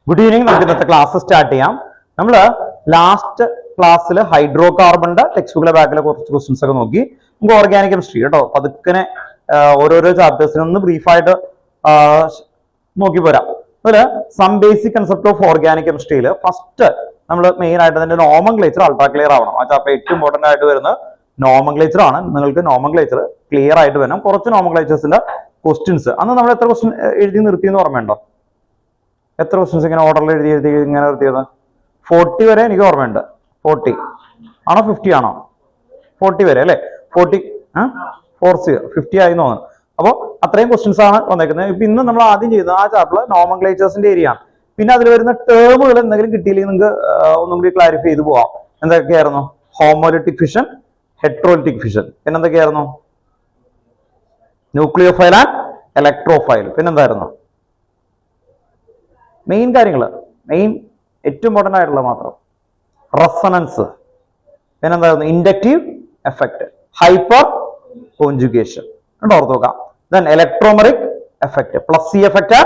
Good evening. നമുക്ക് ഇന്നത്തെ class start ചെയ്യാം. നമ്മൾ ലാസ്റ്റ് ക്ലാസ്സിൽ ഹൈഡ്രോ കാർബണിന്റെ ടെക്സ്റ്റ് ബുക്കിലെ ബാക്കിലെ കുറച്ച് ക്വസ്റ്റ്യൻസ് ഒക്കെ നോക്കി. നമുക്ക് ഓർഗാനിക് കെമിസ്ട്രി കേട്ടോ പതുക്കനെ ഓരോരോ ചാപ്റ്റേഴ്സിനും ഒന്ന് ബ്രീഫായിട്ട് നോക്കി പോരാം. അതുപോലെ some basic concept of organic കെമിസ്ട്രിയിൽ ഫസ്റ്റ് നമ്മൾ മെയിൻ ആയിട്ട് അതിന്റെ നോമൻക്ലേച്ചർ അൾട്രാ ക്ലിയർ ആവണം. ആ ചാപ്റ്റർ ഏറ്റവും ഇമ്പോർട്ടന്റ് ആയിട്ട് വരുന്ന നോമൻക്ലേച്ചർ ആണ്. നിങ്ങൾക്ക് നോമൻക്ലേച്ചർ ക്ലിയർ ആയിട്ട് വരണം. കുറച്ച് നോമൻക്ലേച്ചേഴ്സിന്റെ ക്വസ്റ്റ്യൻസ് അന്ന് നമ്മൾ എത്ര ക്വസ്റ്റ്യൻ എഴുതി നിർത്തിയെന്ന് ഓർമ്മയുണ്ടോ? എത്ര ക്വസ്റ്റ്യൻസ് ഇങ്ങനെ ഓർഡറിൽ എഴുതി ഇങ്ങനെ നിർത്തിയത്? 40 വരെ എനിക്ക് ഓർമ്മയുണ്ട്. 40 ആണോ 50 ആണോ? 40 വരെ അല്ലെ? 40 50 ആയി തോന്നുന്നു. അപ്പോൾ അത്രയും ക്വസ്റ്റ്യൻസ് ആണ് വന്നേക്കുന്നത്. ഇപ്പൊ ഇന്ന് നമ്മൾ ആദ്യം ചെയ്യുന്നത് ആ ചാപ്റ്ററിൽ നോമൻക്ലേച്ചേഴ്സിന്റെ ഏരിയ ആണ്. പിന്നെ അതിൽ വരുന്ന ടേമുകൾ എന്തെങ്കിലും കിട്ടിയില്ലെങ്കിൽ നിങ്ങൾക്ക് ഒന്നും കൂടി ക്ലാരിഫൈ ചെയ്ത് പോവാം. എന്തൊക്കെയായിരുന്നു? ഹോമോലിറ്റിക് ഫിഷൻ, ഹെട്രോലിറ്റിക് ഫിഷൻ, പിന്നെന്തൊക്കെയായിരുന്നു? Nucleophile and electrophile. പിന്നെന്തായിരുന്നു? മെയിൻ കാര്യങ്ങൾ, ഏറ്റവും ഇമ്പോർട്ടന്റ് ആയിട്ടുള്ള മാത്രം റെസണൻസ്, പിന്നെന്തായിരുന്നു? ഇൻഡക്റ്റീവ് എഫക്ട്, ഹൈപ്പർ കോൺജുഗേഷൻ ഓർത്ത് നോക്കാം. Then electromeric effect, plus C effect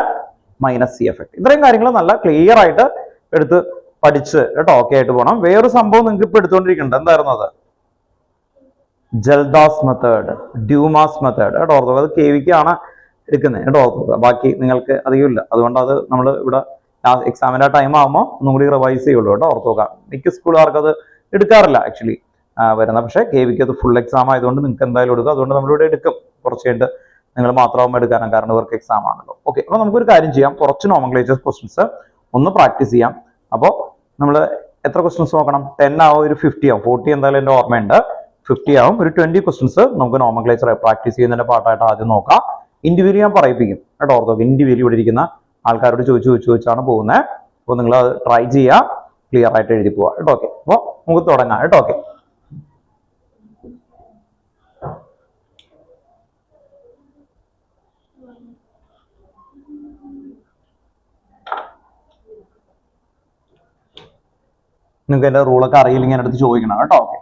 minus C effect. ഇത്രയും കാര്യങ്ങൾ നല്ല ക്ലിയർ ആയിട്ട് എടുത്ത് പഠിച്ച് കേട്ടോ ഓക്കെ ആയിട്ട് പോകണം. വേറൊരു സംഭവം നിങ്ങൾക്ക് ഇപ്പൊ എടുത്തുകൊണ്ടിരിക്കുന്നുണ്ട്. എന്തായിരുന്നു അത്? ജൽദാസ് മെത്തേഡ്, ഡ്യൂമാസ് മെത്തേഡ് കേട്ടോ ഓർത്ത് നോക്കുക. അത് KVK ആണ് എടുക്കുന്നത് കേട്ടോ ഓർത്ത് നോക്കുക. ബാക്കി നിങ്ങൾക്ക് അധികമില്ല. അതുകൊണ്ട് അത് നമ്മൾ ഇവിടെ എക്സാമിന്റെ ടൈം ആകുമ്പോൾ ഒന്നും കൂടി റിവൈസ് ചെയ്യുള്ളൂ കേട്ടോ ഓർത്ത് നോക്കാം. മിക്ക സ്കൂളുകാർക്ക് അത് എടുക്കാറില്ല ആക്ച്വലി വരുന്നത്. പക്ഷേ KVK അത് ഫുൾ എക്സാം ആയതുകൊണ്ട് നിങ്ങൾക്ക് എന്തായാലും എടുക്കും. അതുകൊണ്ട് നമ്മളിവിടെ എടുക്കും. കുറച്ച് കഴിഞ്ഞിട്ട് നിങ്ങൾ മാത്രമാകുമ്പോൾ എടുക്കാനും, കാരണം ഇവർക്ക് എക്സാം ആണല്ലോ. ഓക്കെ, അപ്പൊ നമുക്കൊരു കാര്യം ചെയ്യാം. കുറച്ച് നോമൻക്ലേച്ചർ ക്വസ്റ്റ്യൻസ് ഒന്ന് പ്രാക്ടീസ് ചെയ്യാം. അപ്പോൾ നമ്മൾ എത്ര ക്വസ്റ്റ്യൻസ് നോക്കണം? 10 ആവും, ഒരു 50 ആവും. 40 എന്തായാലും എൻ്റെ ഓർമ്മയുണ്ട്. 50 ആവും. ഒരു 20 ക്വസ്റ്റ്യൻസ് നമുക്ക് നോമൻക്ലേച്ചർ പ്രാക്ടീസ് ചെയ്യുന്നതിന്റെ പാട്ടായിട്ട് ആദ്യം നോക്കാം. ഇൻഡിവിജ്വലി ഞാൻ പറയിപ്പിക്കും കേട്ടോ ഓർത്തോ. ഇൻഡിവിജ്വലി ഇവിടെ ഇരിക്കുന്ന ആൾക്കാരോട് ചോദിച്ചാണ് പോകുന്നത്. അപ്പോൾ നിങ്ങൾ അത് ട്രൈ ചെയ്യുക, ക്ലിയർ ആയിട്ട് എഴുതി പോവാ കേട്ടോ. ഓക്കെ, അപ്പോൾ നമുക്ക് തുടങ്ങാം കേട്ടോ. ഓക്കെ, നിങ്ങൾക്ക് എന്റെ റൂളൊക്കെ അറിയില്ലെങ്കിൽ എൻ്റെ അടുത്ത് ചോദിക്കണം കേട്ടോ. ഓക്കെ,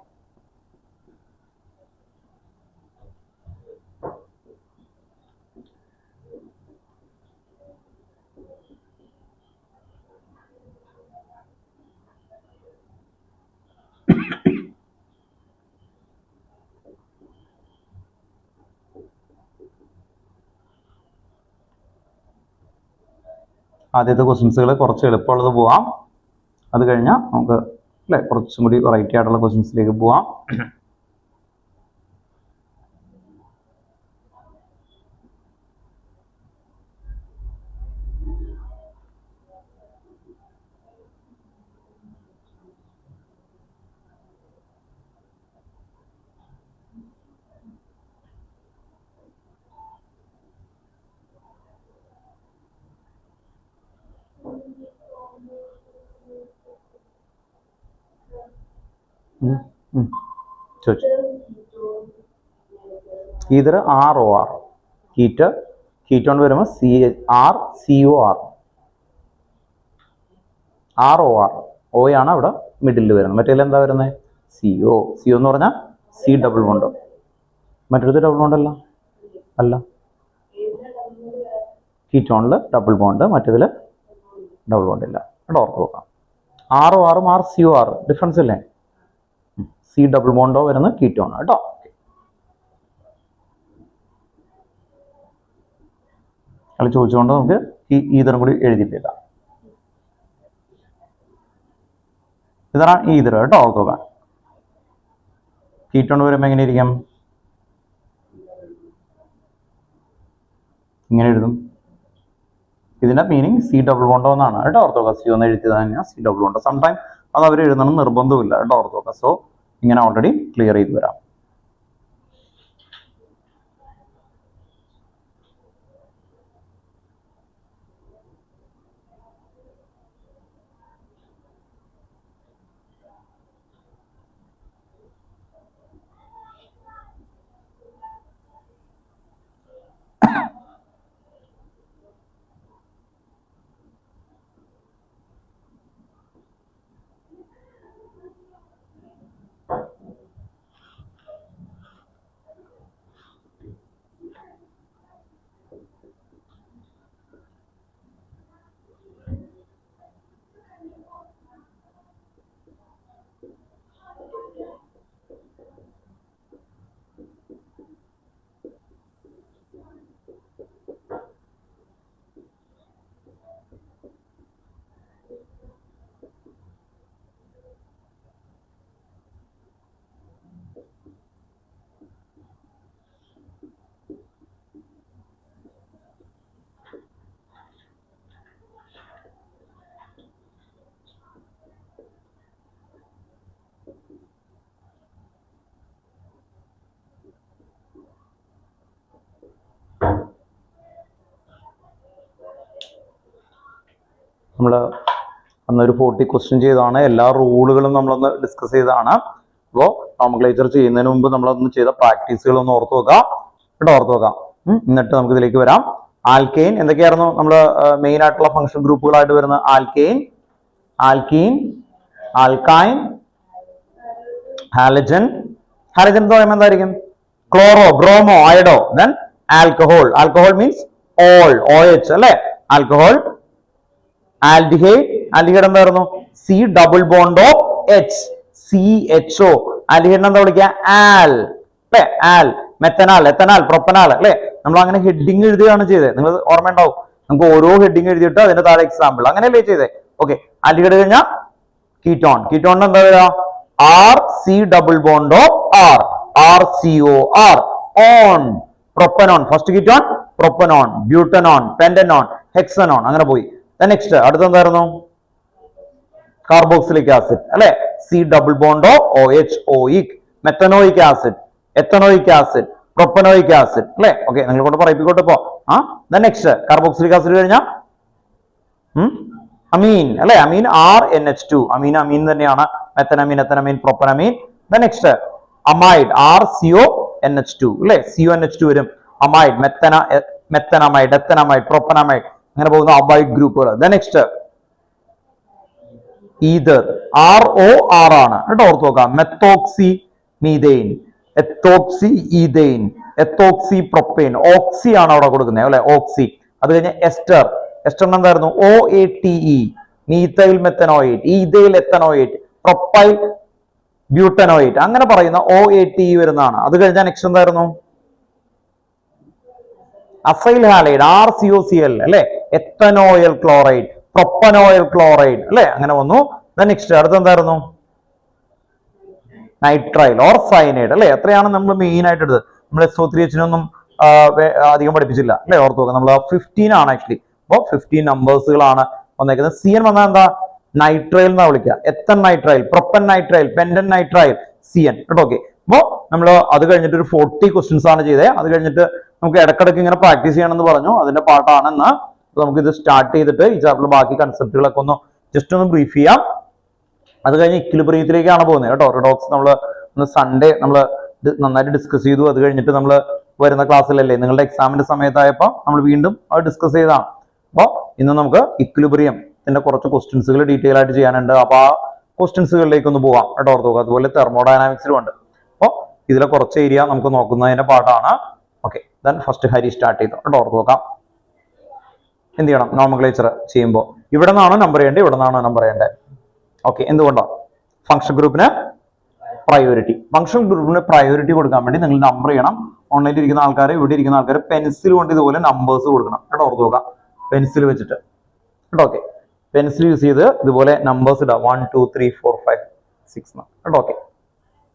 ആദ്യത്തെ ക്വസ്റ്റ്യൻസുകൾ കുറച്ച് എളുപ്പമുള്ളത് പോവാം. അത് കഴിഞ്ഞാൽ നമുക്ക് അല്ലെ കുറച്ചും കൂടി വെറൈറ്റി ആയിട്ടുള്ള ക്വസ്റ്റ്യൻസിലേക്ക് പോവാം. ഇതർ ROR, കീറ്റോൺ വരുമ്പോൾ CrCOR, ROR, O ആണ് അവിടെ മിഡിൽ വരുന്നത്. മറ്റേ എന്താ വരുന്നത്? CO എന്ന് പറഞ്ഞാൽ C ഡബിൾ ബോണ്ട്. മറ്റൊരു ഡബിൾ ബോണ്ട് അല്ല, കീറ്റോണിൽ ഡബിൾ ബോണ്ട്, മറ്റേതിൽ ഡബിൾ ബോണ്ട് ഇല്ല. അവിടെ ഓർത്ത് നോക്കാം. RORും RCOR ഡിഫറൻസ് ഇല്ലേ? C ഡബിൾ ബോണ്ടോ വരുന്ന കീറ്റോൺ കേട്ടോ. അത് ചോദിച്ചുകൊണ്ട് നമുക്ക് ഈതറും കൂടി എഴുതിപ്പിക്കാം. ഇതാണ് ഈതർ കേട്ടോ ഓർക്കുക. കീറ്റോൺ വരുമ്പോൾ എങ്ങനെ ഇരിക്കും? ഇങ്ങനെ എഴുതും. ഇതിന്റെ മീനിങ് C ഡബിൾ ബോണ്ടോ എന്നാണ് കേട്ടോ ഓർത്തോക. C ഒന്ന് എഴുതിയത് തന്നെയാണ് C ഡബിൾ ബോണ്ടോ. സംടൈം അത് അവർ എഴുതണം നിർബന്ധമില്ല കേട്ടോ ഓർത്തോക. സോ ഇങ്ങനെ ഓൾറെഡി ക്ലിയർ ചെയ്ത് വരാം. നമ്മൾ അന്നൊരു 40 ക്വസ്റ്റ്യൻ ചെയ്തതാണ്. എല്ലാ റൂളുകളും നമ്മളൊന്ന് ഡിസ്കസ് ചെയ്തതാണ്. അപ്പോൾ നോമൻക്ലേച്ചർ ചെയ്യുന്നതിന് മുമ്പ് നമ്മളൊന്ന് ചെയ്ത പ്രാക്ടീസുകളൊന്ന് ഓർത്ത് വെക്കാം കേട്ടോ, ഓർത്ത് വെക്കാം. എന്നിട്ട് നമുക്ക് ഇതിലേക്ക് വരാം. ആൽക്കെയിൻ എന്തൊക്കെയായിരുന്നു നമ്മൾ മെയിൻ ആയിട്ടുള്ള ഫംഗ്ഷൻ ഗ്രൂപ്പുകളായിട്ട് വരുന്ന? Alkane, alkene, alkyne, halogen. Halogen എന്ന് പറയുമ്പോൾ എന്തായിരിക്കും? Chloro, bromo, iodo. Then alcohol. Alcohol means ol, OH അല്ലെ, ആൽക്കഹോൾ. ആൽഡിഹൈഡ്, ആൽഡിഹൈഡ് എന്തായിരുന്നു? C double bond O H, CHO. Aldehyde എന്താ വിളിക്കുക? ആൽ അല്ലെ, ആൽ. മെത്തനാൽ, എത്തനാൽ, പ്രൊപ്പനാൽ അല്ലെ. നമ്മൾ അങ്ങനെ ഹെഡിങ് എഴുതുകയാണ് ചെയ്തത്. നിങ്ങൾ ഓർമ്മ ഉണ്ടാവും, നമുക്ക് ഓരോ ഹെഡിങ് എഴുതിയിട്ട് അതിന്റെ താഴെ എക്സാമ്പിൾ അങ്ങനെയല്ലേ ചെയ്തേ? ഓക്കെ. ആൽഡിഹൈഡ് കഴിഞ്ഞാൽ കീറ്റോൺ. കീറ്റോണിന് എന്താ വരിക? RC double bond O R, RCOR. One, propanone. First ketone propanone, butanone, pentanone, hexanone. അങ്ങനെ പോയി. നെക്സ്റ്റ് അടുത്ത എന്തായിരുന്നു? കാർബോക്സിലിക് ആസിഡ് അല്ലെ, C double bond O OH, OIC. Methanoic acid, ethanoic acid, propanoic acid അല്ലെ. ഓക്കെ, നിങ്ങൾ കൊണ്ട് പറയിപ്പിക്കോട്ടെ ഇപ്പോ. നെക്സ്റ്റ് കാർബോക്സിലിക് ആസിഡ് കഴിഞ്ഞാൽ അമീൻ അല്ലെ, അമീൻ RNH2. അമീൻ അമീൻ തന്നെയാണ്. മെത്തനമീൻ, എത്തനമീൻ, പ്രൊപ്പനമീൻ. നെക്സ്റ്റ് അമൈഡ്, RCONH2 അല്ലെ, CONH2 വരും. അമൈഡ്, മെത്തനമൈഡ്, എത്തനമൈഡ്, പ്രൊപ്പനമൈഡ്. അങ്ങനെ പോകുന്ന അമൈഡ് ഗ്രൂപ്പുകൾ. നെക്സ്റ്റ് ഈതർ, ROR ആണ് കേട്ടോ, ഓർത്ത് നോക്കാം. Methoxy methane, ethoxy ethane, ethoxy propane. Oxy ആണ് അവിടെ കൊടുക്കുന്നത് അല്ലെ, ഓക്സി. അത് കഴിഞ്ഞ് എസ്റ്റർ. എസ്റ്ററിന് എന്തായിരുന്നു? OATE, methyl methanoate, ethyl ethanoate, propyl butanoate. അങ്ങനെ പറയുന്ന OATE വരുന്നതാണ്. അത് കഴിഞ്ഞാൽ നെക്സ്റ്റ് എന്തായിരുന്നു? അസൈൽ ഹാലൈഡ്, RCOCl അല്ലെ, എത്തനോയൽ ക്ലോറൈഡ്, പ്രൊപ്പനോയൽ ക്ലോറൈഡ് അല്ലെ. അങ്ങനെ വന്നു. നെക്സ്റ്റ് അടുത്ത് എന്തായിരുന്നു? നൈട്രൈൽ ഓർ സയനൈഡ് അല്ലെ. എത്രയാണ് നമ്മൾ മെയിൻ ആയിട്ട് എടുത്തത്? നമ്മൾ SO3H അധികം പഠിപ്പിച്ചില്ല അല്ലെ, ഓർത്ത് നോക്കാം. നമ്മൾ 15 ആണ് ആക്ച്വലി. അപ്പോൾ 15 നമ്പേഴ്സുകളാണ് വന്നേക്കുന്നത്. CN വന്നാൽ എന്താ? നൈട്രൈൽ എന്നാ വിളിക്കുക. Ethane nitrile, propane nitrile, pentane nitrile, CN കേട്ടോ. ഓക്കെ. അപ്പോൾ നമ്മൾ അത് കഴിഞ്ഞിട്ട് ഒരു 40 ക്വസ്റ്റ്യൻസ് ആണ് ചെയ്തത്. അത് കഴിഞ്ഞിട്ട് നമുക്ക് ഇടക്കിടക്ക് ഇങ്ങനെ പ്രാക്ടീസ് ചെയ്യണമെന്ന് പറഞ്ഞു. അതിന്റെ പാട്ടാണെന്ന് നമുക്ക് ഇത് സ്റ്റാർട്ട് ചെയ്തിട്ട് ഈ ചാപ്റ്ററിൽ ബാക്കി കൺസെപ്റ്റുകളൊക്കെ ജസ്റ്റ് ഒന്ന് ബ്രീഫ് ചെയ്യാം. അത് കഴിഞ്ഞ് ഇക്വിലിബ്രിയത്തിലേക്കാണ് പോകുന്നത് കേട്ടോ. റിഡോക്സ് നമ്മൾ സൺഡേ നമ്മൾ നന്നായിട്ട് ഡിസ്കസ് ചെയ്തു. അത് കഴിഞ്ഞിട്ട് നമ്മൾ വരുന്ന ക്ലാസ്സിലല്ലേ, നിങ്ങളുടെ എക്സാമിന്റെ സമയത്തായപ്പോൾ നമ്മൾ വീണ്ടും അത് ഡിസ്കസ് ചെയ്തതാണ്. അപ്പോൾ ഇന്ന് നമുക്ക് ഇക്വിലിബ്രിയത്തിന്റെ കുറച്ച് ക്വസ്റ്റ്യൻസുകൾ ഡീറ്റെയിൽ ആയിട്ട് ചെയ്യാനുണ്ട്. അപ്പൊ ആ ക്വസ്റ്റ്യൻസുകളിലേക്ക് ഒന്ന് പോവാം കേട്ടോ, ഓർത്ത് നോക്കുക. അതുപോലെ തെർമോഡൈനാമിക്സിലും ഉണ്ട്. അപ്പോൾ ഇതിലെ കുറച്ച് ഏരിയ നമുക്ക് നോക്കുന്നതിന്റെ പാട്ടാണ്. Okay, then first Hari start ചെയ്തു കേട്ടോ, ഓർത്ത് നോക്കാം. എന്ത് ചെയ്യണം? നോമൻക്ലേച്ചർ ചെയ്യുമ്പോൾ ഇവിടെ നിന്നാണോ നമ്പർ ചെയ്യേണ്ടത്, ഇവിടെ നിന്നാണോ നമ്പർ ചെയ്യേണ്ടത്? ഓക്കെ, എന്തുകൊണ്ടാണ്? ഫംഗ്ഷൻ ഗ്രൂപ്പിന് പ്രയോറിറ്റി. ഫംഗ്ഷൻ ഗ്രൂപ്പിന് പ്രയോറിറ്റി കൊടുക്കാൻ വേണ്ടി നിങ്ങൾ നമ്പർ ചെയ്യണം. ഓൺലൈനിൽ ഇരിക്കുന്ന ആൾക്കാർ, ഇവിടെ ഇരിക്കുന്ന ആൾക്കാർ പെൻസിൽ കൊണ്ട് ഇതുപോലെ നമ്പേഴ്സ് കൊടുക്കണം കേട്ടോ, ഓർത്ത് നോക്കാം. പെൻസിൽ വെച്ചിട്ട് കേട്ടോ. ഓക്കെ, പെൻസിൽ യൂസ് ചെയ്ത് ഇതുപോലെ നമ്പേഴ്സ് ഇടാം. 1 2 3 4 5 6 കേട്ടോ. ഓക്കെ,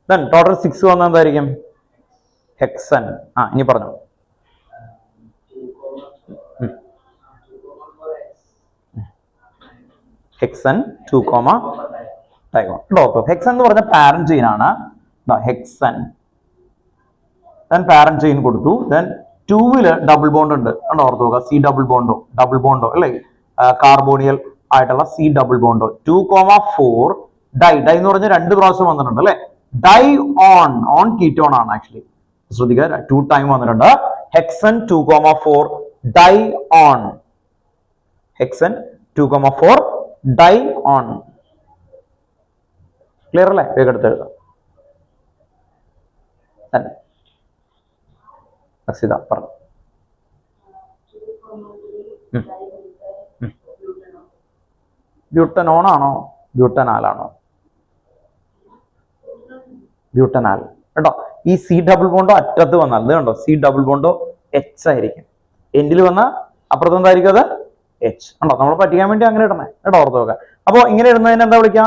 ദെൻ ടോട്ടൽ 6 വന്നാൽ എന്തായിരിക്കും? ഹെക്സൻ. ഇനി പറഞ്ഞു. ഹെക്സൻ 2, ടൈഗോൺ കേട്ടോ. ഹെക്സൻ എന്ന് പറഞ്ഞ പാരന്റ് ചെയിൻ ആണ്. ഹെക്സൻ ദെൻ പാരന്റ് ചെയിൻ കൊടുത്തു. ദെൻ 2-ല് ഡബിൾ ബോണ്ട് ഉണ്ട് കേട്ടോ, ഓർത്ത് നോക്കുക. C ഡബിൾ ബോണ്ടോ അല്ലെ, കാർബോണിയൽ ആയിട്ടുള്ള C double bond O. 2,4 di. Di എന്ന് പറഞ്ഞ 2 പ്രാവശ്യം വന്നിട്ടുണ്ട് അല്ലെ. ഡൈ ഓൺ കീറ്റോൺ ആണ് ആക്ച്വലി. ശ്രദ്ധിക്കുക, 2 ടൈം വന്നിട്ടുണ്ട്. Hexane 2,4 di one. Hexane 2,4 di one. Clear അല്ലേ? വേഗം എടുത്ത് എഴുതാം. പറഞ്ഞു. ബ്യൂട്ടനോൺ ആണോ ബ്യൂട്ടനാലാണോ? ബ്യൂട്ടനാൽ കേട്ടോ. ഈ C ഡബിൾ ബോണ്ടോ അറ്റത്ത് വന്നാൽ ഇത് കണ്ടോ, C ഡബിൾ ബോണ്ടോ H ആയിരിക്കും. എൻഡിൽ വന്ന അപ്പുറത്ത് എന്തായിരിക്കും? അത് H ഉണ്ടോ. നമ്മൾ പറ്റിക്കാൻ വേണ്ടി അങ്ങനെ ഇടണേ കേട്ടോ, ഓർത്ത് നോക്കുക. അപ്പൊ ഇങ്ങനെ ഇടുന്നതിന് എന്താ വിളിക്കുക?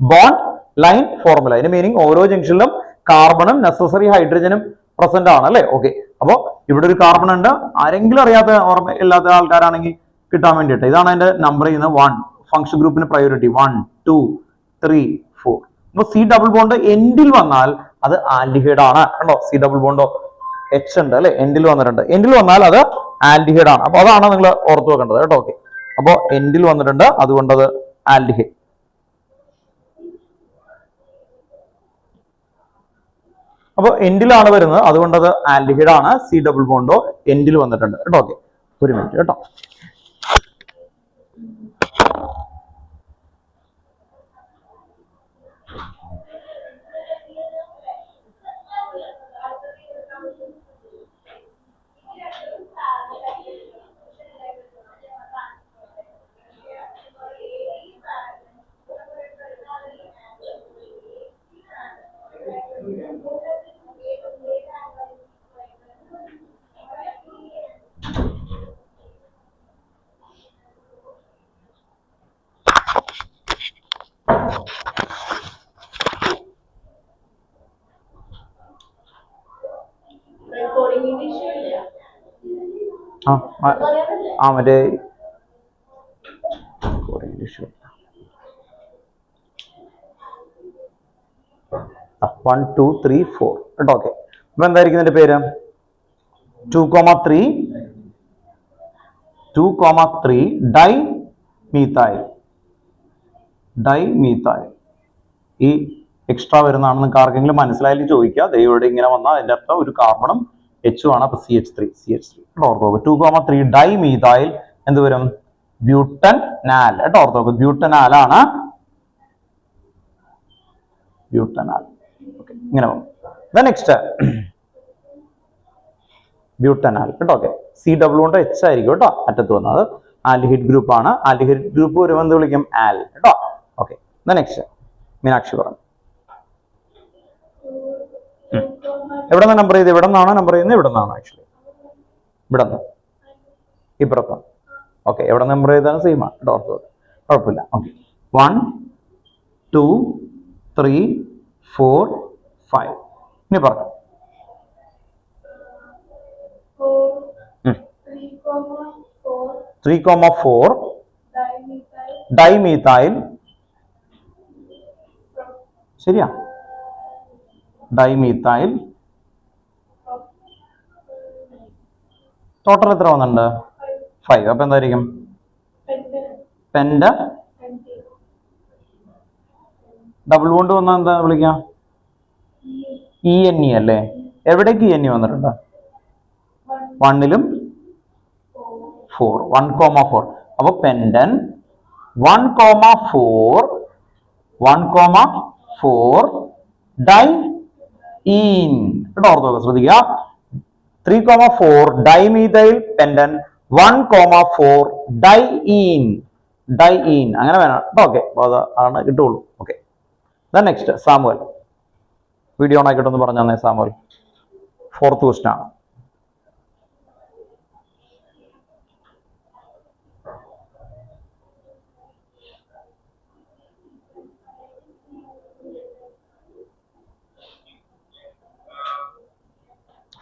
Bond line formula. ഇതിന്റെ മീനിങ് ഓരോ ജംഗ്ഷനിലും കാർബണും നെസസറി ഹൈഡ്രജനും പ്രസന്റ് ആണ് അല്ലെ. ഓക്കെ, അപ്പൊ ഇവിടെ ഒരു കാർബൺ ഉണ്ട്. ആരെങ്കിലും അറിയാത്ത ഓർമ്മ ഇല്ലാത്ത ആൾക്കാരാണെങ്കിൽ കിട്ടാൻ വേണ്ടിയിട്ട് ഇതാണ് അതിന്റെ നമ്പർ ചെയ്യുന്നത്. 1 ഫംഗ്ഷൻ ഗ്രൂപ്പിന് പ്രയോറിറ്റി 1 2 3 4. അപ്പൊ C ഡബിൾ ബോണ്ട് എൻഡിൽ വന്നാൽ അത് ആൽഡിഹൈഡ് ആണ് കേട്ടോ. C ഡബിൾ ബോണ്ടോ H ഉണ്ട് അല്ലെ, എൻഡിൽ വന്നിട്ടുണ്ട്. എൻഡിൽ വന്നാൽ അത് ആൽഡിഹൈഡ് ആണ്. അപ്പൊ അതാണ് നിങ്ങൾ ഓർത്ത് വെക്കേണ്ടത് കേട്ടോ. ഓക്കെ, അപ്പോ എൻഡിൽ വന്നിട്ടുണ്ട്, അതുകൊണ്ട് അത് ആൽഡിഹൈഡ്. അപ്പൊ എൻഡിലാണ് വരുന്നത്, അതുകൊണ്ട് അത് ആൽഡിഹൈഡ് ആണ്. സി ഡബിൾ ബോണ്ടോ എൻഡിൽ വന്നിട്ടുണ്ട് കേട്ടോ. ഓക്കെ, ഒരു മിനിറ്റ് കേട്ടോ. മറ്റേ 1 2 3 4 കേട്ടോ. ഓക്കെ, അപ്പൊ എന്തായിരിക്കും ഇതിന്റെ പേര്? 2,3 ഡൈമീഥൈൽ. ഈ എക്സ്ട്രാ വരുന്നതാണ്. നിങ്ങൾക്ക് ആർക്കെങ്കിലും മനസ്സിലായാലും ചോദിക്കുക. ദൈവം ഇങ്ങനെ വന്നാൽ അതിന്റെ അർത്ഥം ഒരു കാർബണും എച്ചും ആണ്. അപ്പൊ CH3 ഓർത്തോക്കുക. 2,3 ഡൈമീഥൈൽ എന്ത് വരും? ബ്യൂട്ടനാൽ കേട്ടോ. ഓർത്തോക്കുക, ബ്യൂട്ടനാൽ ആണ്. ബ്യൂട്ടനാൽ. ഇങ്ങനെ പോകും. നെക്സ്റ്റ് ബ്യൂട്ടനാൽ കേട്ടോ. ഓക്കെ, സി ഡബ്ല്യു കൊണ്ട് എച്ച് ആയിരിക്കും കേട്ടോ അറ്റത്ത് വന്നത്. ആൽഡിഹൈഡ് ഗ്രൂപ്പ് ആണ്. ആൽഡിഹൈഡ് ഗ്രൂപ്പ് വരുമ്പോൾ എന്ത് വിളിക്കും? ആൽ കേട്ടോ. ഓക്കെ, നെക്സ്റ്റ് മീനാക്ഷി പറഞ്ഞു. എവിടെ നിന്ന് നമ്പർ ചെയ്ത്? ഇവിടെ നിന്നാണോ നമ്പർ ചെയ്യുന്നത്? ഇവിടെ നിന്നാണോ? ആക്ച്വലി ഇവിടെ നിന്ന് ഇപ്പുറത്താണ്. ഓക്കെ, എവിടെ നമ്പർ ചെയ്താണ്? സെയിം ആണ് കേട്ടോ. ഓർത്ത് കുഴപ്പമില്ല. ഓക്കെ, 1 2 3 4 5. ഇനി പറഞ്ഞു. 3,4 ഡൈമീഥൈൽ. ശരിയാ, ഡൈമീഥൈൽ. ടോട്ടൽ എത്ര വന്നിട്ടുണ്ട്? 5. അപ്പൊ എന്തായിരിക്കും? പെൻഡ ഡബിൾ ബോണ്ട് വന്നാൽ എന്താ വിളിക്കാം? ENE അല്ലേ? എവിടേക്ക് ENE വന്നിട്ടുണ്ട്? 1ലും 4. 1,4. അപ്പൊ പെൻഡൻ 1,4 ഡൈഈൻ കേട്ടോ. ഓർത്തോക്കെ ശ്രദ്ധിക്കുക. 3,4 ഡൈമീഥൈൽ പെൻഡൻ 1,4 ഡൈഈൻ. അങ്ങനെ വേണം കേട്ടോ. ഓക്കെ, ആണ് കിട്ടുള്ളൂ. Okay, next Samuel. Video on ആയിക്കോട്ടെന്ന് പറഞ്ഞു തന്നെ സാമുവൽ. 4th ക്വസ്റ്റ്യൻ ആണ്.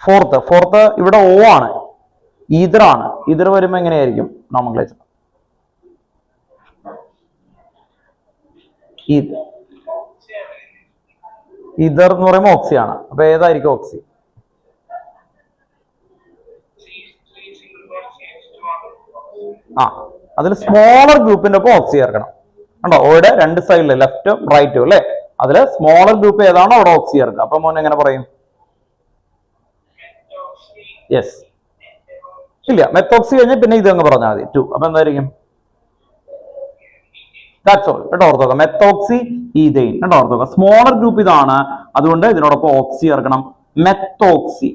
ഫോർത്ത് ഇവിടെ O ആണ്. ഈതറാണ്. ഈതർ വരുമ്പോ എങ്ങനെയായിരിക്കും നോമൻക്ലേച്ചർ? ഈതർ എന്ന് പറയുമ്പോൾ ഓക്സി ആണ്. അപ്പൊ ഏതായിരിക്കും ഓക്സി? അതിൽ സ്മോളർ ഗ്രൂപ്പിന്റെ ഒപ്പം ഓക്സി ചേർക്കണം കണ്ടോ. ഓയുടെ രണ്ട് സൈഡില് ലെഫ്റ്റും റൈറ്റും അല്ലെ. അതില് സ്മോളർ ഗ്രൂപ്പ് ഏതാണോ അവിടെ ഓക്സി ചേർക്കുക. അപ്പൊ മോൻ എങ്ങനെ പറയും? യെസ്, ഇല്ല, മെത്തോക്സി കഴിഞ്ഞ് പിന്നെ ഇത് അങ്ങ് പറഞ്ഞാൽ മതി 2. അപ്പൊ എന്തായിരിക്കും? ദാറ്റ്സ് ഓൾ കേട്ടോ. ഓർത്തോക്കാം, മെത്തോക്സി ഈതെയിൻ കേട്ടോ. ഓർത്തോക്കാം, സ്മോളർ ഗ്രൂപ്പ് ഇതാണ്, അതുകൊണ്ട് ഇതിനോടൊപ്പം ഓക്സി ചേർക്കണം. മെത്തോക്സി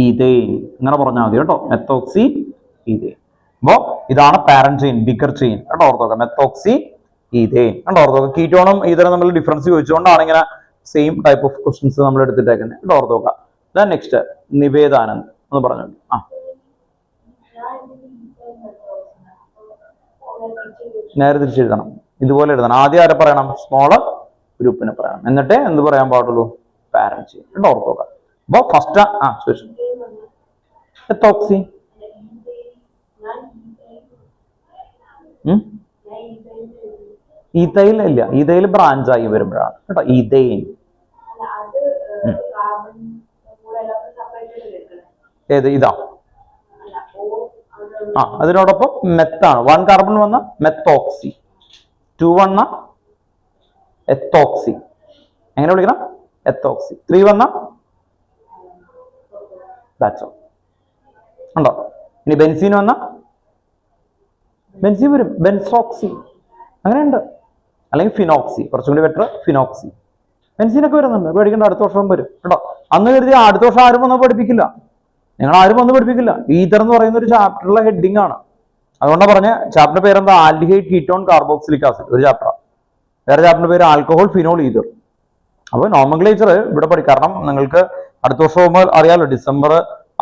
ഈതെയിൻ ഇങ്ങനെ പറഞ്ഞാൽ മതി കേട്ടോ. Methoxy ethane. അപ്പോ ഇതാണ് പാരന്റ് ചെയിൻ, ബിഗർ ചെയിൻ കേട്ടോ. ഓർത്തോക്കാം, മെത്തോക്സി ഈതെയിൻ കേട്ടോ. ഓർത്തോക്കാം, കീറ്റോണും ഈതറും തമ്മിൽ ഡിഫറൻസ് ചോദിച്ചുകൊണ്ടാണ് ഇങ്ങനെ സെയിം ടൈപ്പ് ഓഫ് ക്വസ്റ്റ്യൻസ് നമ്മൾ എടുത്തിട്ടേക്കുന്നത് കേട്ടോ. ഓർത്തോക്കാം. നെക്സ്റ്റ് നിവേദാനന്ദ് എന്ന് പറഞ്ഞു. നേരെ തിരിച്ചെഴുതണം. ഇതുപോലെ എഴുതണം. ആദ്യം ആരെ പറയണം? സ്മോളർ ഗ്രൂപ്പിനെ പറയണം. എന്നിട്ട് എന്ത് പറയാൻ പാടുള്ളൂ? പാരന്റ് ചെയിൻ കേട്ടോ. ഓർത്തോക്കാം. അപ്പൊ ഫസ്റ്റ് ചോദിച്ചു മെത്തോക്സി. ഈതൈൽ ഇല്ല, ഈതൈൽ ബ്രാഞ്ചായി വരുമ്പോഴാണ് കേട്ടോ. ഈതെയിൻ ഏത്? ഇതാ അതിനോടൊപ്പം മെത്താണ്. 1 കാർബൺ വന്ന മെത്തോക്സി, 2 വന്ന എത്തോക്സി, എങ്ങനെ വിളിക്കണം? എത്തോക്സി. 3 വന്ന ദാറ്റ്സ് ഓൾ. ഉണ്ടോ? ഇനി ബെൻസീൻ വന്ന ബെൻസീൻ വരും, ബെൻസോക്സി, അങ്ങനെയുണ്ട്. അല്ലെങ്കിൽ ഫിനോക്സി, കുറച്ചും കൂടി ബെറ്റർ ഫിനോക്സി. ബെൻസീനൊക്കെ വരുന്നുണ്ട്, പേടിക്കേണ്ട, അടുത്ത വർഷം വരും കേട്ടോ. അന്ന് കരുതി അടുത്ത വർഷം ആരും വന്ന് പഠിപ്പിക്കില്ല, നിങ്ങൾ ആരും വന്ന് പഠിപ്പിക്കില്ല. ഈതർ എന്ന് പറയുന്ന ഒരു ചാപ്റ്ററിലെ ഹെഡിങ് ആണ്. അതുകൊണ്ടാണ് പറഞ്ഞ ചാപ്റ്ററിന്റെ പേരെന്താ? ആൽഡിഹൈഡ് കീറ്റോൺ കാർബോക്സിലിക് ആസിഡ്, ഒരു ചാപ്റ്റർ. വേറെ ചാപ്റ്ററിന്റെ പേര് ആൽക്കഹോൾ ഫിനോൾ ഈതർ. അപ്പൊ നോമൻക്ലേച്ചർ ഇവിടെ പഠിക്കും. കാരണം നിങ്ങൾക്ക് അടുത്ത വർഷം ആകുമ്പോൾ അറിയാലോ, ഡിസംബർ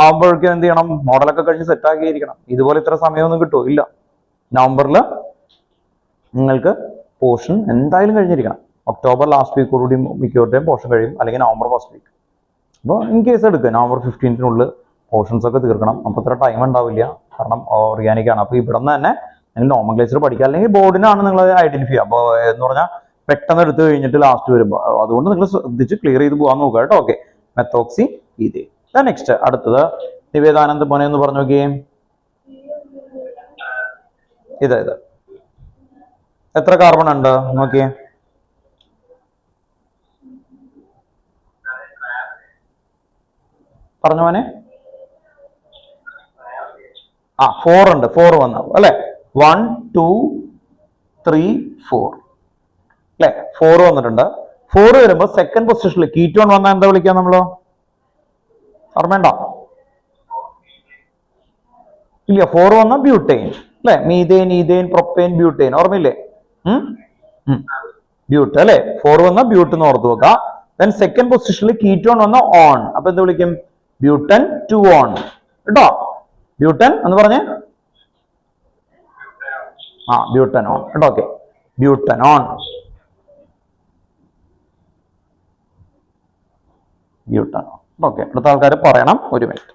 ആകുമ്പോഴേക്കും എന്ത് ചെയ്യണം? മോഡലൊക്കെ കഴിഞ്ഞ് സെറ്റാക്കിയിരിക്കണം. ഇതുപോലെ ഇത്ര സമയമൊന്നും കിട്ടുമോ? ഇല്ല. നവംബറിൽ നിങ്ങൾക്ക് പോർഷൻ എന്തായാലും കഴിഞ്ഞിരിക്കണം. ഒക്ടോബർ ലാസ്റ്റ് വീക്കോടുകൂടി മിക്കവരുടെയും പോർഷൻ കഴിയും, അല്ലെങ്കിൽ നവംബർ ഫസ്റ്റ് വീക്ക്. അപ്പോൾ ഇൻ കേസ് എടുക്കുക നവംബർ 15 പോർഷൻസ് ഒക്കെ തീർക്കണം. അപ്പോൾ അത്ര ടൈം ഉണ്ടാവില്ല, കാരണം ഓർഗാനിക് ആണ്. അപ്പോൾ ഇവിടെ നിന്ന് തന്നെ നിങ്ങൾ നോമൻക്ലേച്ചർ പഠിക്കുക, അല്ലെങ്കിൽ ബോർഡിനാണ് നിങ്ങൾ ഐഡന്റിഫൈ ചെയ്യുക. അപ്പോൾ എന്ന് പറഞ്ഞാൽ പെട്ടെന്ന് എടുത്തു കഴിഞ്ഞിട്ട് ലാസ്റ്റ് വരുമ്പോൾ, അതുകൊണ്ട് നിങ്ങൾ ശ്രദ്ധിച്ച് ക്ലിയർ ചെയ്ത് പോകാൻ നോക്കുക കേട്ടോ. Okay, methoxy ഈതേ. നെക്സ്റ്റ് അടുത്തത് നിവേദാനന്ദ മോനെ എന്ന് പറഞ്ഞു നോക്കിയേ. ഇത് എത്ര കാർബൺ ഉണ്ട് നോക്കിയേ? പറഞ്ഞു മോനെ. 4 ഉണ്ട്. 4 വന്നു അല്ലെ? 1 2 3 4 അല്ലെ? 4 വന്നിട്ടുണ്ട്. 4 വരുമ്പോ സെക്കൻഡ് പൊസിഷനിൽ കീറ്റോൺ വന്നാൽ എന്താ വിളിക്കുക നമ്മളോ? ഓർമ്മയുണ്ട? ഇല്ല, 4 വന്ന ബ്യൂട്ടൈൻ അല്ലെ? മീതേൻ, ഈതേൻ, പ്രൊപ്പൈൻ, ബ്യൂട്ടൈൻ, ഓർമ്മയില്ലേ? ബ്യൂട്ട് അല്ലെ? 4 വന്ന ബ്യൂട്ട് എന്ന് ഓർത്ത് വെക്കുക. ദെൻ സെക്കൻഡ് പൊസിഷനിൽ കീറ്റോൺ വന്ന ഓൺ, അപ്പൊ എന്ത് വിളിക്കും? ബ്യൂട്ടൻ 2 ഓൺ കേട്ടോ. ബ്യൂട്ടൻ എന്ന് പറഞ്ഞേ. ബ്യൂട്ടനോൺ കേട്ടോ. Okay, butanone, butanone. ഓക്കെ, അടുത്ത ആൾക്കാർ പറയണം. ഒരു മിനിറ്റ്.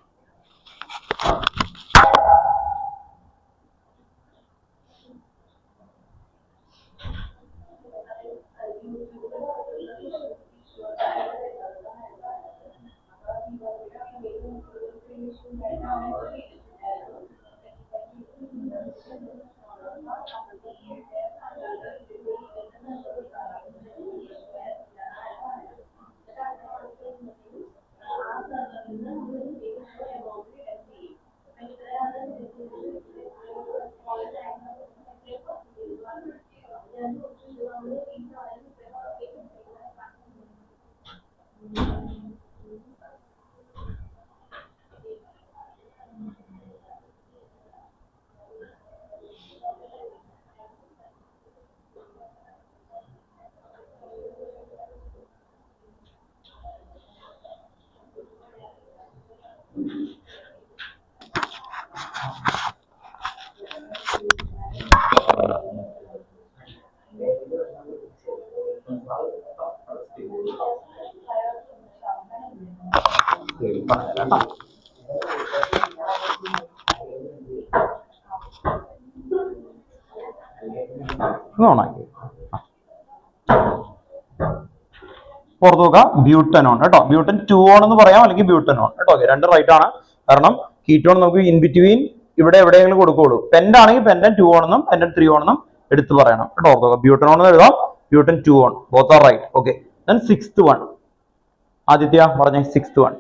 പുറത്തു നോക്കുക. ബ്യൂട്ടനോൺ കേട്ടോ. ബ്യൂട്ടൻ 2 ഓൺ എന്ന് പറയാം, അല്ലെങ്കിൽ ബ്യൂട്ടനോൺ കേട്ടോ. ഓക്കെ, രണ്ട് റൈറ്റ് ആണ്. കാരണം കീറ്റോൺ നമുക്ക് ഇൻ ബിറ്റ്വീൻ ഇവിടെ എവിടെയെങ്കിലും കൊടുക്കുള്ളൂ. പെൻഡ് ആണെങ്കിൽ പെൻഡൻ 2 ഓൺ എന്നും പെൻഡൻ 3 ഓൺ എന്നും എടുത്ത് പറയണം കേട്ടോ. ഓർത്തോക, ബ്യൂട്ടനോൺ എന്ന് എഴുതാം, butan 2 one, both are right. Okay, then 6th one. Aditya പറഞ്ഞേ 6th വൺ.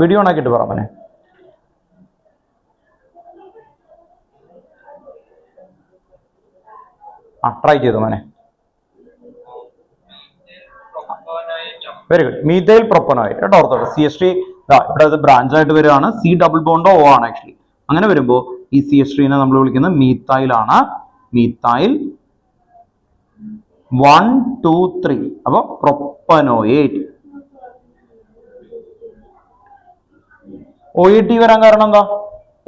വീഡിയോ ഓൺ ആക്കിയിട്ട് പറ മോനെ. ട്രൈ ചെയ്തു മോനെ. Very good. മീഥൈൽ പ്രൊപ്പനോയിഡ് കേട്ടോ. ഓർത്തോട്ടെ, CH3 ഇവിടെ ബ്രാഞ്ച് ആയിട്ട് വരികയാണ്. C ഡബിൾ ബോണ്ടോ O ആണ് ആക്ച്വലി. അങ്ങനെ വരുമ്പോൾ ഈ CH3നെ നമ്മൾ വിളിക്കുന്നത് മീഥൈൽ ആണ്. മീഥൈൽ 1 2 3. അപ്പൊ പ്രൊപ്പനോയേറ്റ്. OAT വരാൻ കാരണം എന്താ?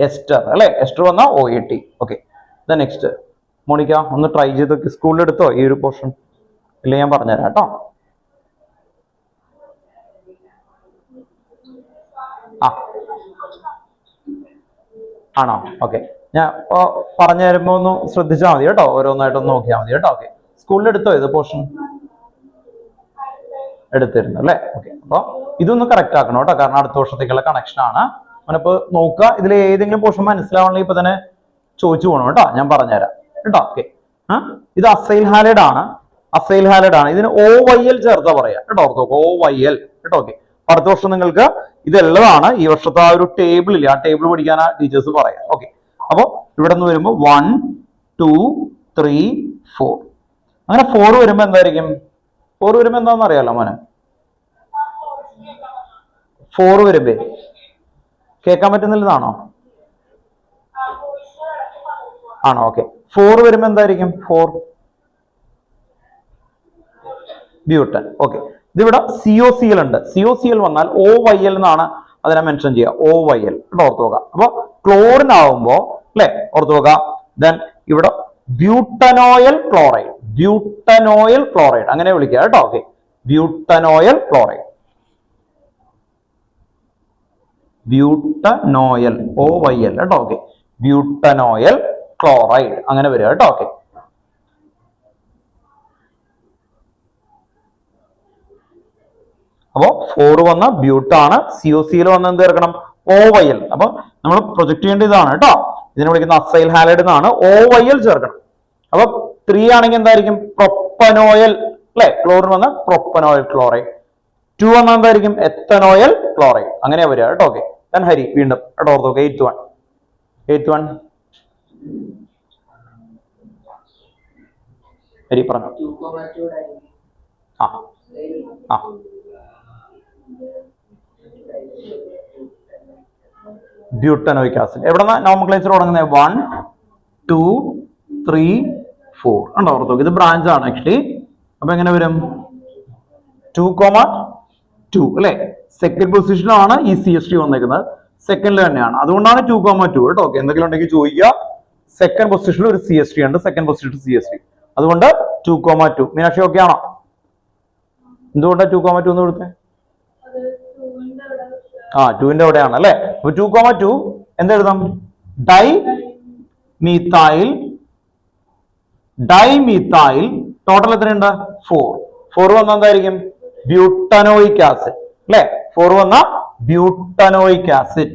എസ്റ്റർ അല്ലെ? എസ്റ്റർ വന്ന OAT. ഓക്കെ, നെക്സ്റ്റ് മോണിക്ക ഒന്ന് ട്രൈ ചെയ്ത് സ്കൂളിൽ എടുത്തോ ഈ ഒരു പോർഷൻ? ഇല്ല, ഞാൻ പറഞ്ഞുതരാം കേട്ടോ. ആണോ? ഓക്കെ, ഞാൻ പറഞ്ഞു തരുമ്പോ ഒന്ന് ശ്രദ്ധിച്ചാൽ മതി കേട്ടോ. ഓരോന്നായിട്ടൊന്ന് നോക്കിയാൽ മതി കേട്ടോ. ഓക്കെ, സ്കൂളിൽ എടുത്തോ ഇത് പോർഷൻ? എടുത്തിരുന്നു അല്ലെ? ഓക്കെ, അപ്പൊ ഇതൊന്ന് കറക്റ്റ് ആക്കണം കേട്ടോ, കാരണം അടുത്ത വർഷത്തേക്കുള്ള കണക്ഷൻ ആണ്. അവനിപ്പോ നോക്കുക, ഇതിൽ ഏതെങ്കിലും പോർഷൻ മനസ്സിലാവണമെങ്കിൽ ഇപ്പൊ തന്നെ ചോദിച്ചു പോകണം കേട്ടോ, ഞാൻ പറഞ്ഞുതരാം കേട്ടോ. ഓക്കെ, ഇത് അസൈൽ ഹാലൈഡ് ആണ്, അസൈൽ ഹാലൈഡ് ആണ്. ഇതിന് OYL ചേർത്താ പറയാ കേട്ടോ, ഓർത്തോ OYL കേട്ടോ. ഓക്കെ, അടുത്ത വർഷം നിങ്ങൾക്ക് ഇതുള്ളതാണ്. ഈ വർഷത്തെ ആ ഒരു ടേബിൾ ഇല്ല, ആ ടേബിൾ പഠിക്കാൻ ടീച്ചേഴ്സ് പറയാം. ഓക്കെ, അപ്പൊ ഇവിടെ നിന്ന് വരുമ്പോൾ 1 2 3 4, അങ്ങനെ 4 വരുമ്പോ എന്തായിരിക്കും? 4 വരുമ്പോ എന്താണെന്ന് അറിയാലോ മോനെ? 4 വരുമ്പേ കേൾക്കാൻ പറ്റുന്നില്ലതാണോ? ആണോ? ഓക്കെ, 4 വരുമ്പോ എന്തായിരിക്കും? 4 ബ്യൂട്ടൻ. ഓക്കെ, ഇതിവിടെ COCl ഉണ്ട്. COCl വന്നാൽ OYL എന്നാണ് അതിനെ മെൻഷൻ ചെയ്യുക, OYL ഓർത്തു നോക്കാം. അപ്പൊ ക്ലോറിൻ ആവുമ്പോ അല്ലെ, ഓർത്തു നോക്കാം. ദെൻ ഇവിടെ ബ്യൂട്ടനോയൽ ക്ലോറൈഡ്, ബ്യൂട്ടനോയൽ ക്ലോറൈഡ് അങ്ങനെ വിളിക്കുക കേട്ടോ. ഓക്കെ, ബ്യൂട്ടനോയൽ ക്ലോറൈഡ്, ബ്യൂട്ടനോയൽ OYL കേട്ടോ. ഓക്കെ, ബ്യൂട്ടനോയൽ ക്ലോറൈഡ് അങ്ങനെ വരിക കേട്ടോ. ഓക്കെ, അപ്പോ 4 വന്ന ബ്യൂട്ടാണ്, COCl വന്ന എന്ത് ചേർക്കണം? OYL. അപ്പൊ നമ്മൾ പ്രൊജക്ട് ചെയ്യേണ്ട ഇതാണ് കേട്ടോ, ഇതിനെ വിളിക്കുന്ന അസൈൽ ഹാലൈഡ് എന്നാണ്. OYL ചേർക്കണം. അപ്പൊ 3 ആണെങ്കിൽ എന്തായിരിക്കും? പ്രൊപ്പനോയൽ അല്ലെ, ക്ലോറിൻ വന്ന പ്രൊപ്പനോയൽ ക്ലോറൈഡ്. 2 വന്ന എന്തായിരിക്കും? എത്തനോയൽ ക്ലോറൈഡ് അങ്ങനെ വരിക കേട്ടോ. ഓക്കെ, ദെൻ ഹരി വീണ്ടും കേട്ടോ, ഓർത്ത് നോക്കുക. 8 1 ഹരി പറഞ്ഞു. ആ ബ്യൂട്ടനോയിക് ആസിഡ് എവിടെന്നാ നോമൻക്ലേച്ചർ തുടങ്ങുന്നത്? 1 2 3 4 ഉണ്ടോ? ഓർത്തോ, ഇത് ബ്രാഞ്ച് ആണ് ആക്ച്വലി. അപ്പൊ എങ്ങനെ വരും? 2,2 അല്ലെ, സെക്കൻഡ് പൊസിഷനിലാണ് ഈ CH3 വന്നേക്കുന്നത്, സെക്കൻഡിൽ തന്നെയാണ്, അതുകൊണ്ടാണ് 2,2 കേട്ടോ. ഓക്കെ, എന്തെങ്കിലും ഉണ്ടെങ്കിൽ ചോദിക്കുക. സെക്കൻഡ് പൊസിഷനിൽ ഒരു CH3 ഉണ്ട്, സെക്കൻഡ് പൊസിഷനിൽ CH3, അതുകൊണ്ട് 2,2. മീനാക്ഷി ഓക്കെ ആണോ? എന്തുകൊണ്ടാണ് 2,2 എന്ന് കൊടുത്തേ? 2ന്റെ അവിടെയാണ് അല്ലെ. അപ്പൊ 2,2 എന്തെഴുതാം? Dimethyl, dimethyl. ടോട്ടൽ എത്രയുണ്ട്? 4 വന്ന എന്തായിരിക്കും? ബ്യൂട്ടനോയിക് ആസിഡ് അല്ലെ. 4 വന്ന butanoic acid,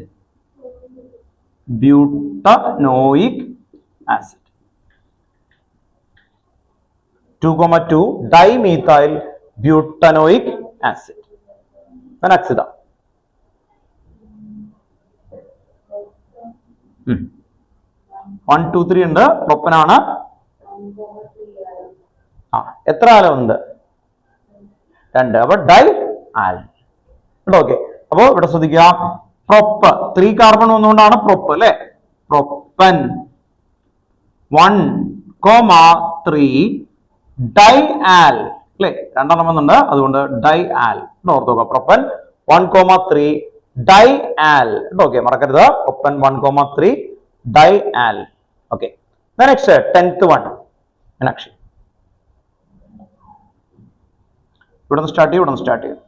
butanoic acid. 2,2 dimethyl butanoic acid. അക്സിത 1 2 3 ഉണ്ട്, പ്രൊപ്പനാണ്. എത്ര ആലം ഉണ്ട്? 2. അപ്പൊ ഡൈ ആൽ. ഓക്കെ, അപ്പൊ ഇവിടെ ശ്രദ്ധിക്കുക, പ്രൊപ്പ് 3 കാർബൺ വന്നുകൊണ്ടാണ് പ്രൊപ്പ് അല്ലെ. പ്രൊപ്പൻ 1,3 ഡൈ ആൽ അല്ലെ, 2 വന്നുണ്ട്, അതുകൊണ്ട് ഡൈ ആൽ. ഓർത്ത് നോക്കുക, പ്രൊപ്പൻ 1,3 ഡൈ ആൽ. ഓക്കെ, മറക്കരുത്, propan 1,3 dial. Okay, next 10th one Meenakshi. ഇവിടെ നിന്ന് സ്റ്റാർട്ട് ചെയ്യും.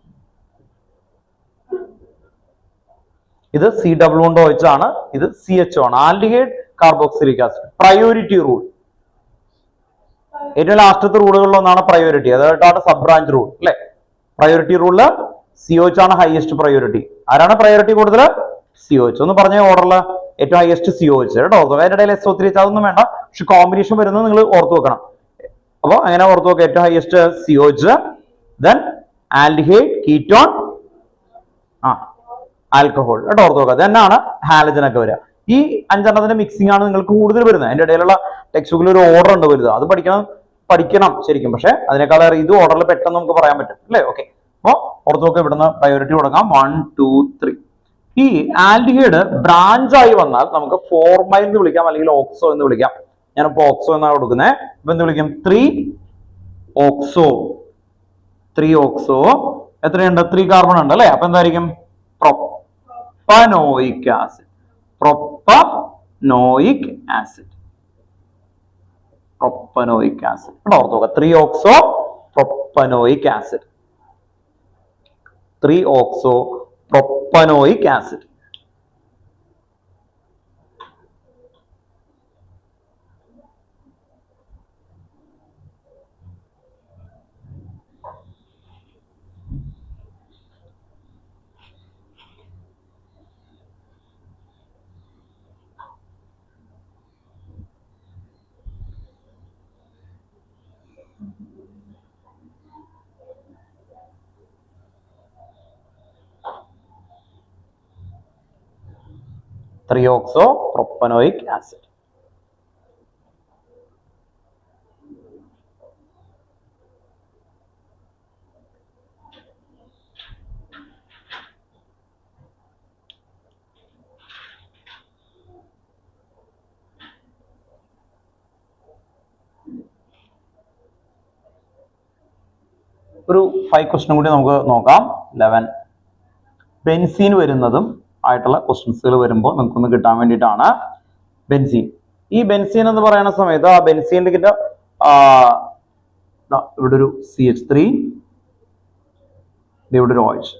ഇത് COOH ആണ്, ഇത് CHO ആണ്, aldehyde carboxylic acid. Priority rule, ഏറ്റവും ലാസ്റ്റത്തെ റൂളുകളിലൊന്നാണ് പ്രയോറിറ്റി, അതായിട്ടാണ് സബ് ബ്രാഞ്ച് റൂൾ അല്ലെ. പ്രയോറിറ്റി റൂളില് COH ആണ് ഹൈയസ്റ്റ് പ്രയോറിറ്റി. ആരാണ് പ്രയോറിറ്റി കൂടുതൽ? COH. ഒന്ന് പറഞ്ഞ ഓർഡറിൽ ഏറ്റവും ഹൈയസ്റ്റ് COH കേട്ടോ. അതിന്റെ ഇടയിൽ SO3 അതൊന്നും വേണ്ട, പക്ഷെ കോമ്പിനേഷൻ വരുന്നത് നിങ്ങൾ ഓർത്തു വെക്കണം. അപ്പൊ അങ്ങനെ ഓർത്തു നോക്കുക, ഏറ്റവും highest COH, then aldehyde, ketone, alcohol കേട്ടോ, ഓർത്തു നോക്കുക. തന്നെയാണ് ഹാലജൻ ഒക്കെ വരിക. ഈ 5 മിക്സിംഗ് ആണ് നിങ്ങൾക്ക് കൂടുതൽ വരുന്നത്. അതിന്റെ ഇടയിലുള്ള ടെക്സ്റ്റ് ബുക്കിൽ ഒരു ഓർഡർ ഉണ്ട് വലുത്, അത് പഠിക്കണം ശരിക്കും. പക്ഷെ അതിനേക്കാൾ ഇത് ഓർഡറിൽ പെട്ടെന്ന് നമുക്ക് പറയാൻ പറ്റും അല്ലേ. ഓക്കെ, അപ്പൊ ഓർത്ത് നോക്കുക, ഇവിടുന്ന് പ്രയോറിറ്റി കൊടുക്കാം. 1 2 3. ഈ ആൽഡിഹൈഡ് ബ്രാഞ്ച് ആയി വന്നാൽ നമുക്ക് ഫോർമൈൽ എന്ന് വിളിക്കാം, അല്ലെങ്കിൽ ഓക്സോ എന്ന് വിളിക്കാം. ഞാനിപ്പോ ഓക്സോ എന്നാണ് കൊടുക്കുന്നത്. ഇപ്പൊ എന്ത് വിളിക്കും? 3 ഓക്സോ. എത്രയുണ്ട്? 3 കാർബൺ ഉണ്ട് അല്ലെ. അപ്പൊ എന്തായിരിക്കും? Propanoic acid, propanoic acid, propanoic acid. ഓർത്ത് നോക്കുക, 3 oxo propanoic acid, 3 oxo propanoic acid. 3-oxo propanoic acid. ഒരു 5 ക്വസ്റ്റ്യൻ കൂടി നമുക്ക് നോക്കാം. 11 ബെൻസീൻ വരുന്നതും ആയിട്ടുള്ള ക്വസ്റ്റ്യൻസുകൾ വരുമ്പോൾ നമുക്കൊന്ന് കിട്ടാൻ വേണ്ടിയിട്ടാണ്. ബെൻസീൻ, ഈ ബെൻസീൻ എന്ന് പറയുന്ന സമയത്ത് ആ ബെൻസീൻ്റെ ഇവിടെ ഒരു CH3, ഇവിടെ ഒരു OH.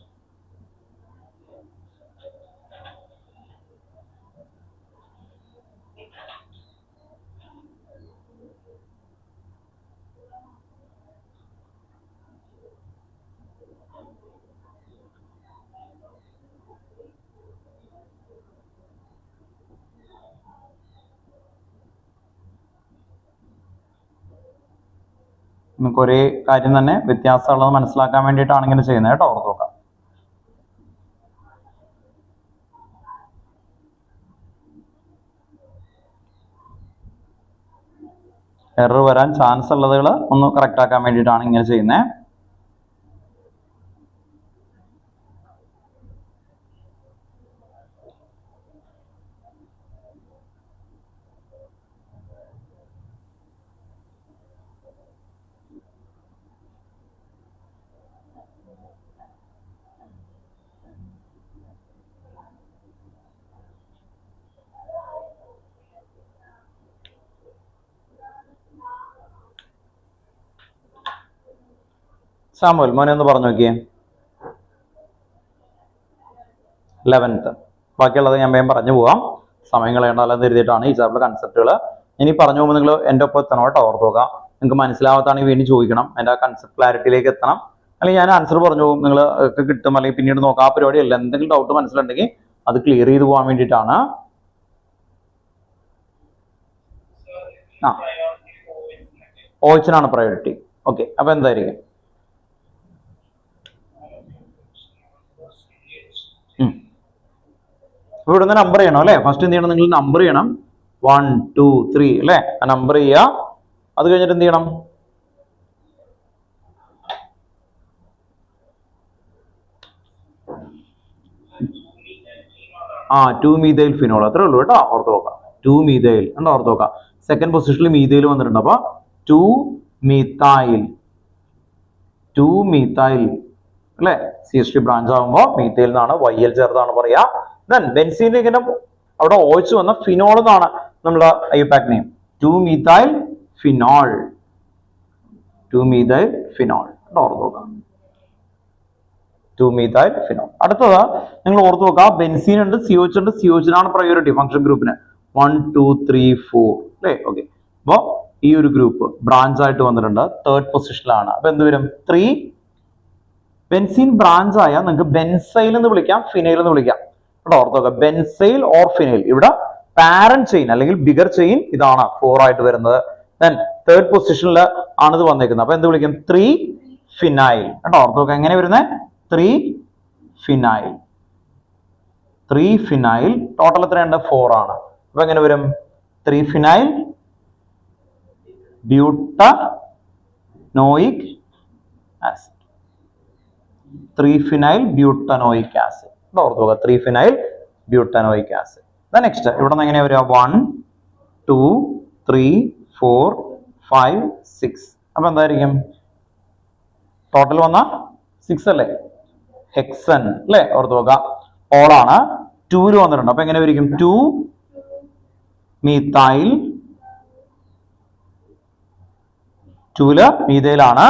നമുക്ക് ഒരേ കാര്യം തന്നെ വ്യത്യാസമുള്ളത് മനസ്സിലാക്കാൻ വേണ്ടിയിട്ടാണ് ഇങ്ങനെ ചെയ്യുന്നത് കേട്ടോ. ഓർത്ത് നോക്കാം. എറർ വരാൻ ചാൻസ് ഉള്ളതുകൾ ഒന്ന് കറക്റ്റ് ആക്കാൻ വേണ്ടിയിട്ടാണ് ഇങ്ങനെ ചെയ്യുന്നത്. സാമുവൽ മോനെ ഒന്ന് പറഞ്ഞു നോക്കിയേ. 11th. ബാക്കിയുള്ളത് ഞാൻ വേഗം പറഞ്ഞു പോകാം, സമയം കളയണ്ടല്ലെന്ന് കരുതിയിട്ടാണ് ഈ ചാപ്റ്റർ കൺസെപ്റ്റുകൾ. ഇനി പറഞ്ഞു പോകുമ്പോൾ നിങ്ങൾ എൻ്റെ ഒപ്പം എത്തണം കേട്ടോ. ഓർത്ത് നോക്കാം. നിങ്ങൾക്ക് മനസ്സിലാവാത്താണെങ്കിൽ വീണ്ടും ചോദിക്കണം, എൻ്റെ ആ കൺസെപ്റ്റ് ക്ലാരിറ്റിയിലേക്ക് എത്തണം. അല്ലെങ്കിൽ ഞാൻ ആൻസർ പറഞ്ഞു പോകും, നിങ്ങൾ ഒക്കെ കിട്ടും, അല്ലെങ്കിൽ പിന്നീട് നോക്കാം. ആ പരിപാടിയല്ല. എന്തെങ്കിലും ഡൗട്ട് മനസ്സിലുണ്ടെങ്കിൽ അത് ക്ലിയർ ചെയ്ത് പോകാൻ വേണ്ടിയിട്ടാണ്. OH-നാണ് പ്രയോറിറ്റി. ഓക്കെ, അപ്പൊ എന്തായിരിക്കും? ഇവിടെ നിന്ന് നമ്പർ ചെയ്യണം അല്ലേ. ഫസ്റ്റ് എന്ത് ചെയ്യണം? നിങ്ങൾ നമ്പർ ചെയ്യണം. 1 2 3 അല്ലേ. ആ നമ്പർ ചെയ്യുക. അത് കഴിഞ്ഞിട്ട് എന്ത് ചെയ്യണം? ആ 2-methyl phenol അത്രേ ഉള്ളൂ കേട്ടോ. ഓർത്ത് നോക്കാം. 2-methyl ഉണ്ടോ? ഓർത്ത് നോക്കാം. സെക്കൻഡ് പൊസിഷനിൽ മീഥൈൽ വന്നിട്ടുണ്ട്. അപ്പൊ 2-methyl അല്ലെ. CH3 ബ്രാഞ്ച് ആകുമ്പോൾ മീഥൈൽ എന്നാണ്, YL ചേർത്താണ് പറയാ. ദെൻ ബെൻസീനിൽ ഇങ്ങനെ അവിടെ OH വന്ന ഫിനോൾ എന്നാണ് നമ്മുടെ ഐപാക് name. 2-methyl phenol. 2-methyl phenol ഓർത്ത് നോക്കാം. 2-methyl phenol. അടുത്തത് നിങ്ങൾ ഓർത്ത് നോക്കാം. ബെൻസീൻ ഉണ്ട്, COH ഉണ്ട്. COH-നാണ് പ്രയോറിറ്റി ഫംഗ്ഷൻ ഗ്രൂപ്പിന്. 1 2 3 4 അല്ലേ. ഓക്കെ, അപ്പോ ഈ ഒരു ഗ്രൂപ്പ് ബ്രാഞ്ച് ആയിട്ട് വന്നിട്ടുണ്ട്, തേർഡ് പൊസിഷനിലാണ്. അപ്പൊ എന്ത് വരും? 3. ബെൻസീൻ ബ്രാഞ്ച് ആയാൽ നിങ്ങൾക്ക് ബെൻസൈൽ എന്ന് വിളിക്കാം, ഫിനൈൽ എന്ന് വിളിക്കാം. ഓർത്ത് നോക്കുക. Benzyl or phenyl. ഇവിടെ പാരന്റ് ചെയിൻ അല്ലെങ്കിൽ ബിഗർ ചെയിൻ ഇതാണ് 4 ആയിട്ട് വരുന്നത്. ദെൻ തേർഡ് പൊസിഷനിൽ ആണ് ഇത് വന്നേക്കുന്നത്. അപ്പൊ എന്ത് വിളിക്കും? 3-phenyl. കേട്ടോ, ഓർത്ത് നോക്കുക. എങ്ങനെ വരുന്നത്? 3-phenyl. 3-phenyl. ടോട്ടൽ എത്രയുണ്ട്? 4 ആണ്. അപ്പൊ എങ്ങനെ വരും? 3-phenyl butanoic acid. 3-phenyl butanoic acid. ഓർത്ത് നോക്കുക. 3-phenyl butanoic acid. നെക്സ്റ്റ് ഇവിടെ നിന്ന് എങ്ങനെയാ വരിക? 1 2 3 4 5 6. അപ്പൊ എന്തായിരിക്കും? ടോട്ടൽ വന്ന 6 അല്ലേ. ഹെക്സൻ അല്ലേ. ഓർത്ത് നോക്കുക. ഓളാണ്. 2 വന്നിട്ടുണ്ട്. അപ്പൊ എങ്ങനെ വരിക്കും? 2-methyl. 2 മീഥൈൽ ആണ്.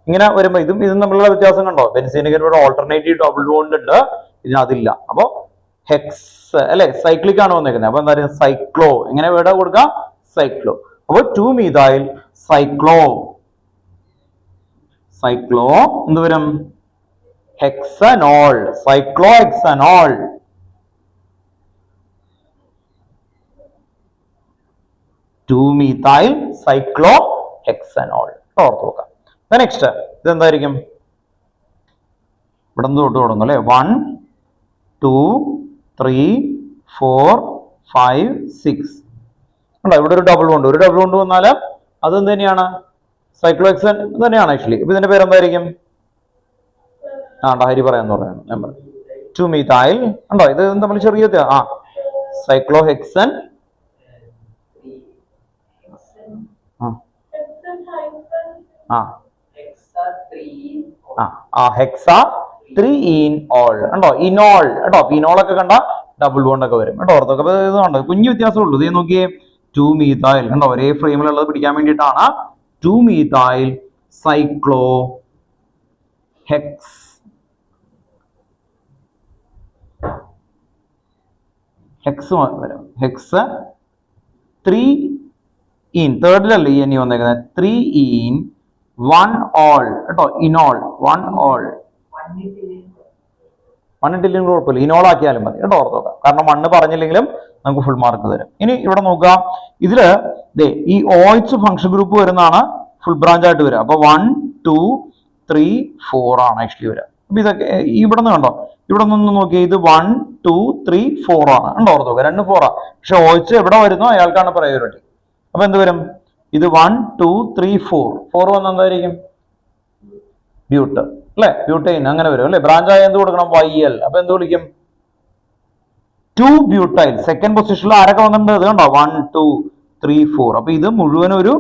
ഇങ്ങനെ വരുമ്പോ ഇതും തമ്മിലുള്ള വ്യത്യാസം കണ്ടോ? ബെൻസീനിന് ഇവിടെ ഓൾട്ടർനേറ്റീവ് ഡബിൾ ബോണ്ട് ഉണ്ട്, ഇതിന് അതില്ല. അപ്പൊ ഹെക്സ് അല്ലെ, സൈക്ലിക് ആണ് വന്നേക്കുന്നത്. അപ്പൊ എന്താ പറയുക? സൈക്ലോ. എങ്ങനെ വേർഡ് കൊടുക്കാം? സൈക്ലോ. അപ്പൊ 2-methyl സൈക്ലോ. എന്ത് വരും? Hexanol. Cyclohexanol. 2-methyl cyclohexanol. ഓർത്ത് നോക്കാം. നെക്സ്റ്റ് ഇതെന്തായിരിക്കും? ഇവിടെ നിന്ന് തൊട്ട് തുടങ്ങും അല്ലെ. 1 2 3 4 5 6 ഉണ്ടോ? ഇവിടെ ഒരു ഡബിൾ ബോണ്ട് വന്നാൽ അത് എന്ത് തന്നെയാണ്? സൈക്ലോഹെക്സൻ തന്നെയാണ് ആക്ച്വലി. അപ്പൊ ഇതിന്റെ പേരെന്തായിരിക്കും? ഹരി പറയാന്ന് പറയുന്നത് നമ്പർ 2 മീഥൈൽ ഉണ്ടോ? ഇത് നമ്മൾ ചെറിയ സൈക്ലോഹെക്സൻ ഹെക്സ 3-ol ഉണ്ടോ? ഇനോൾ കേട്ടോ. ഇനോൾ ഒക്കെ കണ്ട ഡബിൾ ബോണ്ട് ഒക്കെ വരും കേട്ടോ. ഓർത്തൊക്കെ. അപ്പൊ ഇത് കണ്ടോ, കുഞ്ഞു വ്യത്യാസമേ ഉള്ളൂ. ഇത് നോക്കിയേ, 2 മീഥൈൽ ഉണ്ടോ? ഒരേ ഫ്രെയിമിലുള്ളത് പിടിക്കാൻ വേണ്ടിയിട്ടാണ് 2 മീഥൈൽ സൈക്ലോ ഹെക്സ് വരും. ഹെക്സ് 3-ene തേർഡിലല്ലേ ഈ എനി വന്നേക്കുന്നത്. 3-ene 1-ol കേട്ടോ. ഇനോൾ 1-ol. 1 ഇട്ടില്ലെങ്കിൽ കുഴപ്പമില്ല, ഇനോൾ ആക്കിയാലും മതി കേട്ടോ. ഓർത്ത് നോക്കാം. കാരണം 1 പറഞ്ഞില്ലെങ്കിലും നമുക്ക് ഫുൾ മാർക്ക് തരും. ഇനി ഇവിടെ നോക്കുക, ഇതില് ഈ OH ഫംഗ്ഷൻ ഗ്രൂപ്പ് വരുന്നതാണ് ഫുൾ ബ്രാഞ്ച് ആയിട്ട് വരിക. അപ്പൊ 1 2 3 4 ആണ് ആക്ച്വലി വരിക. അപ്പൊ ഇതൊക്കെ ഇവിടെ നിന്ന് കണ്ടോ, ഇവിടെ നിന്ന് നോക്കിയാൽ ഇത് 1 2 3 4 ആണ് കണ്ടോ. ഓർത്ത് നോക്കുക, 2 4 ആണ്. പക്ഷെ OH എവിടെ വരുന്നോ അയാൾക്കാണ് പ്രയോറിറ്റി. അപ്പൊ എന്ത് വരും? ഇത് 1 2 3 4 വന്ന എന്തായിരിക്കും? ബ്യൂട്ട് അല്ലെ, ബ്യൂട്ടൈൻ അങ്ങനെ വരും അല്ലെ. ബ്രാഞ്ച് ആയ എന്ത് കൊടുക്കണം? YL. അപ്പൊ എന്ത് വിളിക്കും? 2 ബ്യൂട്ടൈൽ. സെക്കൻഡ് പൊസിഷനിൽ ആരൊക്കെ വന്നിട്ടുണ്ട്? ഇത് കണ്ടോ, 1 2 3 4. അപ്പൊ ഇത് മുഴുവനും ഒരു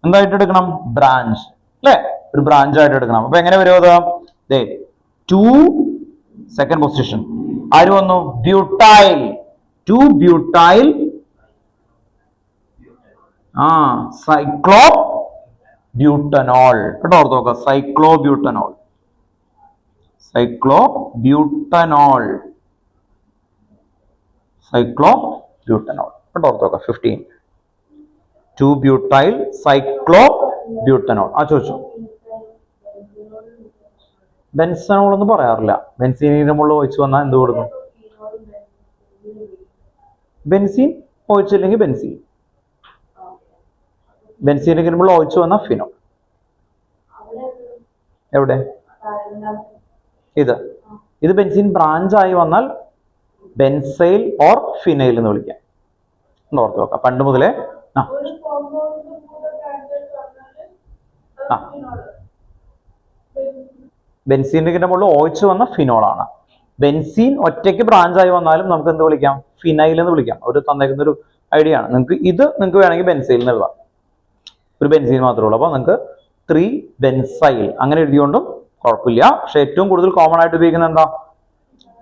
എന്തായിട്ട് എടുക്കണം? ബ്രാഞ്ച് അല്ലെ, ഒരു ബ്രാഞ്ച് ആയിട്ട് എടുക്കണം. അപ്പൊ എങ്ങനെ വരും അത്? 2 സെക്കൻഡ് പൊസിഷൻ ആര് വന്നു? ബ്യൂട്ടൈൽ. 2 ബ്യൂട്ടൈൽ സൈക്ലോ ബ്യൂട്ടനോൾ കേട്ടോ. ഓർത്ത് നോക്കുക, സൈക്ലോ ബ്യൂട്ടനോൾ കേട്ടോ. ഓർത്ത് നോക്കുക. 15 2 ബ്യൂട്ടൈൽ സൈക്ലോ ബ്യൂട്ടനോൾ. ചോദിച്ചു. ബെൻസനോൾ എന്ന് പറയാറില്ല. ബെൻസീനിന്റെ മുകളിൽ ഒഴിച്ചു വന്നാൽ എന്ത് കൊടുക്കും? Benzene ഒഴിച്ചില്ലെങ്കിൽ benzene. ബെൻസീനിന്റെ മുകളിൽ ഒഴിച്ചു വന്നാൽ ഫിനോൾ. എവിടെ? ഇത് ബെൻസീൻ ബ്രാഞ്ച് ആയി വന്നാൽ ബെൻസൈൽ ഓർ ഫിനൈൽ എന്ന് വിളിക്കാം. ഓർത്ത് നോക്കാം. പണ്ട് മുതലേ ബെൻസീനിന്റെ മുകളിൽ ഒഴിച്ചു വന്ന ഫിനോൾ ആണ്. ബെൻസീൻ ഒറ്റയ്ക്ക് ബ്രാഞ്ച് ആയി വന്നാലും നമുക്ക് എന്ത് വിളിക്കാം? ഫിനൈൽ എന്ന് വിളിക്കാം. ഒരു തന്നേക്കുന്ന ഒരു ഐഡിയ ആണ്. നിങ്ങൾക്ക് വേണമെങ്കിൽ ബെൻസൈൽ എന്ന് എഴുതാം. ഒരു ബെൻസീൻ മാത്രമേ ഉള്ളൂ. അപ്പൊ നിങ്ങൾക്ക് 3 ബെൻസൈൽ അങ്ങനെ എഴുതിയോണ്ടും കുഴപ്പമില്ല. പക്ഷെ ഏറ്റവും കൂടുതൽ കോമൺ ആയിട്ട് ഉപയോഗിക്കുന്നത് എന്താ?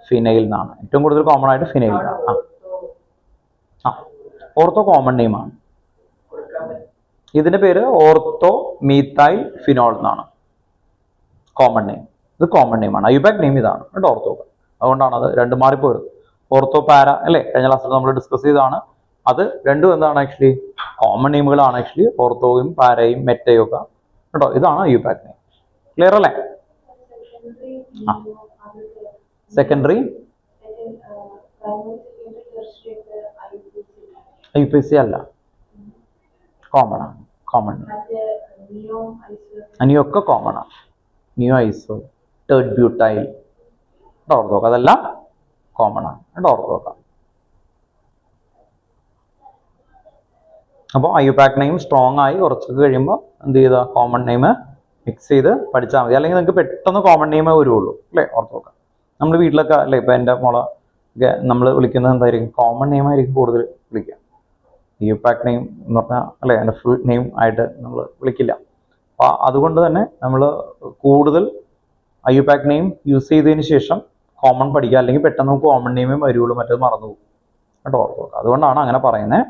ഫിനൈൽ എന്നാണ്. ഏറ്റവും കൂടുതൽ കോമൺ ആയിട്ട് ഫിനൈൽ എന്നാണ്. ഓർത്തോ കോമൺ നെയിം ആണ്. ഇതിന്റെ പേര് ഓർത്തോ മീഥൈൽ ഫിനോൾ എന്നാണ് കോമൺ നെയിം. ഇത് കോമൺ നെയിം ആണ്. ഐയുപാക് നെയിം ഇതാണ് കേട്ടോ. ഓർത്തോ. അതുകൊണ്ടാണ് അത് രണ്ടും മാറിപ്പോയത്. ഓർത്തോ പാര അല്ലെ, കഴിഞ്ഞ ക്ലാസ്സിൽ നമ്മൾ ഡിസ്കസ് ചെയ്തതാണ്. അത് രണ്ടും എന്താണ് ആക്ച്വലി? കോമൺ നെയിമുകളാണ് ആക്ച്വലി. ഓർത്തോയും പാരയും മെറ്റയും ഒക്കെ കേട്ടോ. ഇതാണ് ഐയുപാക് നെയിം. ക്ലിയർ അല്ലേ? സെക്കൻഡറി IUPAC അല്ല, കോമൺ ആണ്. നിയൊക്കെ കോമൺ ആണ്. നിയോ ഐസോ, തേർഡ് ബ്യൂട്ടൈൽ ഓർത്ത് നോക്കാം. അതെല്ലാം കോമൺ ആണ് കേട്ടോ. ഓർത്ത് നോക്കാം. അപ്പോൾ ഐയുപാക് നെയിം സ്ട്രോങ് ആയി കുറച്ചൊക്കെ കഴിയുമ്പോൾ എന്ത് ചെയ്താൽ കോമൺ നെയിം മിക്സ് ചെയ്ത് പഠിച്ചാൽ മതി. അല്ലെങ്കിൽ നിങ്ങൾക്ക് പെട്ടെന്ന് കോമൺ നെയിമേ വരുള്ളൂ അല്ലേ. ഓർത്ത് നോക്കാം. നമ്മൾ വീട്ടിലൊക്കെ അല്ലേ, ഇപ്പം എൻ്റെ മോളെ നമ്മൾ വിളിക്കുന്നത് എന്തായിരിക്കും? കോമൺ നെയിം ആയിരിക്കും കൂടുതൽ വിളിക്കുക. ഐയുപാക് നെയിം എന്ന് പറഞ്ഞാൽ അല്ലേ, അതിൻ്റെ ഫുൾ നെയിം ആയിട്ട് നമ്മൾ വിളിക്കില്ല. അപ്പോൾ അതുകൊണ്ട് തന്നെ നമ്മൾ കൂടുതൽ ഐയുപാക് നെയിം യൂസ് ചെയ്തതിന് ശേഷം കോമൺ പഠിക്കുക. അല്ലെങ്കിൽ പെട്ടെന്ന് നമുക്ക് കോമൺ നെയിമേ വരുള്ളൂ, മറ്റേത് മറന്നു പോകും കേട്ടോ. ഓർത്ത് നോക്കാം. അതുകൊണ്ടാണ് അങ്ങനെ പറയുന്നത്.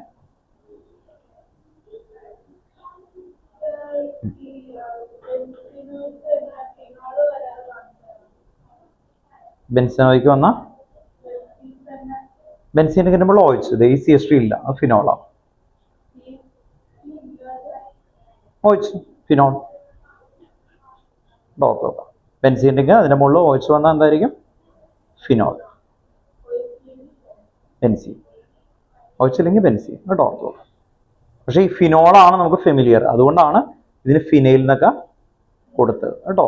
ബെൻസീനോയ്ക്ക് വന്ന ബെൻസീനൊക്കെ നമ്മൾ ഒഴിച്ചത് ഈ CH3 ഇല്ല, അത് ഫിനോളാണ്. ഒഴിച്ചു ഫിനോൾ നോക്കാം. ബെൻസീൻ്റെ അതിന്റെ മുകളിൽ ഒഴിച്ചു വന്നാൽ എന്തായിരിക്കും? ഫിനോൾ. ബെൻസീൻ ഒഴിച്ചില്ലെങ്കിൽ ബെൻസീൻ കേട്ടോ. ഓർത്ത്. പക്ഷെ ഈ ഫിനോളാണ് നമുക്ക് ഫെമിലിയർ, അതുകൊണ്ടാണ് ഇതിന് ഫിനൈൽ എന്നൊക്കെ കൊടുത്തത് കേട്ടോ.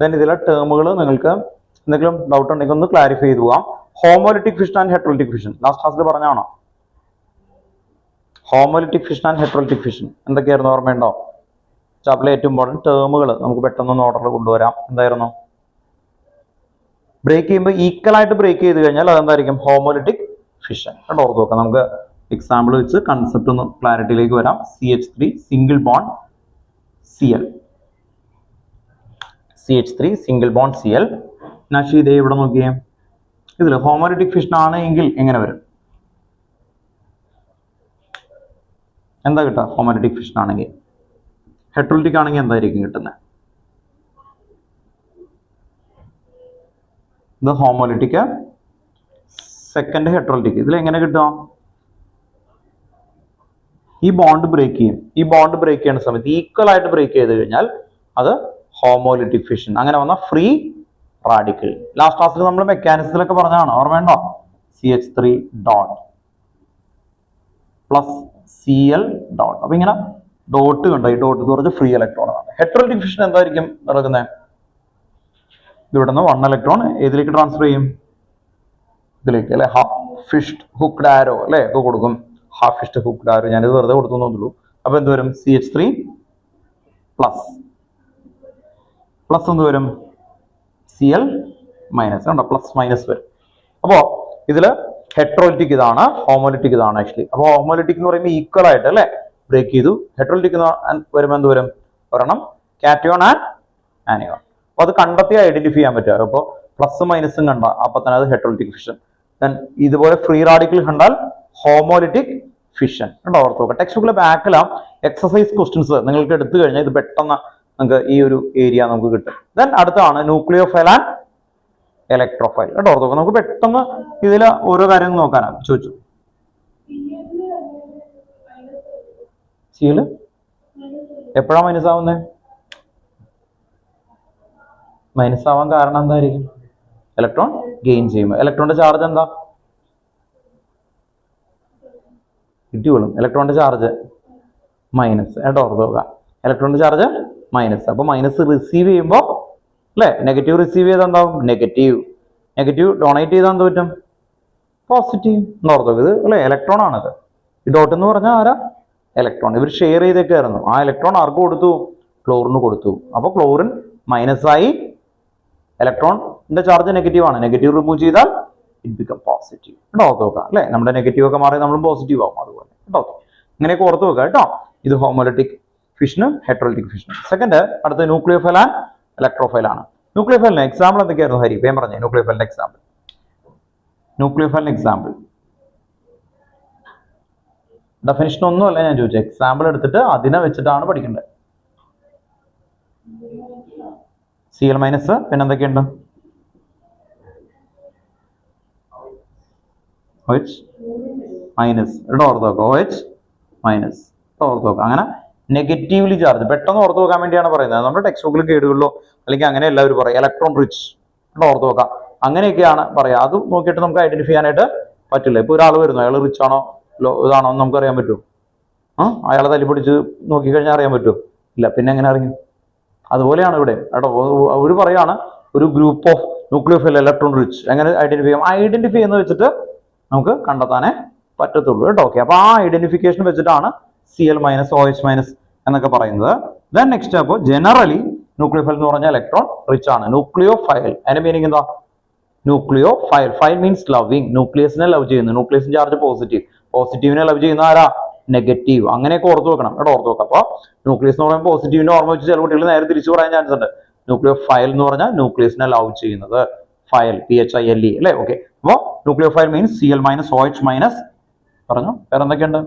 ദെൻ ഇതിലെ ടേമുകൾ നിങ്ങൾക്ക് എന്തെങ്കിലും ഡൗട്ട് ഉണ്ടെങ്കിൽ ഒന്ന് ക്ലാരിഫൈ ചെയ്ത് പോവാം. Homolytic fission and ഹെട്രോലിറ്റിക് fission last ക്ലാസ്സിൽ പറഞ്ഞാണോ? ഹോമോലിറ്റിക് ഫിഷൻ ആൻഡ് ഹെട്രോലിറ്റിക് ഫിഷൻ എന്തൊക്കെയായിരുന്നു ഓർമ്മയുണ്ടോ? ചാപ്റ്ററിലെ ഏറ്റവും ഇമ്പോർട്ടൻറ്റ് ടേമുകൾ നമുക്ക് പെട്ടെന്ന് ഓർഡറിൽ കൊണ്ടുവരാം. എന്തായിരുന്നു? ബ്രേക്ക് ചെയ്യുമ്പോൾ ഈക്വൽ ആയിട്ട് ബ്രേക്ക് ചെയ്ത് കഴിഞ്ഞാൽ അതെന്തായിരിക്കും? Homolytic fission. കേട്ടോ, ഓർത്ത് നോക്കാം. നമുക്ക് എക്സാമ്പിൾ വെച്ച് കൺസെപ്റ്റ് ഒന്ന് ക്ലാരിറ്റിയിലേക്ക് വരാം. CH3 single bond Cl, CH3 single bond Cl. നഷി ഇതേ ഇവിടെ നോക്കിയേ, ഇതിൽ ഹോമോലിറ്റിക് ഫിഷൻ ആണെങ്കിൽ എങ്ങനെ വരും? എന്താ കിട്ടുക ഹോമോലിറ്റിക് ഫിഷൻ ആണെങ്കിൽ? ഹെട്രോലിറ്റിക് ആണെങ്കിൽ എന്തായിരിക്കും കിട്ടുന്നത്? ഇത് ഹോമോലിറ്റിക്, സെക്കൻഡ് ഹെട്രോലിറ്റിക്. ഇതിൽ എങ്ങനെ കിട്ടുക? ഈ ബോണ്ട് ബ്രേക്ക് ചെയ്യും. ഈ ബോണ്ട് ബ്രേക്ക് ചെയ്യുന്ന സമയത്ത് ഈക്വൽ ആയിട്ട് ബ്രേക്ക് ചെയ്ത് കഴിഞ്ഞാൽ അത് ഹോമോലിറ്റിക് ഫിഷൻ. അങ്ങനെ വന്ന ഫ്രീ റാഡിക്കൽ. ലാസ്റ്റ് ക്ലാസ്സിൽ നമ്മൾ മെക്കാനിസത്തിലൊക്കെ പറഞ്ഞതാണ്, ഓർമ്മയുണ്ടോ? CH3 dot plus Cl dot. അപ്പൊ ഇങ്ങനെ ഡോട്ട് കണ്ടോ, ഈ ഡോട്ട് എന്ന് പറഞ്ഞാൽ ഫ്രീ ഇലക്ട്രോൺ ആണ്. ഹെട്രോലിറ്റിക് ഫിഷൻ എന്തായിരിക്കും നടക്കുന്നത്? ഇവിടെ നിന്ന് 1 ഇലക്ട്രോൺ ഏതിലേക്ക് ട്രാൻസ്ഫർ ചെയ്യും? ഇതിലേക്ക് അല്ലെ, ഫിഷ്ഡ് ഹുക്ഡ് ആരോ അല്ലെ ഒക്കെ കൊടുക്കും. ഹാഫ് ഫിഷ്ഡ് ഹുക്ഡ് ആരോ ഞാനിത് വെറുതെ കൊടുത്തു എന്നുള്ളൂ. അപ്പൊ എന്ത് വരും? CH3 പ്ലസ് പ്ലസ് എന്ത് വരും? Cl minus. കണ്ടോ, പ്ലസ് മൈനസ് വരും. അപ്പോ ഇതില് ഹെട്രോലിറ്റിക് ഇതാണ്, ഹോമോലിറ്റിക് ഇതാണ് ആക്ച്വലി. അപ്പോൾ ഹോമോലിറ്റിക് എന്ന് പറയുമ്പോൾ ഈക്വൽ ആയിട്ട് അല്ലെ ബ്രേക്ക് ചെയ്തു. ഹെട്രോലിറ്റിക് വരുമ്പോൾ എന്ത് വരും? ഒരെണ്ണം കാറ്റയോൺ ആൻഡ് ആനിയോൺ. അപ്പൊ അത് കണ്ടെത്തി ഐഡന്റിഫൈ ചെയ്യാൻ പറ്റുക. അപ്പോൾ പ്ലസ് മൈനസും കണ്ട അപ്പൊ തന്നെ അത് ഹെട്രോലിറ്റിക് ഫിഷൻ. ദെൻ ഇതുപോലെ ഫ്രീ റാഡിക്കൽ കണ്ടാൽ ഹോമോലിറ്റിക് ഫിഷൻ. കണ്ടോ, ഓർത്ത് നോക്കുക. ടെക്സ്റ്റ് ബുക്കിലെ ബാക്കിലാ എക്സസൈസ് ക്വസ്റ്റ്യൻസ് നിങ്ങൾക്ക് എടുത്തു കഴിഞ്ഞാൽ ഇത് പെട്ടെന്ന് നമുക്ക് ഈ ഒരു ഏരിയ നമുക്ക് കിട്ടും. ദെൻ അടുത്താണ് ന്യൂക്ലിയോഫൈൽ ആൻഡ് ഇലക്ട്രോഫൈൽ. കേട്ടോ, ഓർത്ത് നോക്കുക. നമുക്ക് പെട്ടെന്ന് ഇതിൽ ഓരോ കാര്യങ്ങൾ നോക്കാനാണ് ചോദിച്ചു. Cl എപ്പോഴാണ് മൈനസ് ആവുന്നത്? മൈനസ് ആവാൻ കാരണം എന്തായിരിക്കും? ഇലക്ട്രോൺ ഗെയിൻ ചെയ്യുമ്പോൾ. ഇലക്ട്രോണിന്റെ ചാർജ് എന്താ? കിട്ടിയോളും. ഇലക്ട്രോണിന്റെ ചാർജ് മൈനസ്. കേട്ടോ, ഓർത്ത് നോക്കുക. ഇലക്ട്രോണിന്റെ ചാർജ് മൈനസ്. അപ്പൊ മൈനസ് റിസീവ് ചെയ്യുമ്പോൾ അല്ലെ, നെഗറ്റീവ് റിസീവ് ചെയ്താൽ എന്താവും? നെഗറ്റീവ്. നെഗറ്റീവ് ഡൊണേറ്റ് ചെയ്താൽ എന്ത് പറ്റും? പോസിറ്റീവ്. എന്ന് ഓർത്ത് നോക്കുക. ഇത് അല്ലെ ഇലക്ട്രോൺ ആണത്. ഈ ഡോട്ട് എന്ന് പറഞ്ഞാൽ ആരാ? ഇലക്ട്രോൺ. ഇവർ ഷെയർ ചെയ്തേക്കായിരുന്നു. ആ ഇലക്ട്രോൺ ആർക്ക് കൊടുത്തു? ക്ലോറിന് കൊടുത്തു. അപ്പൊ ക്ലോറിൻ മൈനസ് ആയി, ഇലക്ട്രോണിന്റെ ചാർജ് നെഗറ്റീവ് ആണ്. നെഗറ്റീവ് റിമൂവ് ചെയ്താൽ ഇറ്റ് ബിക്കം പോസിറ്റീവ്. കേട്ടോ, ഓർത്ത് നോക്കുക. അല്ലെ, നമ്മുടെ നെഗറ്റീവ് ഒക്കെ മാറി നമ്മൾ പോസിറ്റീവ് ആവും. അതുപോലെ കേട്ടോ, ഇങ്ങനെയൊക്കെ ഓർത്ത് നോക്കുക കേട്ടോ. ഇത് ഹോമോലിറ്റിക് ഫിഷനും ഹെട്രോലിറ്റിക് ഫിഷനും. സെക്കൻഡ് അടുത്ത ന്യൂക്ലിയോഫൈൽ ആൻഡ് ഇലക്ട്രോഫൈൽ ആണ്. ന്യൂക്ലിയോഫൈലിന് എക്സാമ്പിൾ എന്തൊക്കെയായിരുന്നു ഹരി? ഞാൻ പറഞ്ഞു ന്യൂക്ലിയോഫൈലിന്റെ എക്സാമ്പിൾ. ന്യൂക്ലിയോഫൈലിന്റെ എക്സാമ്പിൾ ഡെഫിനിഷൻ ഒന്നുമല്ല ഞാൻ ചോദിച്ചത്, എക്സാമ്പിൾ എടുത്തിട്ട് അതിനെ വെച്ചിട്ടാണ് പഠിക്കേണ്ടത്. Cl മൈനസ്, പിന്നെ എന്തൊക്കെയുണ്ട്? OH minus. ഇവിടെ ഓർത്ത് നോക്കുക. OH മൈനസ് ഓർത്ത് നോക്കുക. അങ്ങനെ നെഗറ്റീവ്ലി ചാർജ് പെട്ടെന്ന് ഓർത്ത് നോക്കാൻ വേണ്ടിയാണ് പറയുന്നത്. നമ്മുടെ ടെക്സ്റ്റ് ബുക്കിൽ കേടുകളിലോ അല്ലെങ്കിൽ അങ്ങനെ എല്ലാവരും പറയും ഇലക്ട്രോൺ റിച്ച്. ഇവിടെ ഓർത്ത് നോക്കാം. അങ്ങനെയൊക്കെയാണ് പറയാ. അത് നോക്കിയിട്ട് നമുക്ക് ഐഡന്റിഫൈ ചെയ്യാനായിട്ട് പറ്റില്ല. ഇപ്പൊ ഒരാൾ വരുന്നു, അയാൾ റിച്ച് ആണോ ഇതാണോ എന്ന് നമുക്ക് അറിയാൻ പറ്റുമോ? അയാളെ തല്ലിപ്പിടിച്ച് നോക്കിക്കഴിഞ്ഞാൽ അറിയാൻ പറ്റുമോ? ഇല്ല. പിന്നെ എങ്ങനെ അറിയും? അതുപോലെയാണ് ഇവിടെ കേട്ടോ. അവർ പറയാണ് ഒരു group of nucleophile electron rich എങ്ങനെ ഐഡന്റിഫൈ ചെയ്യാം? ഐഡന്റിഫൈ ചെയ്യുന്ന വെച്ചിട്ട് നമുക്ക് കണ്ടെത്താനേ പറ്റത്തുള്ളൂ കേട്ടോ. ഓക്കെ, അപ്പൊ ആ ഐഡന്റിഫിക്കേഷൻ വെച്ചിട്ടാണ് Cl മൈനസ് OH മൈനസ് എന്നൊക്കെ പറയുന്നത്. ദെൻ നെക്സ്റ്റ് അപ്പോൾ ജനറലി ന്യൂക്ലിയോഫൈൽ എന്ന് പറഞ്ഞാൽ ഇലക്ട്രോൺ റിച്ച് ആണ്. ന്യൂക്ലിയോഫൈൽ അതിന്റെ മീനിങ് എന്താ? ന്യൂക്ലിയോഫൈൽ. Phile means loving. ന്യൂക്ലിയസിനെ ലവ് ചെയ്യുന്നു. ന്യൂക്ലിയസിന് ചാർജ് പോസിറ്റീവ്. പോസിറ്റീവിനെ ലവ് ചെയ്യുന്ന ആരാ? നെഗറ്റീവ്. അങ്ങനെയൊക്കെ ഓർത്ത് വെക്കണം കേട്ടോ, ഓർത്ത് വെക്കാം. അപ്പൊ ന്യൂക്ലിയസ് എന്ന് പറയുമ്പോൾ പോസിറ്റീവിന്റെ ഓർമ്മ വെച്ച് ചില കുട്ടികൾ നേരെ തിരിച്ചു പറയാൻ ചാൻസ് ഉണ്ട്. ന്യൂക്ലിയോഫൈൽ എന്ന് പറഞ്ഞാൽ ന്യൂക്ലിയസിനെ ലവ് ചെയ്യുന്നത്. ഫയൽ PHILE അല്ലേ? ഓക്കെ, അപ്പൊ nucleophile means Cl minus OH minus. പറഞ്ഞു വേറെ എന്തൊക്കെയുണ്ട്?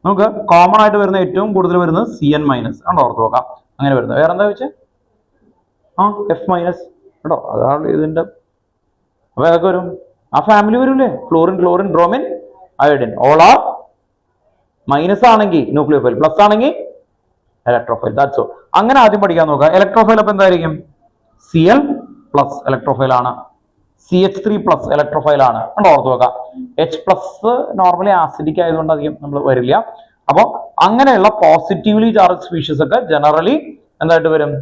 നമുക്ക് കോമൺ ആയിട്ട് വരുന്ന ഏറ്റവും കൂടുതൽ വരുന്നത് CN മൈനസ് ആണോ, ഓർത്ത് നോക്കാം. അങ്ങനെ വരുന്നത് വേറെ എന്താ വെച്ചാൽ F മൈനസ് കേട്ടോ, അതാണ് ഇതിന്റെ. അപ്പൊ ഏതൊക്കെ വരും? ആ ഫാമിലി വരൂലേ, florin, chlorine, bromine, iodine. All are minus ആണെങ്കിൽ ന്യൂക്ലിയോഫൈൽ, പ്ലസ് ആണെങ്കിൽ ഇലക്ട്രോഫൈൽ. That's all. അങ്ങനെ ആദ്യം പഠിക്കാൻ നോക്കുക. ഇലക്ട്രോഫൈൽ അപ്പൊ എന്തായിരിക്കും? Cl പ്ലസ് ഇലക്ട്രോഫൈൽ ആണ്, CH3 പ്ലസ് ഇലക്ട്രോഫൈൽ ആണ് കണ്ടോ, ഓർത്ത് നോക്കാം. H പ്ലസ് നോർമലി ആസിഡിക് ആയതുകൊണ്ട് അധികം നമ്മൾ വരില്ല. അപ്പൊ അങ്ങനെയുള്ള പോസിറ്റീവ്ലി ചാർജ് സ്പീഷീസ് ഒക്കെ ജനറലി എന്തായിട്ട് വരും?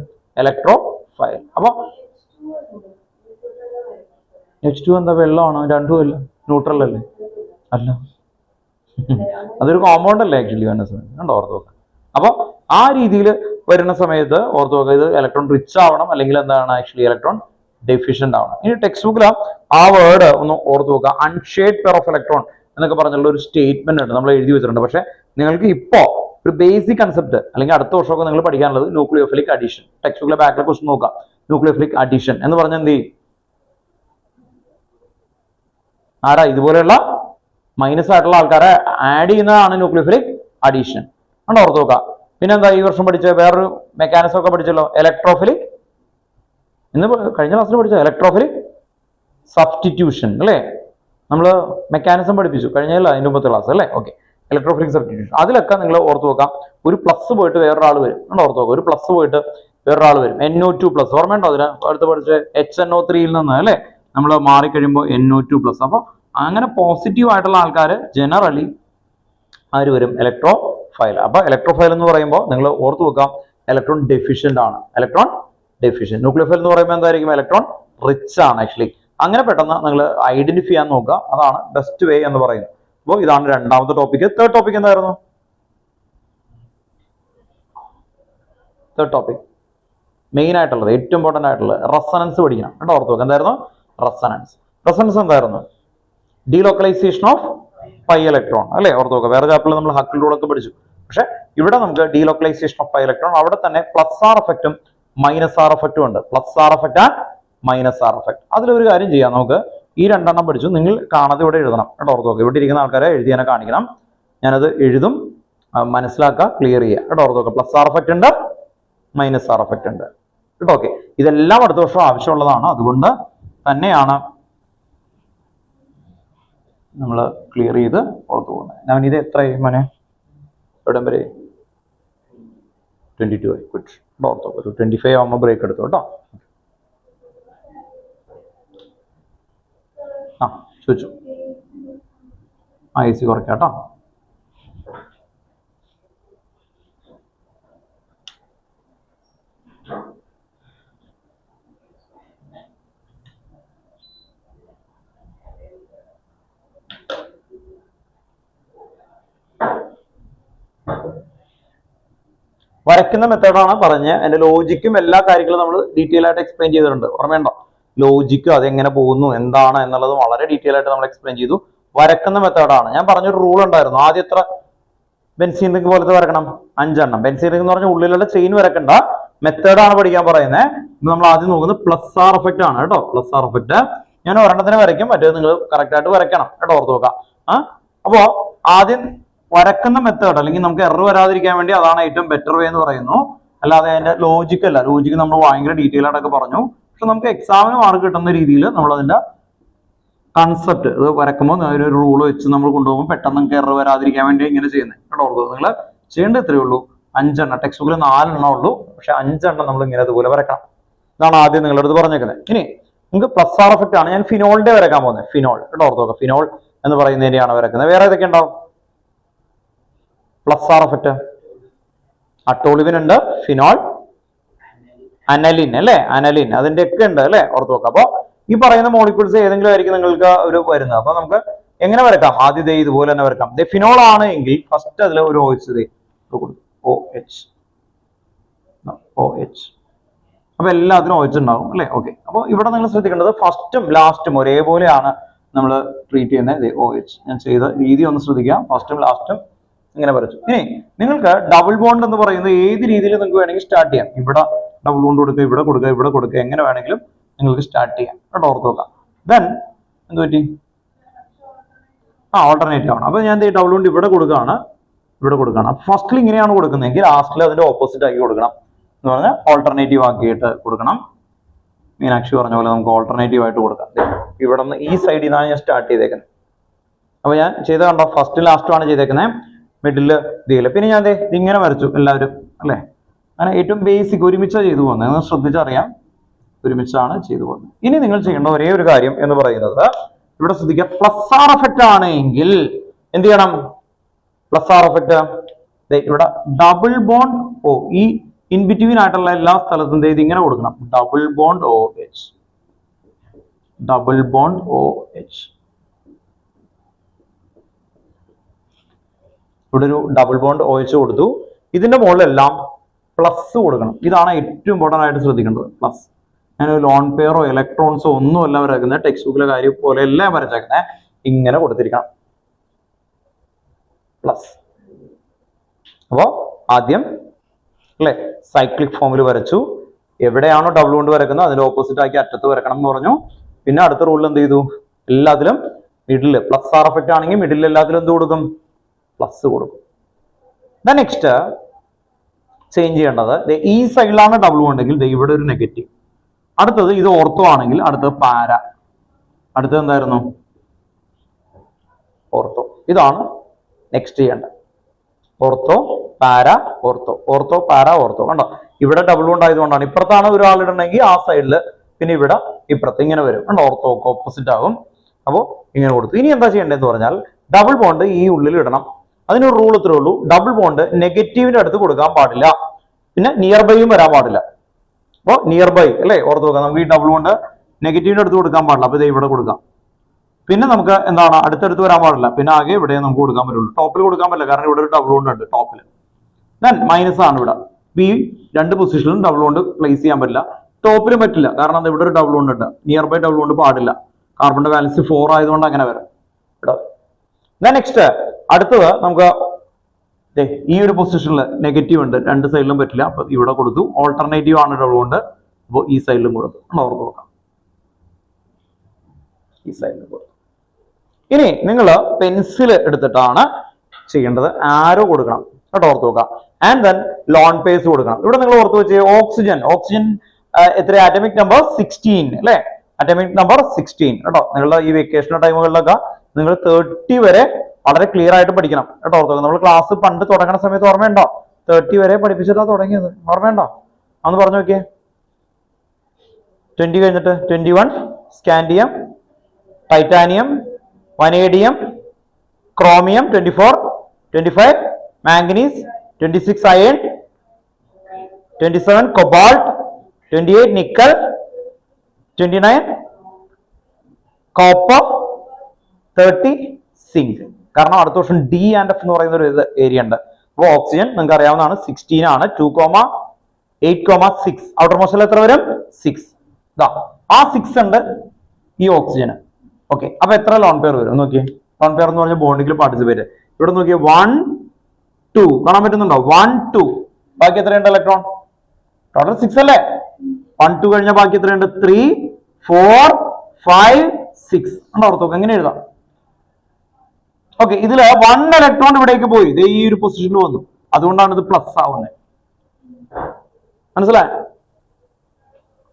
ഇലക്ട്രോഫൈൽ. അപ്പൊ H2 എന്താ, വെള്ളമാണോ? രണ്ടും അല്ല, ന്യൂട്രൽ അല്ലേ? അല്ല, അതൊരു കോമ്പൗണ്ട് അല്ലേ ആക്ച്വലി വരുന്ന സമയത്ത് കണ്ടോ, ഓർത്ത് നോക്കാം. അപ്പൊ ആ രീതിയിൽ വരുന്ന സമയത്ത് ഓർത്ത് നോക്കുക, ഇത് ഇലക്ട്രോൺ റിച്ച് ആവണം, അല്ലെങ്കിൽ എന്താണ് ആക്ച്വലി ഇലക്ട്രോൺ ഡെഫിഷ്യന്റ് ആവണം. ഇനി ടെക്സ്റ്റ് ബുക്കിൽ ആ വേർഡ് ഒന്ന് ഓർത്ത് നോക്കുക. അൺഷെയ്ഡ് പെയർ ഓഫ് ഇലക്ട്രോൺ എന്നൊക്കെ പറഞ്ഞുള്ള ഒരു സ്റ്റേറ്റ്മെന്റ് ഉണ്ട്, നമ്മൾ എഴുതി വെച്ചിട്ടുണ്ട്. പക്ഷെ നിങ്ങൾക്ക് ഇപ്പോ ഒരു ബേസിക് കൺസെപ്റ്റ് അല്ലെങ്കിൽ അടുത്ത വർഷമൊക്കെ നിങ്ങൾ പഠിക്കാനുള്ളത് ന്യൂക്ലിയോഫിലിക് അഡീഷൻ. ടെക്സ്റ്റ് ബുക്കിലെ ബാക്കിലെ ക്വസ്റ്റൻ നോക്കാം. ന്യൂക്ലിയോഫിലിക് അഡീഷൻ എന്ന് പറഞ്ഞാൽ എന്ത് ചെയ്യും? ആരാ ഇതുപോലെയുള്ള മൈനസ് ആയിട്ടുള്ള ആൾക്കാരെ ആഡ് ചെയ്യുന്നതാണ് ന്യൂക്ലിയോഫിലിക് അഡീഷൻ. ആണ് ഓർത്ത് നോക്കുക. പിന്നെന്താ ഈ വർഷം പഠിച്ച വേറൊരു മെക്കാനിസം ഒക്കെ പഠിച്ചല്ലോ, ഇലക്ട്രോഫിലിക്. ഇന്ന് കഴിഞ്ഞ ക്ലാസ്സിൽ പഠിച്ച ഇലക്ട്രോഫിലിക് സബ്സ്റ്റിറ്റ്യൂഷൻ അല്ലേ, നമ്മൾ മെക്കാനിസം പഠിപ്പിച്ചു കഴിഞ്ഞല്ല, അതിന്റെ മുമ്പത്തെ ക്ലാസ് അല്ലേ. Okay, electrophilic substitution. അതിലൊക്കെ നിങ്ങൾ ഓർത്ത് നോക്കാം, ഒരു പ്ലസ് പോയിട്ട് വേറൊരാൾ വരും. നിങ്ങൾ ഓർത്ത് നോക്കുക, ഒരു പ്ലസ് പോയിട്ട് വേറൊരാൾ വരും. NO2 പ്ലസ് ഓർമ്മയുണ്ടോ? അതിന് അടുത്ത് പഠിച്ച HNO3യിൽ നിന്ന് അല്ലേ നമ്മൾ മാറിക്കഴിയുമ്പോൾ NO2 പ്ലസ്. അപ്പൊ അങ്ങനെ പോസിറ്റീവ് ആയിട്ടുള്ള ആൾക്കാർ ജനറലി ആര് വരും? ഇലക്ട്രോഫൈൽ. അപ്പൊ ഇലക്ട്രോഫൈൽ എന്ന് പറയുമ്പോൾ നിങ്ങൾ ഓർത്ത് വെക്കാം, ഇലക്ട്രോൺ ഡെഫിഷ്യന്റ് ആണ്. Electron deficient. ന്യൂക്ലിയോഫൈൽ എന്ന് പറയുമ്പോൾ എന്തായിരിക്കും? ഇലക്ട്രോൺ റിച്ച് ആണ് ആക്ച്വലി. അങ്ങനെ പെട്ടെന്ന് നിങ്ങൾ ഐഡന്റിഫൈ ചെയ്യാൻ നോക്കുക, അതാണ് ബെസ്റ്റ് വേ എന്ന് പറയുന്നത്. അപ്പോൾ ഇതാണ് രണ്ടാമത്തെ ടോപ്പിക്. തേർഡ് ടോപ്പിക് എന്തായിരുന്നു? തേർഡ് ടോപ്പിക് മെയിൻ ആയിട്ടുള്ളത്, ഏറ്റവും ഇമ്പോർട്ടന്റ് ആയിട്ടുള്ളത് റെസണൻസ് പഠിക്കണം കേട്ടോ, ഓർത്ത് വെക്കാം. എന്തായിരുന്നു? റെസണൻസ്. റെസണൻസ് എന്തായിരുന്നു? ഡീലോക്കലൈസേഷൻ ഓഫ് പൈ ഇലക്ട്രോൺ അല്ലേ, ഓർത്ത് നോക്കുക. വേറെ ചാപ്റ്ററിൽ നമ്മൾ ഹക്കിൾ റൂൾ ഒക്കെ പഠിച്ചു. പക്ഷെ ഇവിടെ നമുക്ക് ഡീലോക്കലൈസേഷൻ ഓഫ് പൈ ഇലക്ട്രോൺ, അവിടെ തന്നെ പ്ലസ് ആർ എഫക്റ്റും മൈനസ് ആർ എഫക്റ്റും ഉണ്ട്. Plus R effect and minus R effect. അതിലൊരു കാര്യം ചെയ്യാം, നമുക്ക് ഈ രണ്ടെണ്ണം പഠിച്ചു, നിങ്ങൾ കാണാതെ ഇവിടെ എഴുതണം കേട്ടോ, ഓർത്ത് നോക്കുക. ഇവിടെ ഇരിക്കുന്ന ആൾക്കാരെ എഴുതിയാനെ കാണിക്കണം. ഞാനത് എഴുതും, മനസ്സിലാക്കുക, ക്ലിയർ ചെയ്യുക കേട്ടോ, ഓർത്ത് നോക്കുക. പ്ലസ് ആർ എഫക്റ്റ് ഉണ്ട്, മൈനസ് ആർ എഫക്റ്റ് ഉണ്ട് കേട്ടോ. ഓക്കെ, ഇതെല്ലാം അടുത്ത വർഷം ആവശ്യമുള്ളതാണ്, അതുകൊണ്ട് തന്നെയാണ് നമ്മൾ ക്ലിയർ ചെയ്ത് ഓർത്ത് പോകുന്നത്. ഞാൻ ഇത് എത്രയായി മോനെ? എവിടം വരെ? 22 ആയി. ഗുഡ്. ഓർത്തോ, ഒരു 25 ആവുമ്പോൾ ബ്രേക്ക് എടുത്തു കേട്ടോ. ചോദിച്ചു AC കുറയ്ക്കാം കേട്ടോ. വരയ്ക്കുന്ന മെത്തേഡാണ് പറഞ്ഞ്, അതിന്റെ ലോജിക്കും എല്ലാ കാര്യങ്ങളും നമ്മൾ ഡീറ്റെയിൽ ആയിട്ട് എക്സ്പ്ലെയിൻ ചെയ്തിട്ടുണ്ട്, ഓർമ്മയുണ്ടോ? ലോജിക്ക് അതെങ്ങനെ പോകുന്നു എന്താണ് എന്നുള്ളത് വളരെ ഡീറ്റെയിൽ ആയിട്ട് നമ്മൾ എക്സ്പ്ലെയിൻ ചെയ്തു. വരക്കുന്ന മെത്തേഡാണ്. ഞാൻ പറഞ്ഞൊരു റൂൾ ഉണ്ടായിരുന്നു, ആദ്യം എത്ര ബെൻസീൻ റിംഗ് പോലത്തെ വരക്കണം? 5 എണ്ണം. ബെൻസീൻ റിംഗ് എന്ന് പറഞ്ഞാൽ ഉള്ളിലുള്ള ചെയിൻ വരക്കണ്ട, മെത്തേഡാണ് പഠിക്കാൻ പറയുന്നത്. നമ്മൾ ആദ്യം നോക്കുന്നത് പ്ലസ് ആർ എഫക്റ്റ് ആണ് കേട്ടോ. പ്ലസ് ആർ എഫക്റ്റ് ഞാൻ ഒരെണ്ണത്തിന് വരയ്ക്കും, മറ്റേത് നിങ്ങൾ കറക്റ്റ് ആയിട്ട് വരയ്ക്കണം കേട്ടോ, ഓർത്ത് നോക്കാം. അപ്പോ ആദ്യം വരക്കുന്ന മെത്തേഡ്, അല്ലെങ്കിൽ നമുക്ക് എറർ വരാതിരിക്കാൻ വേണ്ടി അതാണ് ഏറ്റവും ബെറ്റർ വേ എന്ന് പറയുന്നു. അല്ലാതെ അതിന്റെ ലോജിക് അല്ല. ലോജിക്ക് നമ്മൾ ഭയങ്കര ഡീറ്റെയിൽ ആയിട്ടൊക്കെ പറഞ്ഞു. പക്ഷെ നമുക്ക് എക്സാമിന് മാർക്ക് കിട്ടുന്ന രീതിയിൽ നമ്മൾ അതിന്റെ കൺസെപ്റ്റ് ഇത് വരക്കുമ്പോൾ ഒരു റൂൾ വെച്ച് നമ്മൾ കൊണ്ടുപോകുമ്പോൾ പെട്ടെന്ന് നിങ്ങൾക്ക് എറർ വരാതിരിക്കാൻ വേണ്ടി ഇങ്ങനെ ചെയ്യുന്നത് കേട്ടോ. നിങ്ങൾ ചെയ്യേണ്ടത് ഇത്രയേ ഉള്ളൂ, 5 എണ്ണം. ടെക്സ്റ്റ് ബുക്കിൽ 4 എണ്ണം ഉള്ളൂ, പക്ഷെ 5 എണ്ണം നമ്മൾ ഇങ്ങനെ അതുപോലെ വരക്കണം. ഇതാണ് ആദ്യം നിങ്ങളുടെ അടുത്ത് പറഞ്ഞേക്കുന്നത്. ഇനി നിങ്ങൾക്ക് പ്ലസ് ആർ എഫക്റ്റ് ആണ് ഞാൻ ഫിനോളിന്റെ വരക്കാൻ പോകുന്നത്. ഫിനോൾ കേട്ടോ, ഓർത്ത് നോക്കാം. ഫിനോൾ എന്ന് പറയുന്നതിനെയാണ് വരക്കുന്നത്. വേറെ ഏതൊക്കെ ഉണ്ടാവും പ്ലസ് ആർ എഫക്റ്റ്? അട്ടോളിവിൻ ഉണ്ട്, ഫിനോൾ, അനലിൻ അല്ലെ, അനലിൻ, അതിന്റെ ഒക്കെ ഉണ്ട് അല്ലെ, ഓർത്ത് നോക്കാം. അപ്പൊ ഈ പറയുന്ന മോളിക്യൂൾസ് ഏതെങ്കിലും ആയിരിക്കും നിങ്ങൾക്ക് ഒരു വരുന്നത്. അപ്പൊ നമുക്ക് എങ്ങനെ വരക്കാം? ആദ്യത്തെ ഇതുപോലെ തന്നെ വരക്കാം. ഫിനോൾ ആണ് എങ്കിൽ ഫസ്റ്റ് അതിൽ ഒരു OH, OH. അപ്പൊ എല്ലാത്തിനും OH ഉണ്ടാവും അല്ലെ. ഓക്കെ, അപ്പൊ ഇവിടെ നിങ്ങൾ ശ്രദ്ധിക്കേണ്ടത് ഫസ്റ്റും ലാസ്റ്റും ഒരേപോലെയാണ് നമ്മൾ ട്രീറ്റ് ചെയ്യുന്നത്. OH ഞാൻ ചെയ്ത രീതി ഒന്ന് ശ്രദ്ധിക്കാം. ഫസ്റ്റും ലാസ്റ്റും ഇങ്ങനെ വരച്ചു. ഇനി നിങ്ങൾക്ക് ഡബിൾ ബോണ്ട് എന്ന് പറയുന്നത് ഏത് രീതിയിൽ നിങ്ങൾക്ക് വേണമെങ്കിൽ സ്റ്റാർട്ട് ചെയ്യാം. ഇവിടെ ഡബിൾ ബോണ്ട് കൊടുക്കുക, ഇവിടെ കൊടുക്കുക, ഇവിടെ കൊടുക്കുക, എങ്ങനെ വേണമെങ്കിലും നിങ്ങൾക്ക് സ്റ്റാർട്ട് ചെയ്യാം കേട്ടോ, ഓർത്ത് നോക്കാം. ദെൻ എന്ത് പറ്റി? ഓൾട്ടർനേറ്റീവ് ആണ്. അപ്പൊ ഞാൻ ഡബിൾ ബോണ്ട് ഇവിടെ കൊടുക്കുകയാണ്, ഇവിടെ കൊടുക്കണം. ഫസ്റ്റിൽ ഇങ്ങനെയാണ് കൊടുക്കുന്നതെങ്കിൽ ലാസ്റ്റിൽ അതിന്റെ ഓപ്പോസിറ്റ് ആക്കി കൊടുക്കണം എന്ന് പറഞ്ഞാൽ ഓൾട്ടർനേറ്റീവ് ആക്കിയിട്ട് കൊടുക്കണം. മീനാക്ഷി പറഞ്ഞ പോലെ നമുക്ക് ഓൾട്ടർനേറ്റീവ് ആയിട്ട് കൊടുക്കാം. ഇവിടെ നിന്ന് ഈ സൈഡിൽ നിന്നാണ് ഞാൻ സ്റ്റാർട്ട് ചെയ്തേക്കുന്നത്. അപ്പൊ ഞാൻ ചെയ്ത കണ്ടോ, ഫസ്റ്റ് ലാസ്റ്റും ആണ് ചെയ്തേക്കുന്നത്, മിഡില് ഇതില്ല. പിന്നെ ഞാൻ ഇതിങ്ങനെ വരച്ചു എല്ലാവരും അല്ലെ. അങ്ങനെ ഏറ്റവും ബേസിക് ഒരുമിച്ചാണ് ചെയ്തു പോകുന്നത്, നിങ്ങൾ ശ്രദ്ധിച്ചറിയാം, ഒരുമിച്ചാണ് ചെയ്തു പോകുന്നത്. ഇനി നിങ്ങൾ ചെയ്യേണ്ട ഒരേ ഒരു കാര്യം എന്ന് പറയുന്നത് ഇവിടെ ശ്രദ്ധിക്കുക, പ്ലസ് ആർ എഫക്റ്റ് ആണ് എങ്കിൽ എന്ത് ചെയ്യണം? പ്ലസ് ആർ എഫക്റ്റ് ഇവിടെ ഡബിൾ ബോണ്ട് ഓ, ഈ ഇൻ ബിറ്റ്വീൻ ആയിട്ടുള്ള എല്ലാ സ്ഥലത്തും ഇത് ഇങ്ങനെ കൊടുക്കണം, ഡബിൾ ബോണ്ട് ഓ എച്ച്, ഡബിൾ ബോണ്ട് ഓ എച്ച്. ഇവിടെ ഒരു ഡബിൾ ബോണ്ട് ഒ എച്ച് കൊടുത്തു. ഇതിന്റെ മുകളിലെല്ലാം പ്ലസ് കൊടുക്കണം. ഇതാണ് ഏറ്റവും ഇമ്പോർട്ടൻ്റ് ആയിട്ട് ശ്രദ്ധിക്കേണ്ടത്. പ്ലസ് ഞാൻ ലോൺ പെയറോ ഇലക്ട്രോൺസോ ഒന്നും അല്ല വരയ്ക്കുന്നത്, ടെക്സ്റ്റ് ബുക്കിലെ കാര്യം പോലെ എല്ലാം വരച്ചേക്കുന്നത് ഇങ്ങനെ കൊടുത്തിരിക്കണം, പ്ലസ്. അപ്പോ ആദ്യം അല്ലെ സൈക്ലിക് ഫോമിൽ വരച്ചു, എവിടെയാണോ ഡബിൾ കൊണ്ട് വരക്കുന്നത് അതിന്റെ ഓപ്പോസിറ്റ് ആക്കി അറ്റത്ത് വരക്കണം എന്ന് പറഞ്ഞു. പിന്നെ അടുത്ത റൂളിൽ എന്ത് ചെയ്തു, എല്ലാത്തിലും മിഡില് പ്ലസ് ആർ എഫക്റ്റ് ആണെങ്കിൽ മിഡിൽ എല്ലാത്തിലും എന്ത് കൊടുക്കും? പ്ലസ് കൊടുക്കും. നെക്സ്റ്റ് ചേഞ്ച് ചെയ്യേണ്ടത്, ഈ സൈഡിലാണ് ഡബിൾ ഉണ്ടെങ്കിൽ ഇവിടെ ഒരു നെഗറ്റീവ്. അടുത്തത് ഇത് ഓർത്തോ ആണെങ്കിൽ അടുത്തത് പാര, അടുത്തത് എന്തായിരുന്നു? ഓർത്തോ. ഇതാണ് നെക്സ്റ്റ് ചെയ്യേണ്ടത്. ഓർത്തോ പാര ഓർത്തോ, ഓർത്തോ പാര ഓർത്തോ. കണ്ടോ ഇവിടെ ഡബിൾ ബോണ്ട് ആയതുകൊണ്ടാണ്. ഇപ്പുറത്താണ് ഒരാളിടണമെങ്കിൽ ആ സൈഡില്, പിന്നെ ഇവിടെ ഇപ്പുറത്ത് ഇങ്ങനെ വരും. കണ്ടോ ഓർത്തോ ഓപ്പോസിറ്റ് ആകും. അപ്പോൾ ഇങ്ങനെ കൊടുത്തു. ഇനി എന്താ ചെയ്യേണ്ടതെന്ന് പറഞ്ഞാൽ ഡബിൾ ബോണ്ട് ഈ ഉള്ളിൽ ഇടണം. അതിനൊരു റൂൾ ഇത്രേ ഉള്ളൂ, ഡബിൾ ബോണ്ട് നെഗറ്റീവിന്റെ അടുത്ത് കൊടുക്കാൻ പാടില്ല, പിന്നെ നിയർ ബൈയും വരാൻ പാടില്ല. അപ്പോൾ നിയർ ബൈ അല്ലേ ഓർത്ത് നോക്കാം, നമുക്ക് ഈ ഡബിൾ ബോണ്ട് നെഗറ്റീവിന്റെ അടുത്ത് കൊടുക്കാൻ പാടില്ല, അപ്പൊ ഇത് ഇവിടെ കൊടുക്കാം. പിന്നെ നമുക്ക് എന്താണ് അടുത്തടുത്ത് വരാൻ പാടില്ല, പിന്നെ ആകെ ഇവിടെ നമുക്ക് കൊടുക്കാൻ പറ്റുള്ളൂ. ടോപ്പിൽ കൊടുക്കാൻ പറ്റില്ല, കാരണം ഇവിടെ ഒരു ഡബിൾ ബോണ്ട് ഉണ്ട് ടോപ്പിൽ. ദെൻ മൈനസ് ആണ് ഇവിടെ, ഈ രണ്ട് പൊസിഷനിലും ഡബിൾ ബോണ്ട് പ്ലേസ് ചെയ്യാൻ പറ്റില്ല. ടോപ്പിലും പറ്റില്ല, കാരണം ഇവിടെ ഒരു ഡബിൾ ബോണ്ട് ഉണ്ട്, നിയർ ബൈ ഡബിൾ ബോണ്ട് പാടില്ല, കാർബണിന്റെ ബാലൻസ് 4 ആയതുകൊണ്ട് അങ്ങനെ വരും ഇവിടെ. നെക്സ്റ്റ് അടുത്തത് നമുക്ക് ഈ ഒരു പൊസിഷനിൽ നെഗറ്റീവ് ഉണ്ട്, രണ്ട് സൈഡിലും പറ്റില്ല, അപ്പൊ ഇവിടെ കൊടുത്തു. ഓൾട്ടർനേറ്റീവ് ആണ് ഡബിൾ ബോണ്ട്, അപ്പോൾ ഈ സൈഡിലും കൊടുത്തു. ഓർത്ത് നോക്കാം, ഈ സൈഡിലും കൊടുത്തു. ഇനി നിങ്ങൾ പെൻസിൽ എടുത്തിട്ടാണ് ചെയ്യേണ്ടത്, ആരോ കൊടുക്കണം കേട്ടോ, ഓർത്ത് നോക്കാം. ആൻഡ് ദെൻ ലോൺ പേസ് കൊടുക്കണം. ഇവിടെ നിങ്ങൾ ഓർത്ത് വെച്ച് ഓക്സിജൻ, ഓക്സിജൻ എത്ര? അറ്റോമിക് നമ്പർ 16 അല്ലെ, അറ്റോമിക് നമ്പർ 16 കേട്ടോ. നിങ്ങളുടെ ഈ വെക്കേഷൻ ടൈമുകളിലൊക്കെ നിങ്ങൾ 30 വരെ വളരെ ക്ലിയർ ആയിട്ട് പഠിക്കണം കേട്ടോ. ഓർത്ത് നോക്കാം, നമ്മൾ ക്ലാസ് പണ്ട് തുടങ്ങുന്ന സമയത്ത് ഓർമ്മയുണ്ടോ? 30 വരെ പഠിപ്പിച്ചിട്ടാ തുടങ്ങിയത്, ഓർമ്മയുണ്ടോ? അന്ന് പറഞ്ഞു നോക്കിയേ. 20 കഴിഞ്ഞിട്ട് 21 scandium, titanium, vanadium, chromium 24, 25 manganese, 26 iron, 27 cobalt, 28 nickel, 29 copper, 30 zinc. കാരണം അടുത്ത വർഷം ഡി ആൻഡ് എഫ് എന്ന് പറയുന്ന ഒരു ഏരിയ ഉണ്ട്. അപ്പോൾ ഓക്സിജൻ നിങ്ങൾക്ക് അറിയാവുന്നതാണ് 16 ആണ്, 2,8,6. ഔട്ടർ മോസ്റ്റിൽ എത്ര വരും? 6. ആ 6 ഉണ്ട് ഈ ഓക്സിജന്. ഓക്കെ, അപ്പൊ എത്ര ലോൺ പെയർ വരും നോക്കിയേ. ലോൺ പെയർ എന്ന് പറഞ്ഞാൽ ബോണ്ടിൽ പാർട്ടിസിപ്പേറ്റ്. ഇവിടെ നോക്കിയേ 1 2 കാണാൻ പറ്റുന്നുണ്ടോ? 1 2 ബാക്കി എത്രയുണ്ട് ഇലക്ട്രോൺ? ടോട്ടൽ 6 അല്ലേ? 1 2 കഴിഞ്ഞാൽ ബാക്കി എത്രയുണ്ട്? 3 4 5 6. ഓർത്ത് നോക്കാം, എങ്ങനെ എഴുതാം? ഓക്കെ, ഇതില് 1 ഇലക്ട്രോൺ ഇവിടേക്ക് പോയി, ഇത് ഈ ഒരു പൊസിഷനിൽ വന്നു, അതുകൊണ്ടാണ് ഇത് പ്ലസ് ആവുന്നത്. മനസ്സിലായോ?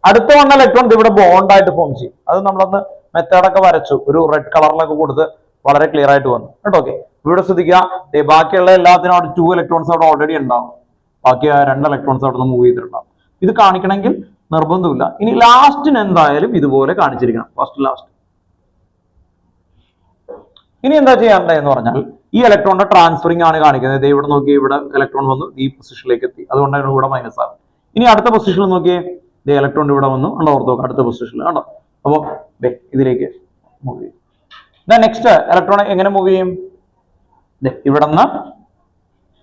അടുത്ത 1 ഇലക്ട്രോൺ ഇവിടെ ബോണ്ടായിട്ട് ഫോം ചെയ്യും. അത് നമ്മളന്ന് മെത്തേഡൊക്കെ വരച്ചു, ഒരു റെഡ് കളറിലൊക്കെ കൊടുത്ത് വളരെ ക്ലിയർ ആയിട്ട് വന്നു കേട്ടോ. ഓക്കെ, ഇവിടെ ശ്രദ്ധിക്കുക, ബാക്കിയുള്ള എല്ലാത്തിനും അവിടെ 2 ഇലക്ട്രോൺസ് അവിടെ ഓൾറെഡി ഉണ്ടാവും, ബാക്കി 2 ഇലക്ട്രോൺസ് അവിടെ നിന്ന് മൂവ് ചെയ്തിട്ടുണ്ടാവും. ഇത് കാണിക്കണമെങ്കിൽ നിർബന്ധമില്ല. ഇനി ലാസ്റ്റിന് എന്തായാലും ഇതുപോലെ കാണിച്ചിരിക്കണം, ഫസ്റ്റ് ലാസ്റ്റ്. ഇനി എന്താ ചെയ്യേണ്ടതെന്ന് പറഞ്ഞാൽ ഈ ഇലക്ട്രോണിന്റെ ട്രാൻസ്ഫറിങ് ആണ് കാണിക്കുന്നത്. ഇവിടെ നോക്കി, ഇവിടെ ഇലക്ട്രോൺ വന്നു ഈ പൊസിഷനിലേക്ക് എത്തി, അതുകൊണ്ടാണ് ഇവിടെ മൈനസ് ആകും. ഇനി അടുത്ത പൊസിഷനിൽ നോക്കിയേ, ഇലക്ട്രോൺ ഇവിടെ വന്നു, ഉണ്ടോ? ഓർത്ത് നോക്കാം, അടുത്ത പൊസിഷനിൽ കണ്ടോ. അപ്പൊ ഇതിലേക്ക് മൂവ് ചെയ്യും. നെക്സ്റ്റ് ഇലക്ട്രോൺ എങ്ങനെ മൂവ് ചെയ്യും? ഇവിടെ നിന്ന്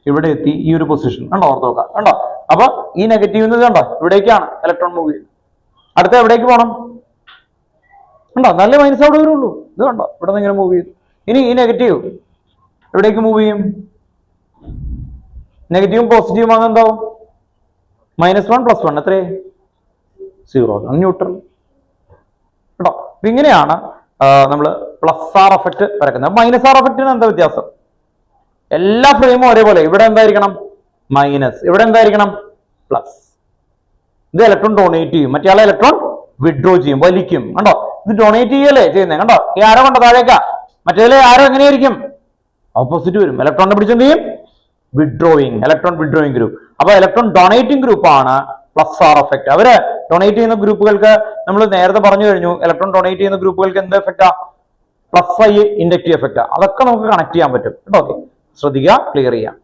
ഇവിടെ എത്തി ഈ ഒരു പൊസിഷൻ, കണ്ടോ? ഓർത്ത് നോക്കാം, കണ്ടോ? അപ്പൊ ഈ നെഗറ്റീവ് കണ്ടോ, ഇവിടേക്കാണ് ഇലക്ട്രോൺ മൂവ് ചെയ്യുന്നത്. അടുത്ത എവിടേക്ക് പോകണം? കണ്ടോ, നല്ല മൈനസ് അവിടെ വരുള്ളൂ. ഇത് കണ്ടോ, ഇവിടെ നിന്ന് ഇങ്ങനെ മൂവ് ചെയ്തു. ഇനി ഈ നെഗറ്റീവ് എവിടേക്ക് മൂവ് ചെയ്യും? നെഗറ്റീവും പോസിറ്റീവും ആകുന്ന എന്താവും? -1 + 1 എത്രേ? 0. ന്യൂട്രൽ കേട്ടോ. ഇങ്ങനെയാണ് നമ്മൾ പ്ലസ് ആർ എഫക്റ്റ് വരക്കുന്നത്. മൈനസ് ആർ എഫക്റ്റിന് എന്താ വ്യത്യാസം? എല്ലാ ഫ്രെയിമും ഒരേപോലെ. ഇവിടെ എന്തായിരിക്കണം? മൈനസ്. ഇവിടെ എന്തായിരിക്കണം? പ്ലസ്. ഇത് ഇലക്ട്രോൺ ഡൊണേറ്റ് ചെയ്യും, മറ്റേ ആളെ ഇലക്ട്രോൺ വിഡ്രോ ചെയ്യും, വലിക്കും. കണ്ടോ? ഇത് ഡൊണേറ്റ് ചെയ്യല്ലേ ചെയ്യുന്നത്. കണ്ടോ? ഈ ആരോ കണ്ടോ താഴേക്കാ? മറ്റേതിലെ ആരോ എങ്ങനെയായിരിക്കും? ഓപ്പോസിറ്റ് വരും. ഇലക്ട്രോണിനെ പിടിച്ചെന്ത് ചെയ്യും? വിഡ്രോയിങ്. Electron withdrawing group. അപ്പൊ ഇലക്ട്രോൺ ഡൊണേറ്റിംഗ് ഗ്രൂപ്പ് ആണ് പ്ലസ് ആർ എഫക്ട്. അവര് ഡൊണേറ്റ് ചെയ്യുന്ന ഗ്രൂപ്പുകൾക്ക് നമ്മൾ നേരത്തെ പറഞ്ഞു കഴിഞ്ഞു, ഇലക്ട്രോൺ ഡൊണേറ്റ് ചെയ്യുന്ന ഗ്രൂപ്പുകൾക്ക് എന്ത് എഫക്റ്റാ? Plus I inductive effect. അതൊക്കെ നമുക്ക് കണക്ട് ചെയ്യാൻ പറ്റും കേട്ടോ. ഓക്കെ, ശ്രദ്ധിക്കുക, ക്ലിയർ ചെയ്യാം.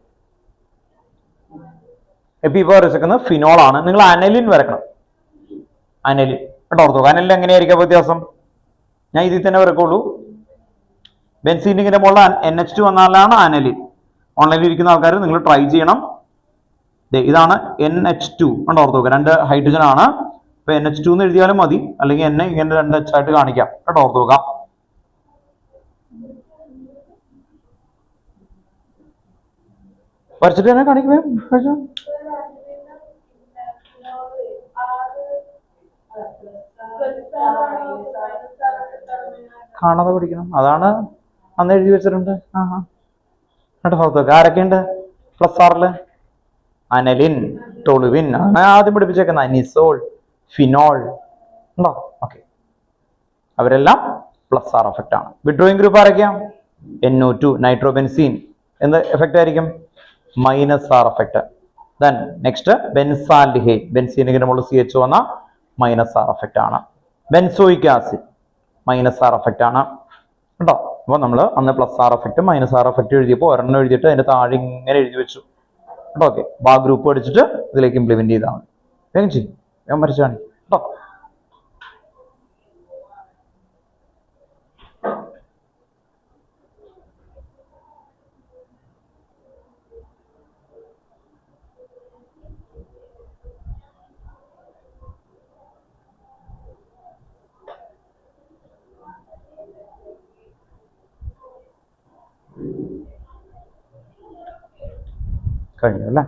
ഇപ്പൊ വരച്ചേക്കുന്നത് ഫിനോൾ ആണ്. നിങ്ങൾ അനലിൻ വരക്കണം. അനലിൻ കേട്ടോ, ഓർത്തോ. അനലിൻ എങ്ങനെയായിരിക്കും വ്യത്യാസം? ഞാൻ ഇതിൽ തന്നെ വരക്കുള്ളൂ. ബെൻസീനിന്റെ മുകളിൽ NH2 വന്നാലാണ് അനലിൻ. ഓൺലൈനിൽ ഇരിക്കുന്ന ആൾക്കാർ നിങ്ങൾ ട്രൈ ചെയ്യണം. ഇതാണ് NH2 കണ്ടോ, ഓർത്തോ. രണ്ട് ഹൈഡ്രജൻ ആണ്. ഇപ്പൊ NH2 എന്ന് എഴുതിയാലും മതി, അല്ലെങ്കിൽ എന്നെ ഇങ്ങനെ 2 H ആയിട്ട് കാണിക്കാം കേട്ടോ, ഓർത്ത് നോക്കാം. വരച്ചിട്ട് തന്നെ കാണിക്കുമേ. കാണാതെ പഠിക്കണം, അതാണ് അന്ന് എഴുതി വെച്ചിട്ടുണ്ട്. കേട്ടോ, ഓർത്ത്. ആരൊക്കെയുണ്ട് പ്ലസ് ആറില്? അനലിൻ, ടോളുവിൻ ആണ് ആദ്യം പഠിപ്പിച്ചേക്കുന്നത്. അനിസോൾ, ഫിനോൾ ഉണ്ടോ? ഓക്കെ, അവരെല്ലാം പ്ലസ് ആർ എഫക്റ്റ് ആണ്. വിഡ്രോയിങ് ഗ്രൂപ്പ് ആരൊക്കെയാ? NO2, nitrobenzene. എന്ത് എഫക്റ്റ് ആയിരിക്കും? Minus R effect. Then next benzaldehyde. ബെൻസീനിന്റെ മുകളിൽ CH വന്ന മൈനസ് ആർ എഫക്റ്റ് ആണ്. Benzoic acid minus R effect ആണ് കേട്ടോ. അപ്പൊ നമ്മൾ അന്ന് plus R effect minus R effect എഴുതിയപ്പോൾ ഒരെണ്ണം എഴുതിയിട്ട് അതിന്റെ താഴെ ഇങ്ങനെ എഴുതി വെച്ചു. ഓക്കെ, ആ ഗ്രൂപ്പ് പഠിച്ചിട്ട് ഇതിലേക്ക് ഇംപ്ലിമെന്റ് ചെയ്താൽ മതി. വേഗം ചെയ്യും, വേഗം വരച്ചാണ് കേട്ടോ. കഴിഞ്ഞു അല്ലേ?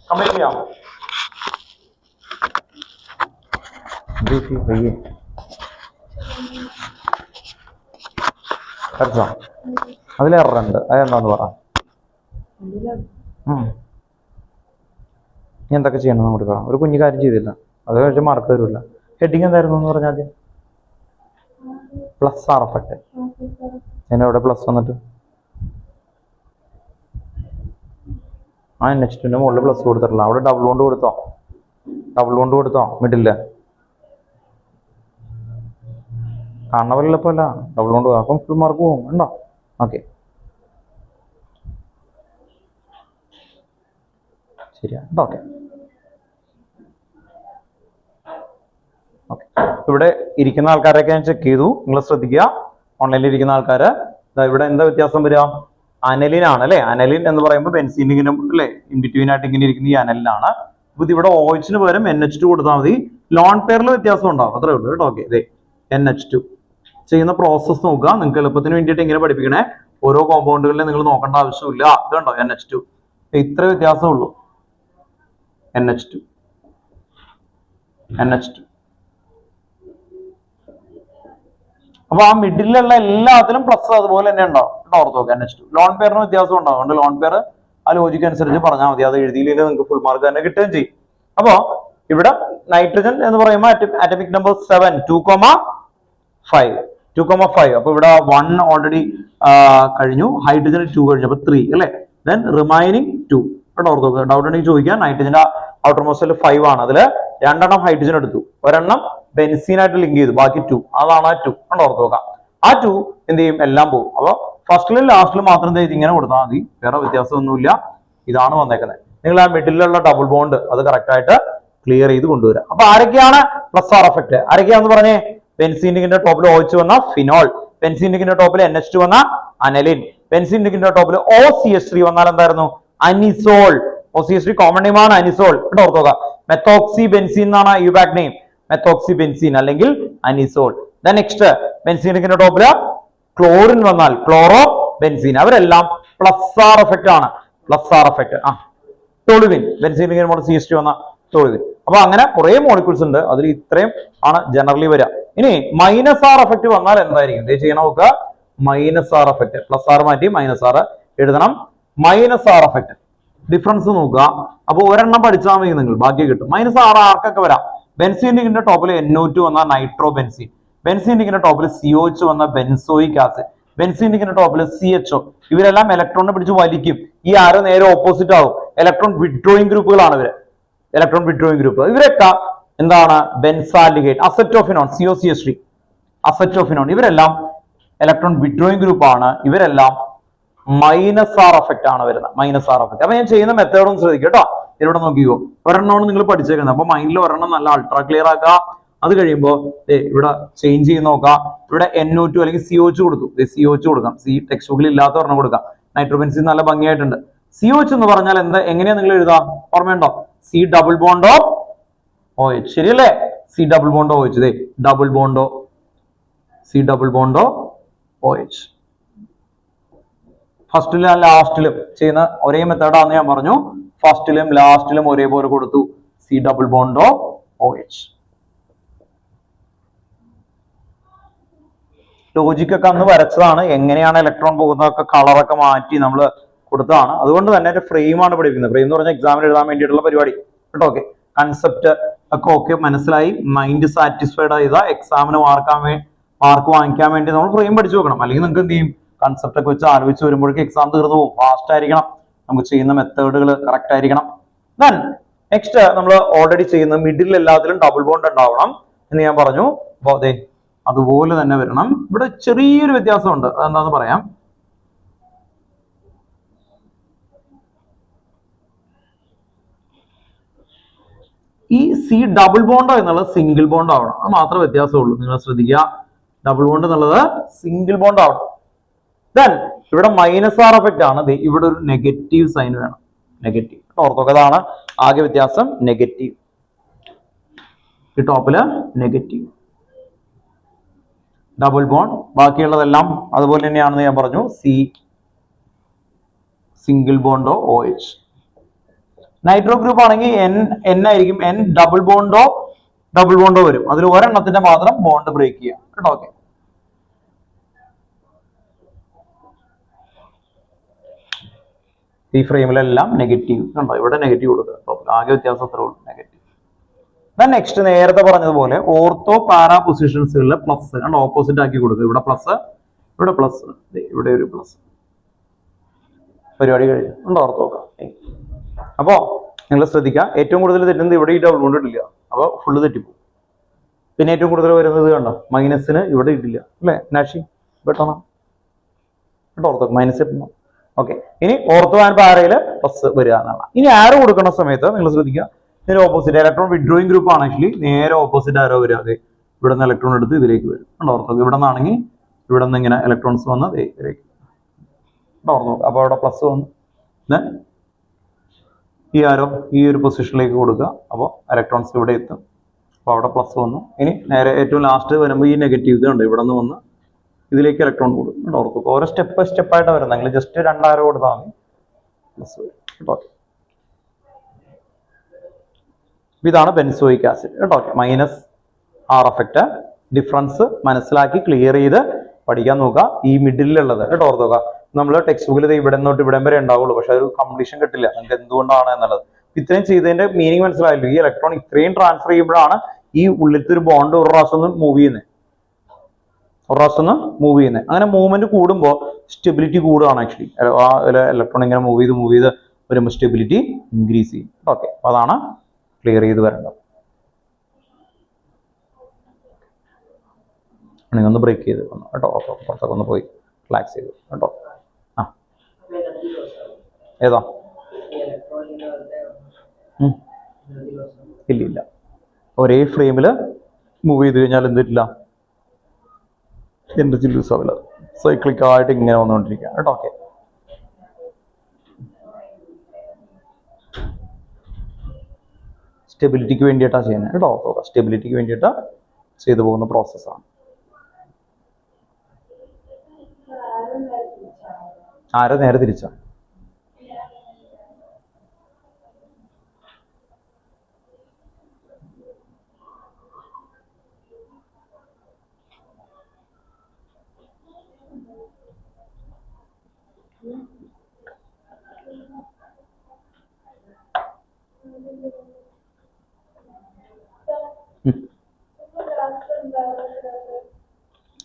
കംപ്ലീറ്റ് ചെയ്യാം. അതിലേറുണ്ട് അതെന്താന്ന് പറ. നീ എന്തൊക്കെ ചെയ്യണം നമുക്ക് പറ. ഒരു കുഞ്ഞു കാര്യം ചെയ്തില്ല, അത് കഴിച്ച് മാർക്ക് തരില്ല. ഹെഡിങ് എന്തായിരുന്നു എന്ന് പറഞ്ഞാൽ ആദ്യം പ്ലസ് ആർ എഫക്റ്റ്. എവിടെ പ്ലസ് വന്നിട്ട് ആ നെക്സ്റ്റിന്റെ മുകളിൽ പ്ലസ് കൊടുത്തിട്ടില്ല, അവിടെ ഡബിൾ കൊണ്ട് കൊടുത്തോ, ഡബിൾ കൊണ്ട് കൊടുത്തോ മിഡില് കാണുന്ന പോലെ ഇപ്പൊ അല്ല, ഡബിൾ കൊണ്ട് അപ്പം ഫുൾ മാർക്ക് പോകും ഉണ്ടോ. ഓക്കെ ശരിയാ. ഓക്കെ ഓക്കെ ഇവിടെ ഇരിക്കുന്ന ആൾക്കാരൊക്കെ ഞാൻ ചെക്ക് ചെയ്തു, നിങ്ങൾ ശ്രദ്ധിക്കുക. ഓൺലൈനിൽ ഇരിക്കുന്ന ആൾക്കാര് ഇവിടെ എന്താ വ്യത്യാസം വരിക? അനലിൻ ആണ് അല്ലെ. അനലിൻ എന്ന് പറയുമ്പോൾ ബെൻസീനിനും അല്ലെ ഇൻ ബിറ്റ്വീൻ ആയിട്ട് ഇങ്ങനെ ഇരിക്കുന്ന ഈ അനലിനാണ്. ഇത് ഇവിടെ OH പകരം NH2 കൊടുത്താൽ മതി. ലോൺ പെയറിൽ വ്യത്യാസം ഉണ്ടാവും, അത്രേ ഉള്ളൂ കേട്ടോ. ഓക്കെ ഇതേ NH2 ചെയ്യുന്ന പ്രോസസ് നോക്കുക. നിങ്ങൾക്ക് എളുപ്പത്തിന് വേണ്ടിയിട്ട് ഇങ്ങനെ പഠിപ്പിക്കണേ. ഓരോ കോമ്പൗണ്ടുകളിലും നിങ്ങൾ നോക്കേണ്ട ആവശ്യമില്ല. ഇത് കണ്ടോ NH2, ഇത്ര വ്യത്യാസമുള്ളൂ. NH2 അപ്പൊ ആ മിഡിലുള്ള എല്ലാത്തിലും പ്ലസ് അതുപോലെ തന്നെ ഉണ്ടാവും കേട്ടോ. ഓർത്ത് നോക്കുക NH2. ലോൺ പെയറിന് വ്യത്യാസം ഉണ്ടാവും, അതുകൊണ്ട് ലോൺ പെയർ ആ ലോജിക്ക് അനുസരിച്ച് പറഞ്ഞാൽ മതി. അത് എഴുതിയില്ലെങ്കിൽ നിങ്ങൾക്ക് ഫുൾ മാർക്ക് തന്നെ കിട്ടുകയും ചെയ്യും. അപ്പോ ഇവിടെ നൈട്രജൻ എന്ന് പറയുമ്പോൾ അറ്റോമിക് നമ്പർ 7 2,5. അപ്പൊ ഇവിടെ 1 ഓൾറെഡി കഴിഞ്ഞു, ഹൈഡ്രജൻ 2 കഴിഞ്ഞു, അപ്പൊ 3 അല്ലെ. ദെൻ റിമൈനിങ് 2 കേട്ടോ. ഓർത്ത് നോക്കുക. ഡൗട്ട് ഉണ്ടെങ്കിൽ ചോദിക്കാം. നൈട്രജന്റെ ഔട്ടർ മോസ്റ്റിൽ 5 ആണ്, അതില് 2 ഹൈഡ്രജൻ എടുത്തു, 1 ബെൻസീനായിട്ട് ലിങ്ക് ചെയ്തു, ബാക്കി 2. അതാണ് ആ 2 കണ്ടോ. ഓർത്ത് നോക്കാം. ആ 2 എന്ത് ചെയ്യും? എല്ലാം പോകും. അപ്പൊ ഫസ്റ്റിലും ലാസ്റ്റിലും മാത്രം എന്ത് ചെയ്ത് ഇങ്ങനെ കൊടുത്താൽ മതി, വേറെ വ്യത്യാസമൊന്നുമില്ല. ഇതാണ് വന്നേക്കുന്നത്. നിങ്ങൾ ആ മിഡിലുള്ള ഡബിൾ ബോണ്ട് അത് കറക്റ്റ് ആയിട്ട് ക്ലിയർ ചെയ്ത് കൊണ്ടുവരാം. അപ്പൊ ആരൊക്കെയാണ് പ്ലസ് ആർ എഫക്ട്? ആരൊക്കെയാന്ന് പറഞ്ഞേ? ബെൻസീനിക്കിന്റെ ടോപ്പിൽ OH വന്ന ഫിനോൾ, ബെൻസീനിക്കിന്റെ ടോപ്പിൽ NH2 വന്ന അനലിൻ, ബെൻസീനിക്കിന്റെ ടോപ്പിൽ OCH3 വന്നാൽ എന്തായിരുന്നു? അനിസോൾ. OCH3 കോമൺ നെയിം ആണ് അനിസോൾ കേട്ടോ. ഓർത്ത് നോക്കാം. മെത്തോക്സി ബെൻസീൻ എന്നാണ് യുബാക് നെയിം, മെത്തോക്സി ബെൻസീൻ അല്ലെങ്കിൽ അനിസോൾ. നെക്സ്റ്റ് ബെൻസീനിക്കിന്റെ ടോപ്പില് ക്ലോറിൻ വന്നാൽ ക്ലോറോ ബെൻസീൻ. അവരെല്ലാം പ്ലസ് ആർ എഫക്റ്റ് ആണ്. Plus R effect. ടോളുവിൻ, ബെൻസീനിക്കിന്റെ മോളിൽ CH2 വന്ന ടോളുവിൻ. അപ്പൊ അങ്ങനെ കുറെ മോളിക്യൂൾസ് ഉണ്ട്, അതിൽ ഇത്രയും ആണ് ജനറലി വരിക. ഇനി മൈനസ് ആർ എഫക്റ്റ് വന്നാൽ എന്തായിരിക്കും? ഇത് ചെയ്യണം നോക്കുക. Minus R effect, plus R മാറ്റി മൈനസ് ആർ എഴുതണം. മൈനസ് ആർ എഫക്റ്റ് ഡിഫറൻസ് നോക്കുക. അപ്പൊ ഒരെണ്ണം പഠിച്ചാൽ മതി നിങ്ങൾ, ബാക്കി കിട്ടും. മൈനസ് ആർ ആർക്കൊക്കെ വരാം? ബെൻസീനിക്കിന്റെ ടോപ്പിൽ NO2 വന്ന നൈട്രോ ബെൻസീൻ, ബെൻസീനിക്കിന്റെ ടോപ്പിൽ COH വന്ന ബെൻസോയിക് ആസിഡ്, ബെൻസീനിക്കിന്റെ ടോപ്പിൽ CHO. ഇവരെല്ലാം ഇലക്ട്രോണിനെ പിടിച്ച് വലിക്കും. ഈ ആരോ നേരെ ഓപ്പോസിറ്റ് ആവും. ഇലക്ട്രോൺ വിഡ്രോയിങ് ഗ്രൂപ്പുകളാണ് ഇവര്, ഇലക്ട്രോൺ വിഡ്രോയിങ് ഗ്രൂപ്പ്. ഇവരൊക്കെ എന്താണ്? Benzaldehyde, acetophenone, COCH3, acetophenone. ഇവരെല്ലാം ഇലക്ട്രോൺ വിഡ്രോയിങ് ഗ്രൂപ്പ് ആണ്. ഇവരെല്ലാം മൈനസ് ആർ എഫക്റ്റ് ആണ് വരുന്നത്, മൈനസ് ആർ എഫക്റ്റ്. അപ്പൊ ഞാൻ ചെയ്യുന്ന മെത്തേഡും ശ്രദ്ധിക്കുക കേട്ടോ. ഇവിടെ നോക്കിക്കോ, ഒരെണ്ണമാണ് നിങ്ങൾ പഠിച്ചേക്കുന്നത്. അപ്പൊ മൈൻഡിൽ ഒരെണ്ണം നല്ല അൾട്രാ ക്ലിയർ ആക്കുക. അത് കഴിയുമ്പോൾ ഇവിടെ ചേഞ്ച് ചെയ്ത് നോക്കാം. ഇവിടെ NO2 അല്ലെങ്കിൽ COH കൊടുത്തു, COH കൊടുക്കാം. ടെക്സ്റ്റ് ബുക്കിൽ ഇല്ലാത്ത ഒരെണ്ണം കൊടുക്കാം. നൈട്രോബെൻസീൻ നല്ല ഭംഗിയായിട്ടുണ്ട്. COH എന്ന് പറഞ്ഞാൽ എന്താ, എങ്ങനെയാ നിങ്ങൾ എഴുതാം? ഓർമ്മയുണ്ടോ? C ഡബിൾ ബോണ്ടോ OH, ശരിയല്ലേ? C double bond O OH, double bond O C double bond O OH. ഫസ്റ്റിലും ലാസ്റ്റിലും ചെയ്യുന്ന ഒരേ മെത്തേഡാന്ന് ഞാൻ പറഞ്ഞു. ഫസ്റ്റിലും ലാസ്റ്റിലും ഒരേപോലെ കൊടുത്തു, C ഡബിൾ ബോണ്ടോ OH. ലോജിക്കൊക്കെ അന്ന് വരച്ചതാണ്. എങ്ങനെയാണ് ഇലക്ട്രോൺ പോകുന്നതൊക്കെ കളറൊക്കെ മാറ്റി നമ്മൾ കൊടുത്തതാണ്. അതുകൊണ്ട് തന്നെ ഒരു ഫ്രെയിമാണ് പഠിപ്പിക്കുന്നത്. ഫ്രെയിം എന്ന് പറഞ്ഞാൽ എക്സാമിന് എഴുതാൻ വേണ്ടിയിട്ടുള്ള പരിപാടി കേട്ടോ. ഓക്കെ, കൺസെപ്റ്റ് ഒക്കെ ഓക്കെ മനസ്സിലായി, മൈൻഡ് സാറ്റിസ്ഫൈഡ് ആയതാ. എക്സാമിന് മാർക്ക് വാങ്ങിക്കാൻ വേണ്ടി നമ്മൾ ഫ്രെയിം പഠിച്ചു വെക്കണം. അല്ലെങ്കിൽ നിങ്ങൾക്ക് എന്ത് ചെയ്യും? കൺസെപ്റ്റ് ഒക്കെ വെച്ച് ആലോചിച്ച് വരുമ്പോഴേക്കും എക്സാം തീർന്നു പോകും. ഫാസ്റ്റ് ആയിരിക്കണം, നമുക്ക് ചെയ്യുന്ന മെത്തേഡുകൾ കറക്റ്റ് ആയിരിക്കണം. ദെൻ നെക്സ്റ്റ് നമ്മൾ ഓൾറെഡി ചെയ്യുന്ന മിഡിൽ എല്ലാത്തിലും ഡബിൾ ബോണ്ട് ഉണ്ടാവണം എന്ന് ഞാൻ പറഞ്ഞു. അപ്പൊ അതെ അതുപോലെ തന്നെ വരണം. ഇവിടെ ചെറിയൊരു വ്യത്യാസമുണ്ട്, അതെന്താന്ന് പറയാം. ഈ സി ഡബിൾ ബോണ്ടോ എന്നുള്ളത് സിംഗിൾ ബോണ്ട് ആവണം, അത് മാത്രമേ വ്യത്യാസമുള്ളൂ. നിങ്ങൾ ശ്രദ്ധിക്കുക, ഡബിൾ ബോണ്ട് എന്നുള്ളത് സിംഗിൾ ബോണ്ട് ആവണം. ദെൻ ഇവിടെ മൈനസ് ആർ എഫക്റ്റ് ആണ്, ഇവിടെ ഒരു നെഗറ്റീവ് സൈൻ വേണം. നെഗറ്റീവ് ഓർത്തോക്കെ, അതാണ് ആകെ വ്യത്യാസം. നെഗറ്റീവ് ഈ ടോപ്പില് നെഗറ്റീവ് ഡബിൾ ബോണ്ട്, ബാക്കിയുള്ളതെല്ലാം അതുപോലെ തന്നെയാണെന്ന് ഞാൻ പറഞ്ഞു. സി സിംഗിൾ ബോണ്ടോ ഓ എച്ച്. നൈട്രോ ഗ്രൂപ്പ് ആണെങ്കിൽ എൻ ആയിരിക്കും, എൻ ഡബിൾ ബോണ്ടോ വരും. അതിൽ ഒരെണ്ണത്തിന്റെ മാത്രം ബോണ്ട് ബ്രേക്ക് ചെയ്യാം കേട്ടോ. ഓക്കെ, ഈ ഫ്രെയിമിലെല്ലാം നെഗറ്റീവ് കണ്ടോ, ഇവിടെ നെഗറ്റീവ് കൊടുക്കുക. ആകെ വ്യത്യാസം അത്രേ ഉള്ളൂ, നെഗറ്റീവ്. നെക്സ്റ്റ് നേരത്തെ പറഞ്ഞതുപോലെ ഓർത്തോ പാരാ പൊസിഷൻസുകളിൽ പ്ലസ് കണ്ടോ ഓപ്പോസിറ്റ് ആക്കി കൊടുക്കുക. ഇവിടെ പ്ലസ്, ഇവിടെ പ്ലസ്, ഇവിടെ ഒരു പ്ലസ്. പരിപാടി കഴിഞ്ഞു ഉണ്ടോ, ഓർത്ത് നോക്കാം. അപ്പോ നിങ്ങൾ ശ്രദ്ധിക്കുക, ഏറ്റവും കൂടുതൽ തെറ്റുന്നത് ഇവിടെ ഈ ഡബിൾ ബോണ്ട് ഇടില്ല, അപ്പൊ ഫുള്ള് തെറ്റിപ്പോകും. പിന്നെ ഏറ്റവും കൂടുതൽ വരുന്നത് കണ്ടോ മൈനസിന് ഇവിടെ ഇടില്ല അല്ലെ, നാഷി വെട്ടണം കേട്ടോ, ഓർത്തോ മൈനസ് ഇടണം. ഓക്കെ, ഇനി ഓർത്തോ ആൻഡ് പാരയില് പ്ലസ് വരിക എന്നാണ്. ഇനി ആരോ കൊടുക്കുന്ന സമയത്ത് നിങ്ങൾ ശ്രദ്ധിക്കുക, നേരെ ഓപ്പോസിറ്റ് ഇലക്ട്രോൺ വിഡ്രോയിങ് ഗ്രൂപ്പ് ആണ് ആക്ച്വലി നേരെ ഓപ്പോസിറ്റ് ആരോ വരിക. അതെ, ഇവിടെ നിന്ന് ഇലക്ട്രോൺ എടുത്ത് ഇതിലേക്ക് വരും കണ്ടോ, ഓർത്തോ. ഇവിടെ നിന്നാണെങ്കിൽ ഇവിടെ നിന്ന് ഇങ്ങനെ ഇലക്ട്രോൺസ് വന്ന് ഇതിലേക്ക് ഓർത്ത് നോക്കുക. അപ്പൊ അവിടെ പ്ലസ് വന്ന് ഈ ആരോ ഈ ഒരു പൊസിഷനിലേക്ക് കൊടുക്കുക, അപ്പോൾ ഇലക്ട്രോൺസ് ഇവിടെ എത്തും. അപ്പോൾ അവിടെ പ്ലസ് വന്നു. ഇനി നേരെ ഏറ്റവും ലാസ്റ്റ് വരുമ്പോൾ ഈ നെഗറ്റീവ് ഉണ്ട്, ഇവിടെ നിന്ന് വന്ന് ഇതിലേക്ക് ഇലക്ട്രോൺ കൊടുക്കും കേട്ടോ. ഓർക്കുക, ഓരോ സ്റ്റെപ്പായിട്ട് വരുന്നത്. നിങ്ങൾ ജസ്റ്റ് രണ്ടാരോ കൊടുത്താൽ മതി, പ്ലസ് വരും കേട്ടോ. ഇതാണ് ബെൻസോയിക് ആസിഡ് കേട്ടോ. മൈനസ് ആർ എഫക്റ്റ് ഡിഫറൻസ് മനസ്സിലാക്കി ക്ലിയർ ചെയ്ത് പഠിക്കാൻ നോക്കുക. ഈ മിഡിലുള്ളത് കേട്ടോ, ഓർത്ത് നോക്കുക. നമ്മൾ ടെക്സ്റ്റ് ബുക്കിൽ ഇവിടെ നിന്നോട്ട് ഇവിടം വരെ ഉണ്ടാവുള്ളൂ, പക്ഷെ ഒരു കംപ്ലീഷൻ കിട്ടില്ല. നിങ്ങൾക്ക് എന്തുകൊണ്ടാണ് എന്നുള്ളത് ഇത്രയും ചെയ്തതിന്റെ മീനിങ് മനസ്സിലായല്ലോ. ഈ ഇലക്ട്രോൺ ഇത്രയും ട്രാൻസ്ഫർ ചെയ്യുമ്പോഴാണ് ഈ ഉള്ളിലത്തെ ഒരു ബോണ്ട് ഒരു പ്രാവശ്യം ഒന്ന് മൂവ് ചെയ്യുന്നത്, അങ്ങനെ മൂവ്മെന്റ് കൂടുമ്പോൾ സ്റ്റെബിലിറ്റി കൂടുകയാണ് ആക്ച്വലി. ആ ഇലക്ട്രോൺ ഇങ്ങനെ മൂവ് ചെയ്ത് വരുമ്പോൾ സ്റ്റെബിലിറ്റി ഇൻക്രീസ് ചെയ്യും. ഓക്കെ, അപ്പൊ അതാണ് ക്ലിയർ ചെയ്ത് വരേണ്ടത്. ഒന്ന് ബ്രേക്ക് ചെയ്ത് വന്നു കേട്ടോ, പുറത്തൊക്കെ ഒന്ന് പോയി റിലാക്സ് ചെയ്തു കേട്ടോ. ആ ഏതാ ഇല്ല, ഒരേ ഫ്രെയിമില് മൂവ് ചെയ്ത് കഴിഞ്ഞാൽ എന്തില്ല, എനർജി ലൂസ് ആവില്ല. സൈക്ലിക് ആയിട്ട് ഇങ്ങനെ വന്നുകൊണ്ടിരിക്കുക കേട്ടോ. ഓക്കെ, സ്റ്റെബിലിറ്റിക്ക് വേണ്ടിയിട്ടാണ് ചെയ്യുന്നത് കേട്ടോ. സ്റ്റെബിലിറ്റിക്ക് വേണ്ടിയിട്ട് ചെയ്തു പോകുന്ന പ്രോസസ്സാണ്. ആരോ നേരെ തിരിച്ചാ.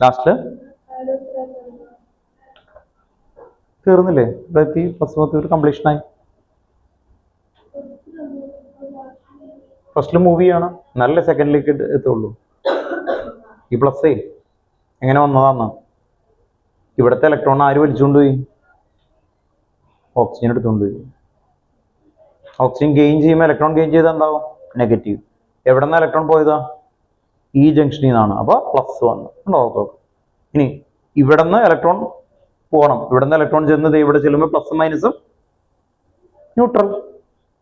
ലാസ്റ്റില് തീർന്നില്ലേ, ഒരു കംപ്ലീഷൻ ആയി. ഫസ്റ്റില് മൂവ് ചെയ്യണം, നല്ല സെക്കൻഡിലേക്ക് എത്തുള്ളൂ. ഈ പ്ലസ് എങ്ങനെ വന്നതാന്ന്, ഇവിടുത്തെ ഇലക്ട്രോൺ ആര് വലിച്ചുകൊണ്ടുപോയി, ഓക്സിജൻ എടുത്തുകൊണ്ടുപോയി. ഓക്സിജൻ ഗെയിൻ ചെയ്യുമ്പോൾ ഇലക്ട്രോൺ ഗെയിൻ ചെയ്താൽ എന്താവും, നെഗറ്റീവ്. എവിടെ നിന്നാണ് ഇലക്ട്രോൺ പോയതാ, ഈ ജംഗ്ഷനിൽ നിന്നാണ്, അപ്പൊ പ്ലസ് വന്നു ഉണ്ടോ. ഇനി ഇവിടെ നിന്ന് ഇലക്ട്രോൺ പോകണം, ഇവിടെ നിന്ന് ഇലക്ട്രോൺ ചെന്നത് ഇവിടെ ചെല്ലുമ്പോൾ പ്ലസും മൈനസും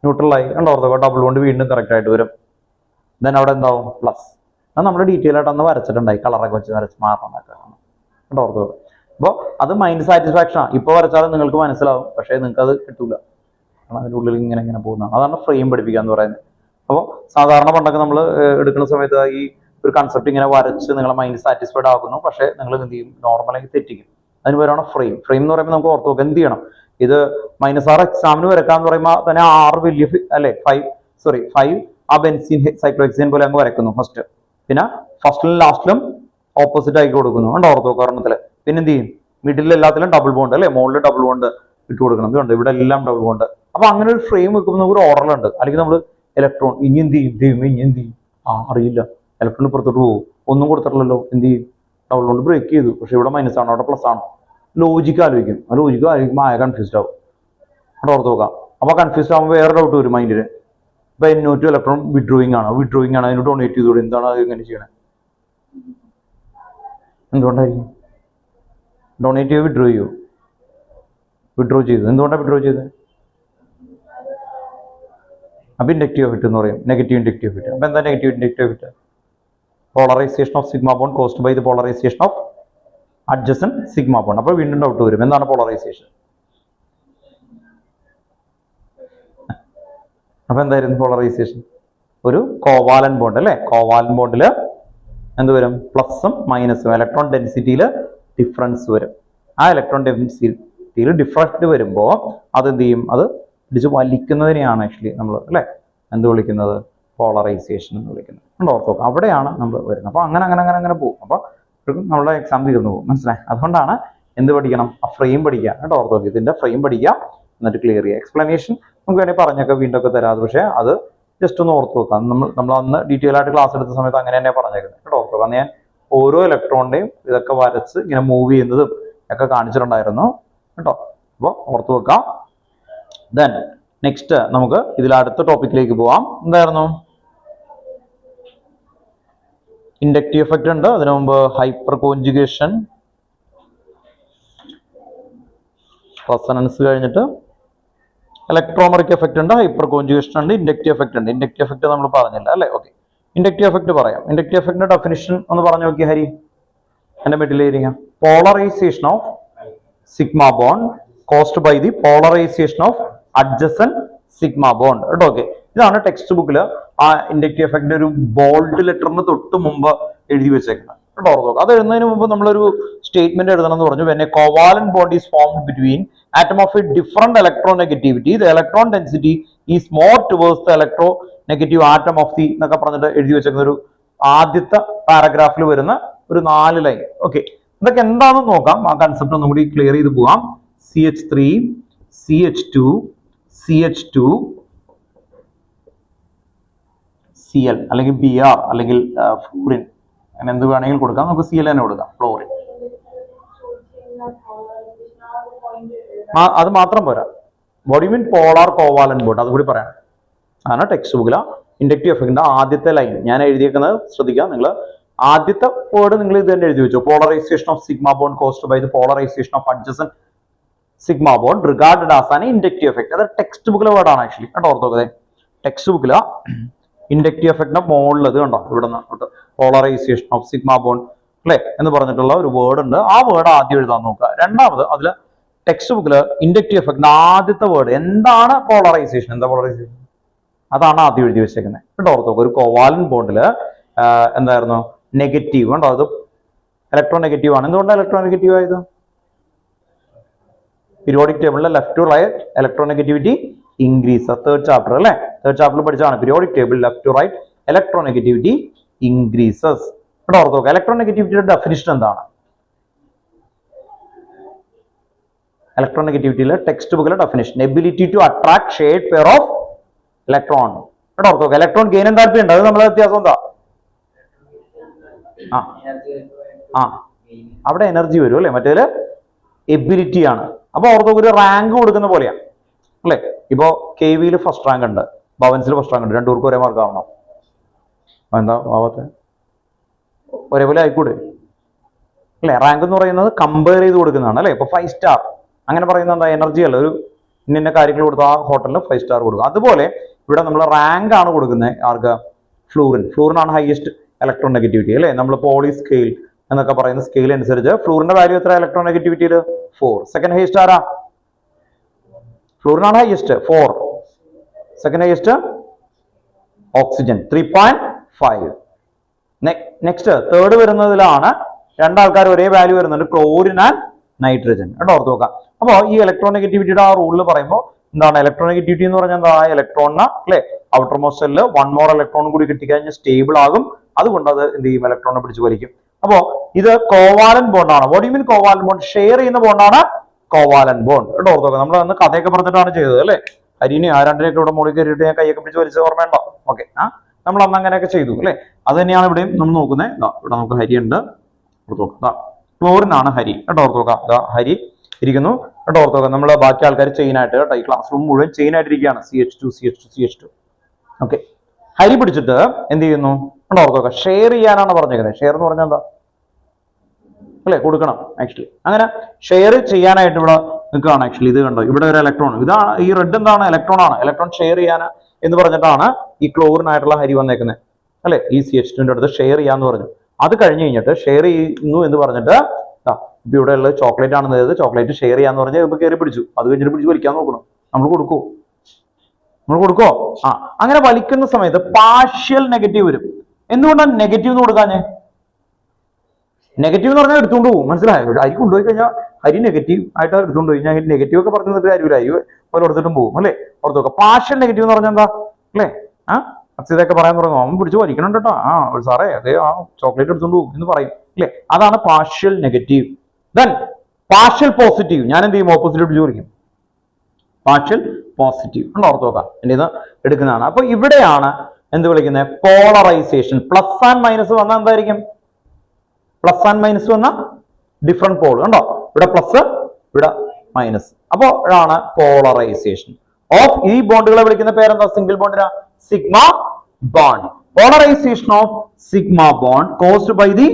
ന്യൂട്രലായി ഉണ്ടോ. ഡബിൾ കൊണ്ട് വീണ്ടും കറക്റ്റ് ആയിട്ട് വരും. ദെൻ അവിടെ എന്താവും, പ്ലസ്. അത് നമ്മൾ ഡീറ്റെയിൽ ആയിട്ട് അന്ന് വരച്ചിട്ടുണ്ടായി, കളറൊക്കെ വെച്ച് വരച്ച് മാറണമൊക്കെ ഉണ്ടോ. അപ്പോൾ അത് മൈൻഡ് സാറ്റിസ്ഫാക്ഷൻ ആണ്. ഇപ്പോൾ വരച്ചാലും നിങ്ങൾക്ക് മനസ്സിലാവും, പക്ഷേ നിങ്ങൾക്ക് അത് കിട്ടൂല, കാരണം അതിൻ്റെ ഉള്ളിൽ ഇങ്ങനെ പോകുന്നതാണ്. അതാണ് ഫ്രെയിം പഠിപ്പിക്കുക എന്ന് പറയുന്നത്. അപ്പോൾ സാധാരണ പണ്ടൊക്കെ നമ്മൾ എടുക്കുന്ന സമയത്ത് ഈ ഒരു കൺസെപ്റ്റ് ഇങ്ങനെ വരച്ച് നിങ്ങളെ മൈൻഡ് സാറ്റിസ്ഫൈഡ് ആക്കുന്നു, പക്ഷേ നിങ്ങൾ എന്ത് ചെയ്യും, നോർമലായി തെറ്റിക്കും. അതിന് പേരാണ് ഫ്രെയിം. ഫ്രെയിം എന്ന് പറയുമ്പോൾ നമുക്ക് ഓർത്ത് നോക്കാം എന്ത് ചെയ്യണം. ഇത് -6 എക്സാമിന് വരക്കാന്ന് പറയുമ്പോൾ തന്നെ 6 വലിയ അല്ലെ 5 ആ ബെൻസീൻ സൈക്ലോഹെക്സേൻ പോലെ അങ്ങ് വരക്കുന്നു ഫസ്റ്റ്. പിന്നെ ഫസ്റ്റിലും ലാസ്റ്റിലും ഓപ്പോസിറ്റ് ആക്കി കൊടുക്കുന്നു കണ്ടോ, ഓർത്ത് നോക്കുക ഒരെണ്ണത്തില്. പിന്നെ എന്ത് ചെയ്യും, മിഡിൽ എല്ലാത്തിലും ഡബിൾ ബോണ്ട് അല്ലെ, മുകളിൽ ഡബിൾ ബോണ്ട് ഇട്ട് കൊടുക്കണം. ഇതുണ്ട് ഇവിടെ എല്ലാം ഡബിൾ ബോണ്ട്. അപ്പൊ അങ്ങനെ ഒരു ഫ്രെയിം വെക്കുമ്പോൾ നമുക്ക് ഒരു ഓർഡറിലുണ്ട്. അല്ലെങ്കിൽ നമ്മൾ ഇലക്ട്രോൺ ഇനി എന്ത് ചെയ്യും ഇനി എന്ത് ചെയ്യും അറിയില്ല. ഇലക്ട്രോൺ പുറത്തോട്ട് പോകും. ഒന്നും കൊടുത്തിട്ടില്ലല്ലോ, എന്ത് ചെയ്യും? ഡബിൾ ബോണ്ട് ബ്രേക്ക് ചെയ്തു, പക്ഷെ ഇവിടെ മൈനസ് ആണ്, അവിടെ പ്ലസ് ആണ്. ലോജിക്ക് ആലോചിക്കും. ആ ലോജിക്ക് ആലോചിക്കുമ്പോൾ ആകെ കൺഫ്യൂസ്ഡ് ആവും. അവിടെ ഓർത്ത് നോക്കാം. അപ്പൊ കൺഫ്യൂസ്ഡ് ആകുമ്പോൾ വേറെ ഡൗട്ട് വരും മൈൻഡിന്. ഇപ്പൊ NO2 ഇലക്ട്രോൺ വിഡ്രോയിങ് ആണ്, അതിന് ഡൊണേറ്റ് ചെയ്തോളൂ. എന്താണ് അത് എങ്ങനെ ചെയ്യണേ? എന്തുകൊണ്ടായിരിക്കും? ഡൊണേറ്റ് ചെയ്യോ വിഡ്രോ ചെയ്യോ? വിഡ്രോ ചെയ്തു. എന്തുകൊണ്ടാണ് വിഡ്രോ ചെയ്തത്? അപ്പൊ ഇൻഡക്റ്റീവ് എഫക്റ്റ് എന്ന് പറയും, നെഗറ്റീവ് ഇൻഡക്റ്റീവ് എഫക്റ്റ്. അപ്പൊ എന്താ negative inductive effect? Polarisation of sigma bond caused by the polarisation of adjacent sigma bond. അപ്പൊ വീണ്ടും ഡൗട്ട് വരും, എന്താണ് പോളറൈസേഷൻ? അപ്പൊ എന്തായിരുന്നു പോളറൈസേഷൻ? ഒരു കോവാലൻ ബോണ്ട് അല്ലെ, കോവാലൻ ബോണ്ടില് എന്ത് വരും? പ്ലസും മൈനസും, ഇലക്ട്രോൺ ഡെൻസിറ്റിയിൽ ഡിഫറൻസ് വരും. ആ ഇലക്ട്രോൺ ഡെൻസിറ്റിയിൽ ഡിഫറൻസ് വരുമ്പോൾ അത് എന്ത് ചെയ്യും? അത് പിടിച്ച് വലിക്കുന്നതിനെയാണ് ആക്ച്വലി നമ്മൾ അല്ലെ എന്ത് വിളിക്കുന്നത്? പോളറൈസേഷൻ എന്ന് വിളിക്കുന്നത്. ഓർത്തോ, അവിടെയാണ് നമ്മൾ വരുന്നത്. അപ്പൊ അങ്ങനെ പോകും. അപ്പൊ നമ്മുടെ എക്സാം തീർന്നു പോകും. മനസ്സിലായി? അതുകൊണ്ടാണ് എന്ത് പഠിക്കണം? ആ ഫ്രെയിം പഠിക്കുക കേട്ടോ. ഓർത്തോ, ഇതിന്റെ ഫ്രെയിം പഠിക്കുക, എന്നിട്ട് ക്ലിയർ ചെയ്യുക. എക്സ്പ്ലനേഷൻ നമുക്ക് വേണമെങ്കിൽ പറഞ്ഞൊക്കെ വീണ്ടൊക്കെ തരാതെ, പക്ഷേ അത് ജസ്റ്റ് ഒന്ന് ഓർത്ത് വെക്കാം. നമ്മൾ അന്ന് ഡീറ്റെയിൽ ആയിട്ട് ക്ലാസ് എടുത്ത സമയത്ത് അങ്ങനെ തന്നെ പറഞ്ഞേക്കുന്നത് കേട്ടോ. ഓർത്ത് വെക്കാം. ഞാൻ ഓരോ ഇലക്ട്രോണിന്റെയും ഇതൊക്കെ വരച്ച് ഇങ്ങനെ മൂവ് ചെയ്യുന്നതും ഒക്കെ കാണിച്ചിട്ടുണ്ടായിരുന്നു കേട്ടോ. അപ്പോൾ ഓർത്ത് വെക്കാം. ദെൻ നെക്സ്റ്റ് നമുക്ക് ഇതിൽ അടുത്ത ടോപ്പിക്കിലേക്ക് പോവാം. എന്തായിരുന്നു? ഇൻഡക്റ്റീവ് എഫക്റ്റ് ഉണ്ട്. അതിനു മുമ്പ് ഹൈപ്പർ കോഞ്ചുഗേഷൻ, റെസൊണൻസ് കഴിഞ്ഞിട്ട് ഇലക്ട്രോമെറിക് എഫക്റ്റ് ഉണ്ട്, ഹൈപ്പർ കോഞ്ചുഗേഷൻ ഉണ്ട്, ഇൻഡക്റ്റീവ് എഫക്റ്റ് ഉണ്ട്. ഇൻഡക്റ്റീവ് എഫക്റ്റ് നമ്മൾ പറഞ്ഞില്ല അല്ലേ? ഓക്കെ, ഇൻഡക്റ്റീവ് എഫക്റ്റ് പറയാം. ഇൻഡക്റ്റീവ് എഫക്റ്റിന്റെ ഡെഫിനിഷൻ ഒന്ന് പറഞ്ഞു നോക്കി ഹരി. എന്റെ മെറ്റിലേരിയ polarization of sigma bond caused by the polarization of adjacent sigma bond കേട്ടോ. ഓക്കെ, ഇതാണ് ടെക്സ്റ്റ് ബുക്കിൽ ആ ഇൻഡക്റ്റീവ് എഫക്റ്റിന്റെ ഒരു ബോൾഡ് ലെറ്ററിന് തൊട്ട് മുമ്പ് എഴുതി വെച്ചേക്കുന്നത് കേട്ടോ. ഓർത്തോക്കെ, അത് എഴുതുന്നതിന് മുമ്പ് നമ്മളൊരു സ്റ്റേറ്റ്മെന്റ് എഴുതണം എന്ന് പറഞ്ഞു. When A covalent bond is formed between atom of a different electronegativity, the electron density is more towards the electronegative atom of the എന്നൊക്കെ പറഞ്ഞിട്ട് എഴുതി വെച്ചേക്കുന്ന ഒരു ആദ്യത്തെ പാരഗ്രാഫിൽ വരുന്ന ഒരു 4 ലൈൻ. ഓക്കെ, ഇതൊക്കെ എന്താണെന്ന് നോക്കാം. ആ കൺസെപ്റ്റ് ഒന്നും കൂടി ക്ലിയർ ചെയ്ത് പോവാം. CH3 CH2 CH2 Cl അല്ലെങ്കിൽ Br അല്ലെങ്കിൽ ഫ്ലൂറിൻ, അങ്ങനെ എന്ത് വേണമെങ്കിലും കൊടുക്കാം. നമുക്ക് Cl തന്നെ കൊടുക്കാം, ഫ്ലോറിൻ. അത് മാത്രം പോരാ, what you mean polar covalent bond അതുകൂടി പറയാം. ആണ് ടെക്സ്റ്റ് ബുക്കില ഇൻഡക്റ്റീവ് എഫക്റ്റിന്റെ ആദ്യത്തെ ലൈൻ ഞാൻ എഴുതിയേക്കുന്നത്. ശ്രദ്ധിക്കുക, നിങ്ങൾ ആദ്യത്തെ വേർഡ് നിങ്ങൾ ഇത് തന്നെ എഴുതി വെച്ചു. Polarisation of sigma bond caused by the polarisation of adjacent sigma bond regarded as an inductive effect. അത് ടെക്സ്റ്റ് ബുക്കിലെ വേർഡാണ് ആക്ച്വലി കേട്ടോ. ഓർത്തോക്കെ, ടെക്സ്റ്റ് ബുക്കില ഇൻഡക്റ്റീവ് എഫക്റ്റിന്റെ മുകളിൽ ഇത് കണ്ടോ, ഇവിടെ നിന്ന് പോളറൈസേഷൻ ഓഫ് സിഗ്മ ബോണ്ട് അല്ലെ എന്ന് പറഞ്ഞിട്ടുള്ള ഒരു വേർഡ് ഉണ്ട്. ആ വേർഡ് ആദ്യം എഴുതാൻ നോക്കുക. രണ്ടാമത് അതില് ടെക്സ്റ്റ് ബുക്കിൽ ഇൻഡക്റ്റീവ് എഫക്റ്റിന്റെ ആദ്യത്തെ വേർഡ് എന്താണ്? പോളറൈസേഷൻ. എന്താ പോളറൈസേഷൻ? അതാണ് ആദ്യം എഴുതി വെച്ചേക്കുന്നത് കേട്ടോ. ഓർത്തോക്കെ, ഒരു കോവാലന്റ് ബോണ്ടില് എന്തായിരുന്നു? നെഗറ്റീവ് ഉണ്ടോ, അത് ഇലക്ട്രോ നെഗറ്റീവ് ആണ്. എന്തുകൊണ്ടാണ് ഇലക്ട്രോ നെഗറ്റീവ് ആയത്? പീരിയോഡിക് ടേബിളിലെ left to right electronegativity increase. Third chapter അല്ലെ, തേർഡ് ചാപ്റ്ററിൽ പഠിച്ചാണ് periodic table left to right electronegativity increases കേട്ടോ. ഓർത്തോക്കെ, ഇലക്ട്രോ നെഗറ്റിവിറ്റിയുടെ ഡെഫിനിഷൻ എന്താണ്? ഇലക്ട്രോനെഗറ്റിവിറ്റിയിലെ ടെക്സ്റ്റ് ബുക്കിലെ definition ability to attract shared pair of electron കേട്ടോ. ഓർത്തോക്കെ, ഇലക്ട്രോൺ ഗെയിൻ എന്താല്പര്യം ഉണ്ട്, അത് നമ്മളെ വ്യത്യാസം എന്താ? അവിടെ എനർജി വരും അല്ലെ, മറ്റേല് എബിലിറ്റി ആണ്. അപ്പൊ ഓർത്തോക്കെ ഒരു റാങ്ക് കൊടുക്കുന്ന പോലെയാണ് അല്ലെ. ഇപ്പോ KV ഫസ്റ്റ് റാങ്ക് ഉണ്ട്, ഭവൻസിൽ ഫസ്റ്റ് റാങ്ക് ഉണ്ട്, രണ്ടുപേർക്കും ഒരേ മാർക്ക് ആവണം. എന്താ ഭാവത്തെ ഒരേപോലെ ആയിക്കൂടെ അല്ലെ? റാങ്ക് എന്ന് പറയുന്നത് കമ്പയർ ചെയ്ത് കൊടുക്കുന്നതാണ് അല്ലെ. ഇപ്പൊ 5 സ്റ്റാർ അങ്ങനെ പറയുന്നത് എന്താ? എനർജി അല്ല, ഒരു ഇന്ന കാര്യങ്ങൾ കൊടുത്ത ആ ഹോട്ടലിൽ 5 സ്റ്റാർ കൊടുക്കുക. അതുപോലെ ഇവിടെ നമ്മൾ റാങ്ക് ആണ് കൊടുക്കുന്നത് ആർക്ക്? ഫ്ലൂറിൻ ആണ് ഹയസ്റ്റ് ഇലക്ട്രോൺ നെഗറ്റിവിറ്റി അല്ലെ. നമ്മൾ പോളി സ്കെയിൽ എന്നൊക്കെ പറയുന്ന സ്കെയിൽ അനുസരിച്ച് ഫ്ലൂറിന്റെ വാല്യൂ എത്ര? ഇലക്ട്രോൺ നെഗറ്റിവിറ്റിയിൽ 4. സെക്കൻഡ് ഹയസ്റ്റ് ആരാ? ഫ്ലൂറിൻ ആണ് highest 4. Second highest oxygen 3.5. Next third വരുന്നതിലാണ് രണ്ടാൾക്കാർ ഒരേ വാല്യൂ വരുന്നുണ്ട്, ക്ലോറിൻ ആൻഡ് നൈട്രജൻ കേട്ടോ. ഓർത്ത് നോക്കാം. അപ്പോൾ ഈ ഇലക്ട്രോൺ നെഗറ്റിവിറ്റിയുടെ ആ റൂളിൽ പറയുമ്പോൾ എന്താണ് ഇലക്ട്രോൺ നെഗറ്റിവിറ്റി എന്ന് പറഞ്ഞാൽ? എന്താ? ഇലക്ട്രോണിന് അല്ലെ ഔട്ടർ മോസ്റ്റ് സെല്ലിൽ 1 മോർ ഇലക്ട്രോൺ കൂടി കിട്ടിക്കഴിഞ്ഞാൽ സ്റ്റേബിൾ ആകും. അതുകൊണ്ട് അത് എന്ത് ചെയ്യും? ഇലക്ട്രോണിനെ പിടിച്ചു വലിക്കും. അപ്പോ ഇത് കോവാലന്റ് ബോണ്ടാണ്. What you mean covalent bond? Share ചെയ്യുന്ന ബോണ്ടാണ് കോവാലന്റ് ബോണ്ട് കേട്ടോ. ഓർത്ത് നോക്കാം, നമ്മൾ അന്ന് കഥയൊക്കെ പറഞ്ഞിട്ടാണ് ചെയ്തത് അല്ലെ. ഹരിനെ ആ രണ്ടിനെയൊക്കെ ഇവിടെ മുകളിൽ കയറിയിട്ട് ഞാൻ കൈയൊക്കെ പിടിച്ച് വലിച്ച ഓർമ്മയുണ്ടോ? ഓക്കെ. നമ്മൾ അന്ന് അങ്ങനെയൊക്കെ ചെയ്തു അല്ലെ. അത് തന്നെയാണ് ഇവിടെയും നമ്മൾ നോക്കുന്നത്. ഇവിടെ നമുക്ക് ഹരി ഉണ്ട്, ഓർത്ത് നോക്കാം. ക്ലോറിൻ ആണ് ഹരി കേട്ടോ, ഓർത്ത് നോക്കാം. ഹരി ഇരിക്കുന്നു കേട്ടോ, ഓർത്ത് നോക്കാം. നമ്മൾ ബാക്കി ആൾക്കാർ ചെയിൻ ആയിട്ട് കേട്ടോ, ഈ ക്ലാസ് റൂം മുഴുവൻ ചെയിൻ ആയിട്ടിരിക്കുകയാണ്. CH2 okay. ഹരി പിടിച്ചിട്ട് എന്ത് ചെയ്യുന്നു കേട്ടോ, ഓർത്ത് നോക്കാം. ഷെയർ ചെയ്യാനാണ് പറഞ്ഞേക്കുന്നത്. ഷെയർ എന്ന് പറഞ്ഞാൽ എന്താ അല്ലെ, കൊടുക്കണം ആക്ച്വലി. അങ്ങനെ ഷെയർ ചെയ്യാനായിട്ട് ഇവിടെ നിൽക്കുകയാണ് ആക്ച്വലി. ഇത് കണ്ടോ, ഇവിടെ ഒരു ഇലക്ട്രോൺ, ഇതാണ് ഈ റെഡ് എന്താണ്, ഇലക്ട്രോൺ ആണ്. ഇലക്ട്രോൺ ഷെയർ ചെയ്യാൻ എന്ന് പറഞ്ഞിട്ടാണ് ഈ ക്ലോറിൻ ആയിട്ടുള്ള ഹരി വന്നേക്കുന്നത് അല്ലെ. ഈ CH2 അടുത്ത് ഷെയർ ചെയ്യാന്ന് പറഞ്ഞു. അത് കഴിഞ്ഞ് കഴിഞ്ഞിട്ട് ഷെയർ ചെയ്യുന്നു എന്ന് പറഞ്ഞിട്ട് ഇപ്പൊ ഇവിടെ ഉള്ളത് ചോക്ലേറ്റ് ആണെന്ന് ചെയ്തത്, ചോക്ലേറ്റ് ഷെയർ ചെയ്യാന്ന് പറഞ്ഞാൽ ഇപ്പൊ കയറി പിടിച്ചു. അത് കഴിഞ്ഞിട്ട് പിടിച്ച് വലിക്കാൻ നോക്കണം. നമ്മൾ കൊടുക്കോ? അങ്ങനെ വലിക്കുന്ന സമയത്ത് പാർഷ്യൽ നെഗറ്റീവ് വരും. എന്തുകൊണ്ടാണ് നെഗറ്റീവ് എന്ന് കൊടുക്കാഞ്ഞേ? നെഗറ്റീവ് എന്ന് പറഞ്ഞാൽ എടുത്തുകൊണ്ട് പോകും, മനസ്സിലായോ? അരി കൊണ്ടുപോയി കഴിഞ്ഞാൽ ഹരി നെഗറ്റീവ് ആയിട്ട് എടുത്തുകൊണ്ട് പോയി കഴിഞ്ഞാൽ നെഗറ്റീവ് ഒക്കെ പറഞ്ഞു തന്നിട്ട് കാര്യമില്ല, അരി പോലെ എടുത്തിട്ടും പോകും അല്ലെ. ഓർത്ത് നോക്കാം. പാർഷ്യൽ നെഗറ്റീവ് എന്ന് പറഞ്ഞാൽ എന്താ അല്ലേ? അച്ഛതൊക്കെ പറയാൻ തുടങ്ങും, അവൻ പിടിച്ച് വലിക്കണം കേട്ടോ, സാറേ അതെ ചോക്ലേറ്റ് എടുത്തോണ്ട് പോകും എന്ന് പറയും അല്ലെ. അതാണ് partial negative. Then partial positive, ഞാൻ എന്ത് ചെയ്യും, ഓപ്പോസിറ്റ് പിടിച്ച് വിളിക്കും. പാർഷ്യൽ പോസിറ്റീവ് ഉണ്ട്, ഓർത്ത് നോക്കാം. എൻ്റെ ഇത് എടുക്കുന്നതാണ്. അപ്പൊ ഇവിടെയാണ് എന്ത് വിളിക്കുന്നത്, പോളറൈസേഷൻ. പ്ലസ് ആൻഡ് മൈനസ് വന്നാൽ എന്തായിരിക്കും? പ്ലസ് ആൻഡ് മൈനസ് വന്ന ഡിഫറെന്റ് പോൾ ഉണ്ടോ, ഇവിടെ പ്ലസ് ഇവിടെ മൈനസ്. അപ്പോ ഇതാണ് പോളറൈസേഷൻ ഓഫ്. ഈ ബോണ്ടുകളെ വിളിക്കുന്ന പേരെന്താ? സിംഗിൾ ബോണ്ടിനാ sigma bond. Polarization of sigma bond caused by the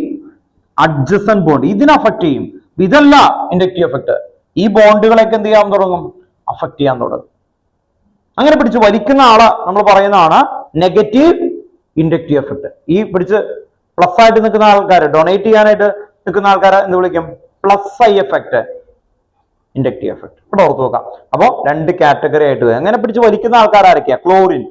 adjacent bond. ഇതിനെ അഫക്ട് ചെയ്യും. ഇതല്ല ഇൻഡക്റ്റീവ് എഫക്ട്. ഈ ബോണ്ടുകളൊക്കെ എന്ത് ചെയ്യാൻ തുടങ്ങും, അഫക്ട് ചെയ്യാൻ തുടങ്ങും. അങ്ങനെ പിടിച്ച് വലിക്കുന്ന ആള് നമ്മൾ പറയുന്നതാണ് നെഗറ്റീവ് ഇൻഡക്റ്റീവ് എഫക്ട്. ഈ പിടിച്ച് പ്ലസ് ആയിട്ട് നിൽക്കുന്ന ആൾക്കാർ, ഡൊണേറ്റ് ചെയ്യാനായിട്ട് നിൽക്കുന്ന ആൾക്കാരെ എന്ത് വിളിക്കും? Plus I effect, inductive effect. ഇവിടെ ഓർത്ത് നോക്കാം. അപ്പോ രണ്ട് കാറ്റഗറി ആയിട്ട് അങ്ങനെ പിടിച്ച് വലിക്കുന്ന ആൾക്കാരൊക്കെയാ? ക്ലോറിൻ,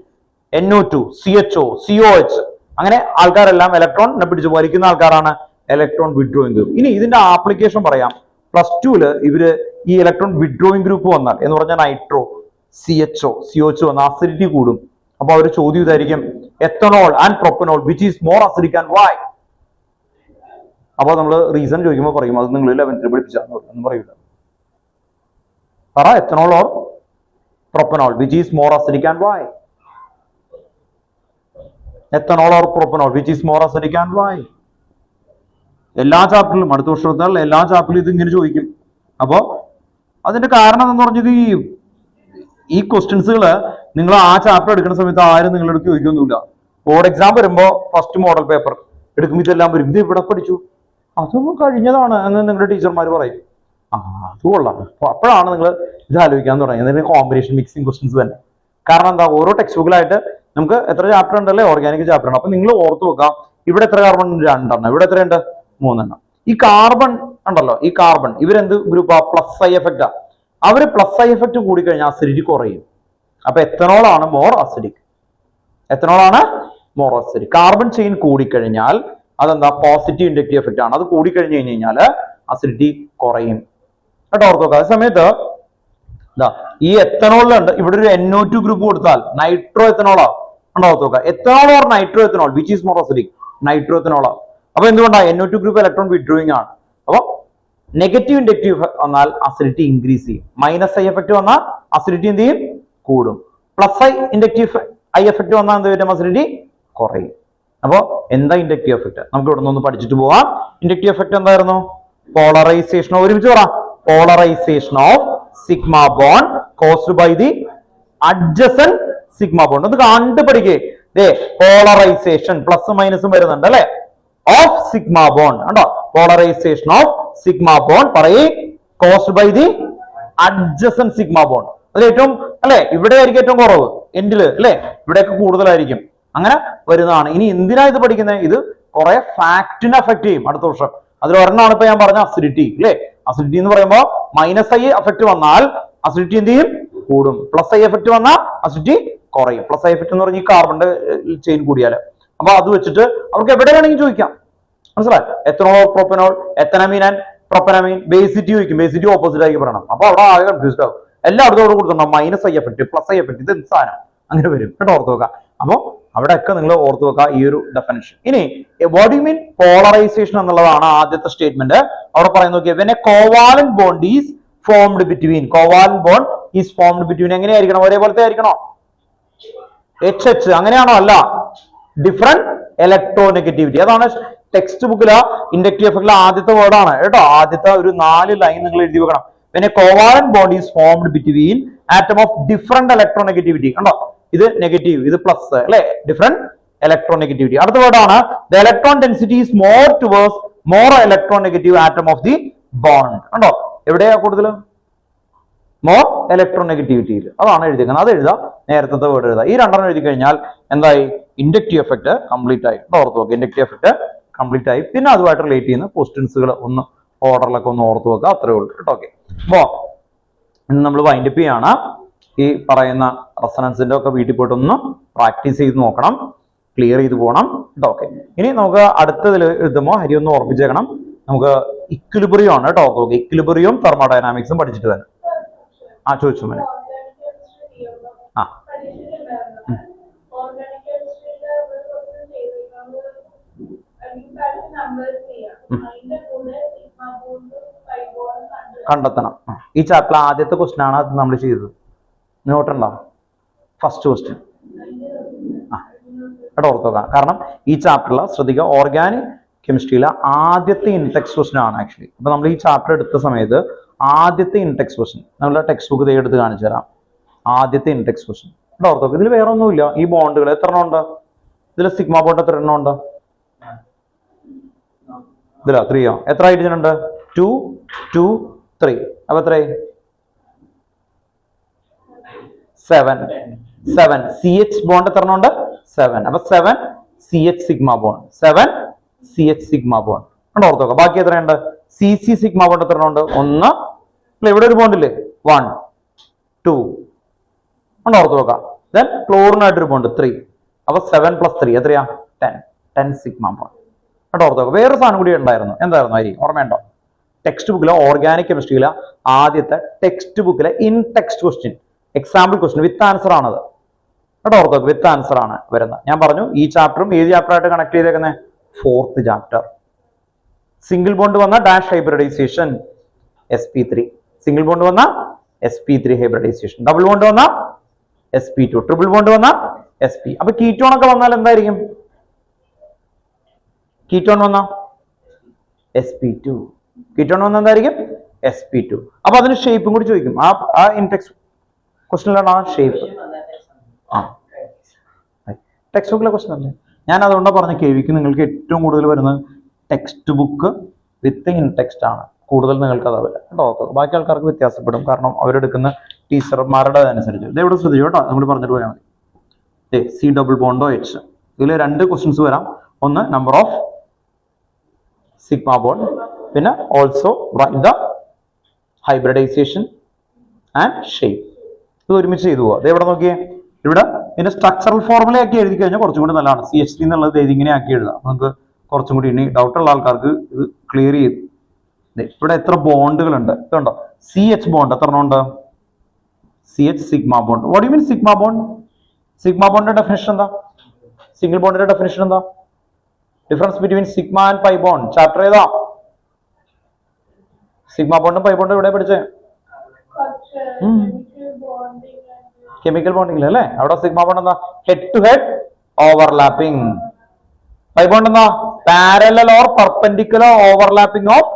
NO2, CHO, COH, അങ്ങനെ ആൾക്കാരെല്ലാം ഇലക്ട്രോണിനെ പിടിച്ച് വലിക്കുന്ന ആൾക്കാരാണ് ഇലക്ട്രോൺ വിഡ്രോയിങ് ഗ്രൂപ്പ്. ഇനി ഇതിന്റെ ആപ്ലിക്കേഷൻ പറയാം. +2 ഇവര് ഈ ഇലക്ട്രോൺ വിഡ്രോയിങ് ഗ്രൂപ്പ് വന്നാൽ എന്ന് പറഞ്ഞാൽ നൈട്രോ, CHO, COH വന്ന അസിഡിറ്റി കൂടും. അപ്പൊ അവർ ചോദ്യം ഇതായിരിക്കും, ethanol and propanol which is more acidic and why? അപ്പൊ നമ്മൾ റീസൺ ചോദിക്കുമ്പോൾ പറയും, അത് നിങ്ങൾ 11th പഠിപ്പിച്ചാന്ന് പറയില്ല. പറ, ethanol or propanol which is more acidic and why? Ethanol or propanol which is more acidic and why? എല്ലാ ചാപ്റ്ററിലും അടുത്ത വർഷത്തിൽ എല്ലാ ചാപ്റ്ററിലും ഇത് ഇങ്ങനെ ചോദിക്കും. അപ്പോ അതിന്റെ കാരണം എന്ന് പറഞ്ഞത് ഈ ക്വസ്റ്റ്യൻസുകള് നിങ്ങൾ ആ ചാപ്റ്റർ എടുക്കുന്ന സമയത്ത് ആരും നിങ്ങളുടെ അടുത്ത് ചോദിക്കൊന്നുമില്ല. ബോർഡ് എക്സാം വരുമ്പോ ഫസ്റ്റ് മോഡൽ പേപ്പർ എടുക്കുമ്പോൾ ഇതെല്ലാം വരും, ഇത് ഇവിടെ പഠിച്ചു, അതൊന്നും കഴിഞ്ഞതാണ് എന്ന് നിങ്ങളുടെ ടീച്ചർമാർ പറയും. അത് കൊള്ളാം. അപ്പോഴാണ് നിങ്ങൾ ഇത് ആലോചിക്കാൻ തുടങ്ങിയത്. അതിന് കോമ്പിനേഷൻ മിക്സിംഗ് ക്വസ്റ്റ്യൻസ് തന്നെ. കാരണം എന്താ, ഓരോ ടെക്സ്റ്റ് ബുക്കിലായിട്ട് നമുക്ക് എത്ര ചാപ്റ്റർ ഉണ്ടല്ലേ, ഓർഗാനിക് ചാപ്റ്റർ ആണ്. അപ്പൊ നിങ്ങൾ ഓർത്ത് വെക്കാം, ഇവിടെ എത്ര കാർബൺ ഉണ്ട്? 2 ഇവിടെ എത്രയുണ്ട്? 3. ഈ കാർബൺ ഉണ്ടല്ലോ, ഈ കാർബൺ ഇവരെന്ത് ഗ്രൂപ്പാ? പ്ലസ് ഐ എഫക്റ്റാ. അവര് പ്ലസ് ഐ എഫക്റ്റ് കൂടിക്കഴിഞ്ഞാൽ അസിഡിറ്റി കുറയും. അപ്പൊ എത്തനോൾ ആണ് മോർ അസിഡിക്. കാർബൺ ചെയിൻ കൂടിക്കഴിഞ്ഞാൽ അതെന്താ? പോസിറ്റീവ് ഇൻഡക്റ്റീവ് എഫക്റ്റ് ആണ്. അത് കൂടിക്കഴിഞ്ഞു കഴിഞ്ഞാൽ അസിഡിറ്റി കുറയും കേട്ടോ, ഓർത്ത് നോക്കുക. അതേ സമയത്ത് ഈ എത്തനോളിലുണ്ട് ഇവിടെ ഒരു NO2 ഗ്രൂപ്പ് കൊടുത്താൽ നൈട്രോ എത്തനോളാ ഉണ്ടോ, ഓർത്ത് നോക്കുക. Ethanol or nitro ethanol which is more acidic? Nitro എത്തനോളാ. അപ്പൊ എന്തുകൊണ്ടാണ്? NO2 ഗ്രൂപ്പ് ഇലക്ട്രോൺ വിഡ്രോയിങ് ആണ്. അപ്പൊ നെഗറ്റീവ് ഇൻഡക്റ്റീവ് വന്നാൽ അസിഡിറ്റി ഇൻക്രീസ് ചെയ്യും. മൈനസ് ഐ എഫക്റ്റ് വന്നാൽ അസിഡിറ്റി എന്ത് ചെയ്യും? കൂടും. പ്ലസ് ഇൻഡക്റ്റീവ് ഐ എഫക്റ്റ് വന്നാൽ എന്ത് വരും? അസിഡിറ്റി കുറയും. അപ്പോ എന്താ ഇൻഡക്റ്റീവ് എഫക്റ്റ്? നമുക്ക് ഇവിടെ നിന്ന് പഠിച്ചിട്ട് പോവാം. ഇൻഡക്റ്റീവ് എഫക്റ്റ് എന്തായിരുന്നു? പോളറൈസേഷൻ. ഒരുമിച്ച് പറ, polarisation of sigma bond caused by the adjacent sigma bond. അത് കണ്ടു പഠിക്കേ. പോളറൈസേഷൻ പ്ലസ് മൈനസും വരുന്നുണ്ട് അല്ലെ, ഓഫ് സിഗ്മ ബോണ്ട് ഉണ്ടോ? പോളറൈസേഷൻ ഓഫ് സിഗ്മ ബോണ്ട് പറയേ, caused by the adjacent sigma bond. അതിൽ ഏറ്റവും അല്ലെ, ഇവിടെ ആയിരിക്കും ഏറ്റവും കുറവ്, എൻഡില് അല്ലെ, ഇവിടെയൊക്കെ കൂടുതലായിരിക്കും. അങ്ങനെ വരുന്നതാണ്. ഇനി എന്തിനാ ഇത് പഠിക്കുന്നത്? ഇത് കുറെ ഫാക്ടിനെ അഫക്ട് ചെയ്യും അടുത്ത വർഷം. അതിൽ ഒരെണ്ണമാണ് ഇപ്പൊ ഞാൻ പറഞ്ഞ അസിഡിറ്റി അല്ലെ. അസിഡിറ്റി എന്ന് പറയുമ്പോൾ മൈനസ് ഐ എഫക്ട് വന്നാൽ അസിഡിറ്റി എന്ത് ചെയ്യും? കൂടും. പ്ലസ് ഐ എഫക്ട് വന്നാൽ അസിഡിറ്റി കുറയും. പ്ലസ് ഐ എഫക്ട് എന്ന് പറഞ്ഞാൽ ഈ കാർബണിന്റെ ചെയിൻ കൂടിയാല്. അപ്പൊ അത് വെച്ചിട്ട് അവർക്ക് എവിടെ വേണമെങ്കിൽ ചോദിക്കാം, മനസ്സിലായി? എത്തനോൾ, പ്രൊപ്പനോൾ, എത്തനമീൻ ആൻഡ് പ്രൊപ്പനമീൻ, ബേസിറ്റി ചോദിക്കും. ബേസിറ്റി ഓപ്പോസിറ്റ് ആയി പറയണം. അപ്പൊ അവിടെ ആകെ കൺഫ്യൂസ്ഡ് ആവും. എല്ലായിടത്തോട് കൊടുക്കണം minus I effect, plus I effect, ഇത് എന്ത് സാധനം അങ്ങനെ വരും കേട്ടോ, ഓർത്ത് വെക്കാം. അപ്പൊ അവിടെയൊക്കെ നിങ്ങൾ ഓർത്ത് വെക്കുക ഈ ഒരു ഡെഫിനിഷൻ. ഇനി വാട്ട് യു മീൻ പോളറൈസേഷൻ എന്നുള്ളതാണ് ആദ്യത്തെ സ്റ്റേറ്റ്മെന്റ്. അവിടെ പറയുന്നത് നോക്കിയാൽ when a covalent bond is formed between, covalent bond is formed between എങ്ങനെയായിരിക്കണം? ഒരേപോലത്തെ ആയിരിക്കണോ? HH അങ്ങനെയാണോ? അല്ല, ഡിഫറെന്റ് ഇലക്ട്രോനെഗറ്റിവിറ്റി. അതാണ് ടെക്സ്റ്റ് ബുക്കിലെ ഇൻഡക്റ്റീവ് എഫക്റ്റിലെ ആദ്യത്തെ വേർഡാണ് കേട്ടോ. ആദ്യത്തെ ഒരു 4 ലൈൻ നിങ്ങൾ എഴുതി വെക്കണം. പിന്നെ covalent bond is formed between atom of different electronegativity. കണ്ടോ, ഇത് നെഗറ്റീവ്, ഇത് പ്ലസ് അല്ലെ, ഡിഫറെന്റ് ഇലക്ട്രോനെഗറ്റിവിറ്റി. അടുത്ത വേർഡാണ് the electron density is more towards more electronegative atom of the bond. കണ്ടോ, എവിടെയാ കൂടുതൽ? മോർ ഇലക്ട്രോനെഗറ്റിവിറ്റിയിൽ. അതാണ് എഴുതിക്കുന്നത്. അത് എഴുതാം, നേരത്തെ വേർഡ് എഴുതാം. ഈ രണ്ടെണ്ണം എഴുതി കഴിഞ്ഞാൽ എന്തായി? ഇൻഡക്റ്റീവ് എഫക്ട് കംപ്ലീറ്റ് ആയി. ഓർത്ത് വെക്കുക, ഇൻഡക്റ്റീവ് എഫക്ട് കംപ്ലീറ്റ് ആയി. പിന്നെ അതുമായിട്ട് റിലേറ്റ് ചെയ്യുന്ന ക്വസ്റ്റ്യൻസുകൾ ഒന്ന് ഓർഡറിലൊക്കെ ഒന്ന് ഓർത്ത് വെക്കുക, അത്രേ ഉള്ളൂ കേട്ടോ. ഓക്കെ, അപ്പോ ഇന്ന് നമ്മൾ വൈൻഡപ്പ് ചെയ്യാണ്. ഈ പറയുന്ന റെസണൻസിന്റെ ഒക്കെ വീട്ടിൽ പോയിട്ട് ഒന്ന് പ്രാക്ടീസ് ചെയ്ത് നോക്കണം, ക്ലിയർ ചെയ്ത് പോകണം കേട്ടോ. ഓക്കെ, ഇനി നമുക്ക് അടുത്തതിൽ എഴുതുമ്പോൾ ഹരി ഒന്ന് ഓർമ്മിച്ചേക്കണം, നമുക്ക് ഇക്വിലിബ്രിയം ആണ് കേട്ടോ. ഓർത്ത് നോക്കുക, ഇക്വിലിബ്രിയവും തെർമോഡൈനാമിക്സും പഠിച്ചിട്ട് തന്നെ. ചോദിച്ചു മോനെ. ആ കണ്ടെത്തണം. ഈ ചാപ്റ്റർ ആദ്യത്തെ ക്വസ്റ്റ്യൻ ആണ് അത് നമ്മൾ ചെയ്തത്. നോട്ടുണ്ടോ? ഫസ്റ്റ് ക്വസ്റ്റ്യൻ കേട്ടോ, ഓർത്ത് നോക്കാം. കാരണം ഈ ചാപ്റ്ററിൽ ശ്രദ്ധിക്കുക, ഓർഗാനിക് കെമിസ്ട്രിയിലെ ആദ്യത്തെ ഇൻടെക്സ്റ്റ് ക്വസ്റ്റ്യൻ ആണ് ആക്ച്വലി. അപ്പൊ നമ്മൾ ഈ ചാപ്റ്റർ എടുത്ത സമയത്ത് ആദ്യത്തെ ഇൻടെക്സ്റ്റ് ക്വസ്റ്റ്യൻ നമ്മുടെ ടെക്സ്റ്റ് ബുക്ക് എടുത്ത് കാണിച്ചു തരാം. ആദ്യത്തെ ഇൻടെക്സ്റ്റ് ക്വസ്റ്റ്യൻ കേട്ടോ, ഓർത്ത് നോക്കുക. ഇതിൽ വേറെ ഒന്നുമില്ല. ഈ ബോണ്ടുകൾ എത്ര എണ്ണം ഉണ്ട്? ഇതിൽ സിഗ്മ ബോണ്ട് എത്ര എണ്ണം ഉണ്ട്? ഇതില 3 എത്ര ഹൈഡ്രജൻ ഉണ്ട്? 2 2 3. അപ്പൊ എത്രയായി? 7 CH ബോണ്ട് എത്ര എണ്ണം ഉണ്ട്? 7. അപ്പൊ 7 CH sigma bond, 7 CH sigma bond കണ്ടോ, ഓർത്ത് നോക്കാം. ബാക്കി എത്രയുണ്ട്? CC സിഗ്മ ബോണ്ട് എത്ര എണ്ണം ഉണ്ട്? 1. ഇവിടെ ഒരു ബോണ്ട് ഇല്ലേ? 1 2 കണ്ടോ, ഓർത്ത് നോക്കാം. ദെൻ ക്ലോറിനായിട്ടൊരു ബോണ്ട് 3. അപ്പൊ 7 + 3 എത്രയാ? 10 സിഗ്മ ബോണ്ട് കേട്ടോ, ഓർത്ത് നോക്കാം. വേറൊരു സാധനം കൂടി ഉണ്ടായിരുന്നു. എന്തായിരുന്നു അരി? ഓർമ്മയുണ്ടോ? ടെക്സ്റ്റ് ബുക്കിലെ ഓർഗാനിക് കെമിസ്ട്രിയിലെ ആദ്യത്തെ ടെക്സ്റ്റ് ബുക്കിലെ in text question, example question with answer ആണത് കേട്ടോ, ഓർത്ത് നോക്കുക. വിത്ത് ആൻസർ ആണ് വരുന്നത്. ഞാൻ പറഞ്ഞു ഈ ചാപ്റ്ററും ഏത് ചാപ്റ്ററായിട്ട് കണക്ട് ചെയ്തേക്കുന്നത്? 4th chapter. സിംഗിൾ ബോണ്ട് വന്ന dash hybridisation sp3, single bond വന്ന sp3 ഹൈബ്രിഡൈസേഷൻ, ഡബിൾ ബോണ്ട് വന്ന sp2, ട്രിപ്പിൾ ബോണ്ട് വന്ന sp. അപ്പൊ കീറ്റോൺ ഒക്കെ വന്നാൽ എന്തായിരിക്കും? കീറ്റോൺ വന്ന sp2, കീറ്റോൺ വന്ന എന്തായിരിക്കും? sp2. അപ്പൊ അതിന് ഷേപ്പും കൂടി ചോദിക്കും. ആ ഇൻടെക്സ്റ്റ് ക്വസ്റ്റ്യനിലാണ് ആ ഷേപ്പ്. ടെക്സ്റ്റ് ബുക്കിലെ ക്വസ്റ്റ്യൻ അല്ലേ? ഞാൻ അതുകൊണ്ടാണ് പറഞ്ഞ KVക്ക് നിങ്ങൾക്ക് ഏറ്റവും കൂടുതൽ വരുന്നത് ടെക്സ്റ്റ് ബുക്ക് വിത്ത് ഇൻടെക്സ്റ്റ് ആണ്. കൂടുതൽ നിങ്ങൾക്ക് അതാവില്ല കേട്ടോ. ബാക്കി ആൾക്കാർക്ക് വ്യത്യാസപ്പെടും, കാരണം അവരെടുക്കുന്ന ടീച്ചർമാരുടെ അനുസരിച്ച്. ഇത് എവിടെ ശ്രദ്ധിച്ചു കേട്ടോ, നമ്മൾ പറഞ്ഞിട്ട് പോയാൽ മതി. C ഡബിൾ ബോണ്ടോ H, ഇതിൽ 2 ക്വസ്റ്റ്യൻസ് വരാം. ഒന്ന് നമ്പർ ഓഫ് സിഗ്മ ബോണ്ട്, പിന്നെ also write the hybridisation and shape. ഇത് ഒരുമിച്ച് ചെയ്തു പോവാ. അത് എവിടെ നോക്കിയേ? ഇവിടെ ഇതിന്റെ സ്ട്രക്ചറൽ ഫോർമുല ആക്കി എഴുതി കഴിഞ്ഞാൽ കുറച്ചും കൂടി നല്ലതാണ്. CH3 എന്നുള്ളത് ഇങ്ങനെ ആക്കി എഴുതാം. നമുക്ക് കുറച്ചും കൂടി, ഇനി ഡൗട്ട് ഉള്ള ആൾക്കാർക്ക് ഇത് ക്ലിയർ ചെയ്ത്. ഇവിടെ എത്ര ബോണ്ടുകൾ ഉണ്ട് ഇതുണ്ടോ? CH ബോണ്ട് എത്ര എണ്ണം ഉണ്ട്? CH sigma bond. What you mean sigma bond? Sigma ബോണ്ടിന്റെ ഡെഫിനിഷൻ എന്താ? സിംഗിൾ ബോണ്ടിന്റെ ഡെഫിനിഷൻ എന്താ? Difference between sigma and pi bond. Chapter ഏതാ? സിഗ്മ ബോണ്ടും പൈ ബോണ്ടും എവിടെ പഠിച്ചേ? കെമിക്കൽ ബോണ്ടിങ്ങിൽ അല്ലേ? അവിടെ സിഗ്മ ബോണ്ട് എന്താ? Head to head overlapping. Pi bond എന്താ? Parallel or perpendicular overlapping of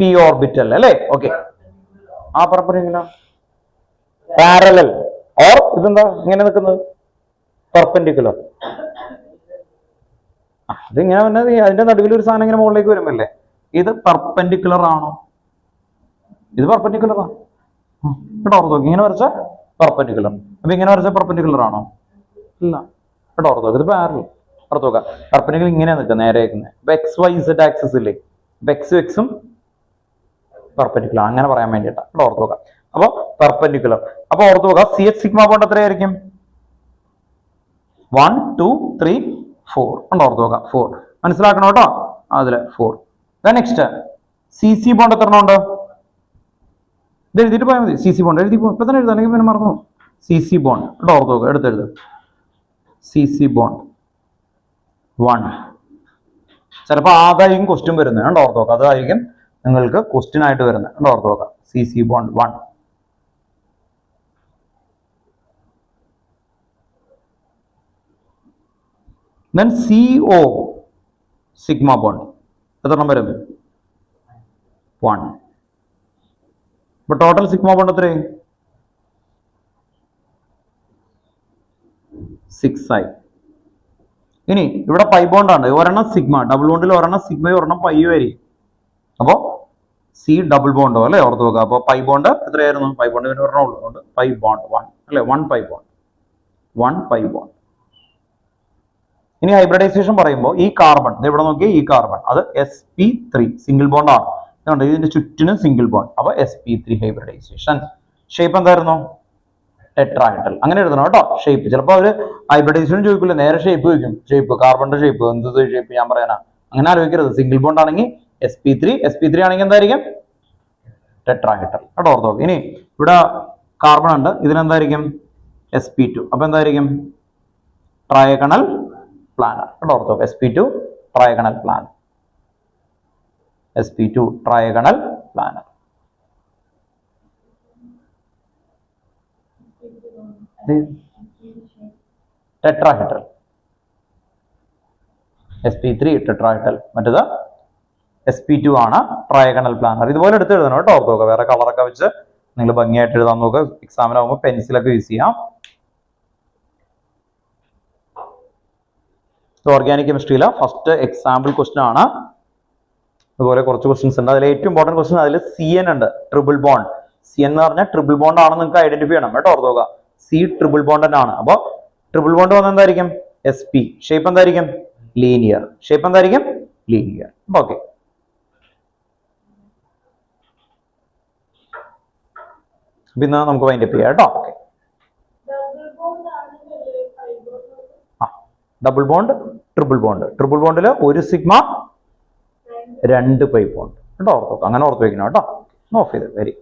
p orbital അല്ലേ? ഓക്കെ, ആ പെർപെൻഡിക്കുലർ പാരലൽ ഓർ ഇതെന്താ ഇങ്ങനെ നിൽക്കുന്നത്? പെർപെൻഡിക്കുലർ. ഇതിങ്ങനെ വന്നത് അതിന്റെ നടുവിൽ ഒരു സാധനം ഇങ്ങനെ മുകളിലേക്ക് വരുമല്ലേ? ഇത് പെർപെൻഡിക്കുലർ ആണോ? ഇത് പെർപെൻഡിക്കുലർ ആണ് കേട്ടോ, ഓർത്ത് നോക്കി. ഇങ്ങനെ വരച്ച പെർപെൻഡിക്കുലർ. അപ്പൊ ഇങ്ങനെ വരച്ച പെർപെൻഡിക്കുലർ ആണോ? ഇല്ല കേട്ടോ, ഓർത്ത് നോക്കുക. ഇത് പാരലൽ. ഓർത്ത് നോക്കുക, പെർപെൻഡിക്കുലർ ഇങ്ങനെ നിൽക്കുക, നേരെ നിൽക്കുന്നത്. അപ്പൊ XY Z ആക്സിസ് ഇല്ലേ? അപ്പൊ X ഉം പെർപെൻഡിക്കുലർ, അങ്ങനെ പറയാൻ വേണ്ടിയിട്ടാണ് കേട്ടോ, ഓർത്ത് നോക്കുക. അപ്പൊ പെർപെൻഡിക്കുലർ. അപ്പൊ ഓർത്ത് നോക്കുക, CH സിഗ്മ ബോണ്ട് എത്രയായിരിക്കും? 1 2 3 4 ഉണ്ടോ? ഓർത്ത് നോക്കുക, 4 മനസ്സിലാക്കണം കേട്ടോ. അതില് 4. നെക്സ്റ്റ് CC ബോണ്ട് എത്ര ഉണ്ട്? ഇത് എഴുതിയിട്ട് പോയാൽ മതി. CC ബോണ്ട് എഴുതി ഇപ്പൊ തന്നെ എഴുതാം, അല്ലെങ്കിൽ പിന്നെ മറന്നു. CC ബോണ്ട് കേട്ടോ, ഓർത്ത് നോക്കുക. എടുത്തെഴുത്. CC bond 1. ചിലപ്പോൾ അതായിരിക്കും ക്വസ്റ്റ്യൻ വരുന്നത് കേട്ടോ, ഓർത്ത് നോക്കുക. അതായിരിക്കും നിങ്ങൾക്ക് ക്വസ്റ്റ്യൻ ആയിട്ട് വരുന്നത് കേട്ടോ, ഓർത്ത് നോക്കുക. CC bond 1. Then CO sigma bond എത്ര എണ്ണം വരും? 1. ഇപ്പൊ ടോട്ടൽ സിഗ്മ ബോണ്ട് എത്രയായി? 6 ആയി. ഇനി ഇവിടെ പൈ ബോണ്ടാണ്, ഒരെണ്ണം സിഗ്മ, ഡബിൾ ബോണ്ടിൽ ഒരെണ്ണം സിഗ്മയും ഒരെണ്ണം പൈയും ആയിരിക്കും. അപ്പോ C ഡബിൾ ബോണ്ടോ അല്ലെ, ഓർത്ത് നോക്കുക. അപ്പൊ പൈ ബോണ്ട് എത്രയായിരുന്നു? പൈ ബോണ്ട് പിന്നെ ഒരെണ്ണം ഉള്ളതുകൊണ്ട് പൈ ബോണ്ട് 1 അല്ലെ, 1 പൈ ബോണ്ട്, 1 പൈ ബോണ്ട്. ഇനി ഹൈബ്രിഡൈസേഷൻ പറയുമ്പോൾ ഈ കാർബൺ ഇവിടെ നോക്കിയാൽ ഈ കാർബൺ അത് sp3 സിംഗിൾ ബോണ്ട് ആണ്. അതുകൊണ്ട് ഇതിന്റെ ചുറ്റിനും സിംഗിൾ ബോണ്ട്. അപ്പൊ sp3 ഹൈബ്രിഡൈസേഷൻ. ഷേപ്പ് എന്തായിരുന്നു? ടെട്രാഹെഡ്രൽ. അങ്ങനെ എഴുതണം കേട്ടോ ഷേപ്പ്. ചിലപ്പോൾ അവര് ഹൈബ്രിഡൈസേഷൻ ചോദിക്കില്ല, നേരെ ഷേപ്പ് ചോദിക്കും. ഷേപ്പ് കാർബണിന്റെ ഷേപ്പ് എന്ത് ഷേപ്പ് ഞാൻ പറയാനാ, അങ്ങനെ ആലോചിക്കരുത്. സിംഗിൾ ബോണ്ട് ആണെങ്കിൽ sp3 ആണെങ്കിൽ എന്തായിരിക്കും? ടെട്രാഹെഡ്രൽ കേട്ടോ, ഓർത്തോ. ഇനി ഇവിടെ കാർബൺ ഉണ്ട്, ഇതിനെന്തായിരിക്കും? sp2. അപ്പൊ എന്തായിരിക്കും? ട്രയഗണൽ പ്ലാനർ കേട്ടോ, ortho. sp2 trigonal planar, sp2 trigonal planar. Tetrahedral, sp3 tetrahedral, മറ്റേത് sp2 ആണ് ട്രയഗണൽ പ്ലാനർ. ഇതുപോലെ എടുത്ത് എഴുതണം കേട്ടോ, ഓർത്ത് നോക്കുക. വേറെ കളറൊക്കെ വെച്ച് നിങ്ങൾ ഭംഗിയായിട്ട് എഴുതാൻ നോക്കുക. എക്സാമിനാകുമ്പോൾ പെൻസിലൊക്കെ യൂസ് ചെയ്യാം. ഓർഗാനിക് കെമിസ്ട്രിയിലെ ഫസ്റ്റ് എക്സാമ്പിൾ ക്വസ്റ്റ്യൻ ആണ്. അതുപോലെ കുറച്ച് ക്വസ്റ്റ്യൻസ് ഉണ്ട്. അതിൽ ഏറ്റവും ഇമ്പോർട്ടൻറ്റ് ക്വസ്റ്റ്യൻ അതിൽ CN ഉണ്ട്, ട്രിപ്പിൾ ബോണ്ട്. CN എന്ന് പറഞ്ഞാൽ ട്രിപ്പിൾ ബോണ്ട് ആണെന്ന് നിങ്ങൾക്ക് ഐഡന്റിഫൈ ചെയ്യണം കേട്ടോ, ഓർത്ത് നോക്കുക. C ട്രിപ്പിൾ ബോണ്ട് തന്നെയാണ്. അപ്പോൾ ട്രിപ്പിൾ ബോണ്ട് വന്ന എന്തായിരിക്കും? sp. ഷേപ്പ് എന്തായിരിക്കും? ലീനിയർ. ഷേപ്പ് എന്തായിരിക്കും? ലീനിയർ. ഓക്കെ. പിന്നെ നമുക്ക് വൈൻഡപ്പ് ചെയ്യാം കേട്ടോ. Okay. Double bond, triple bond. Triple ബോണ്ടിൽ ഒരു സിഗ്മ 2 പൈ ബോണ്ട് കേട്ടോ, ഓർത്ത്. അങ്ങനെ ഓർത്ത് വെക്കണം കേട്ടോ. ഓഫ് ചെയ്ത് വെരി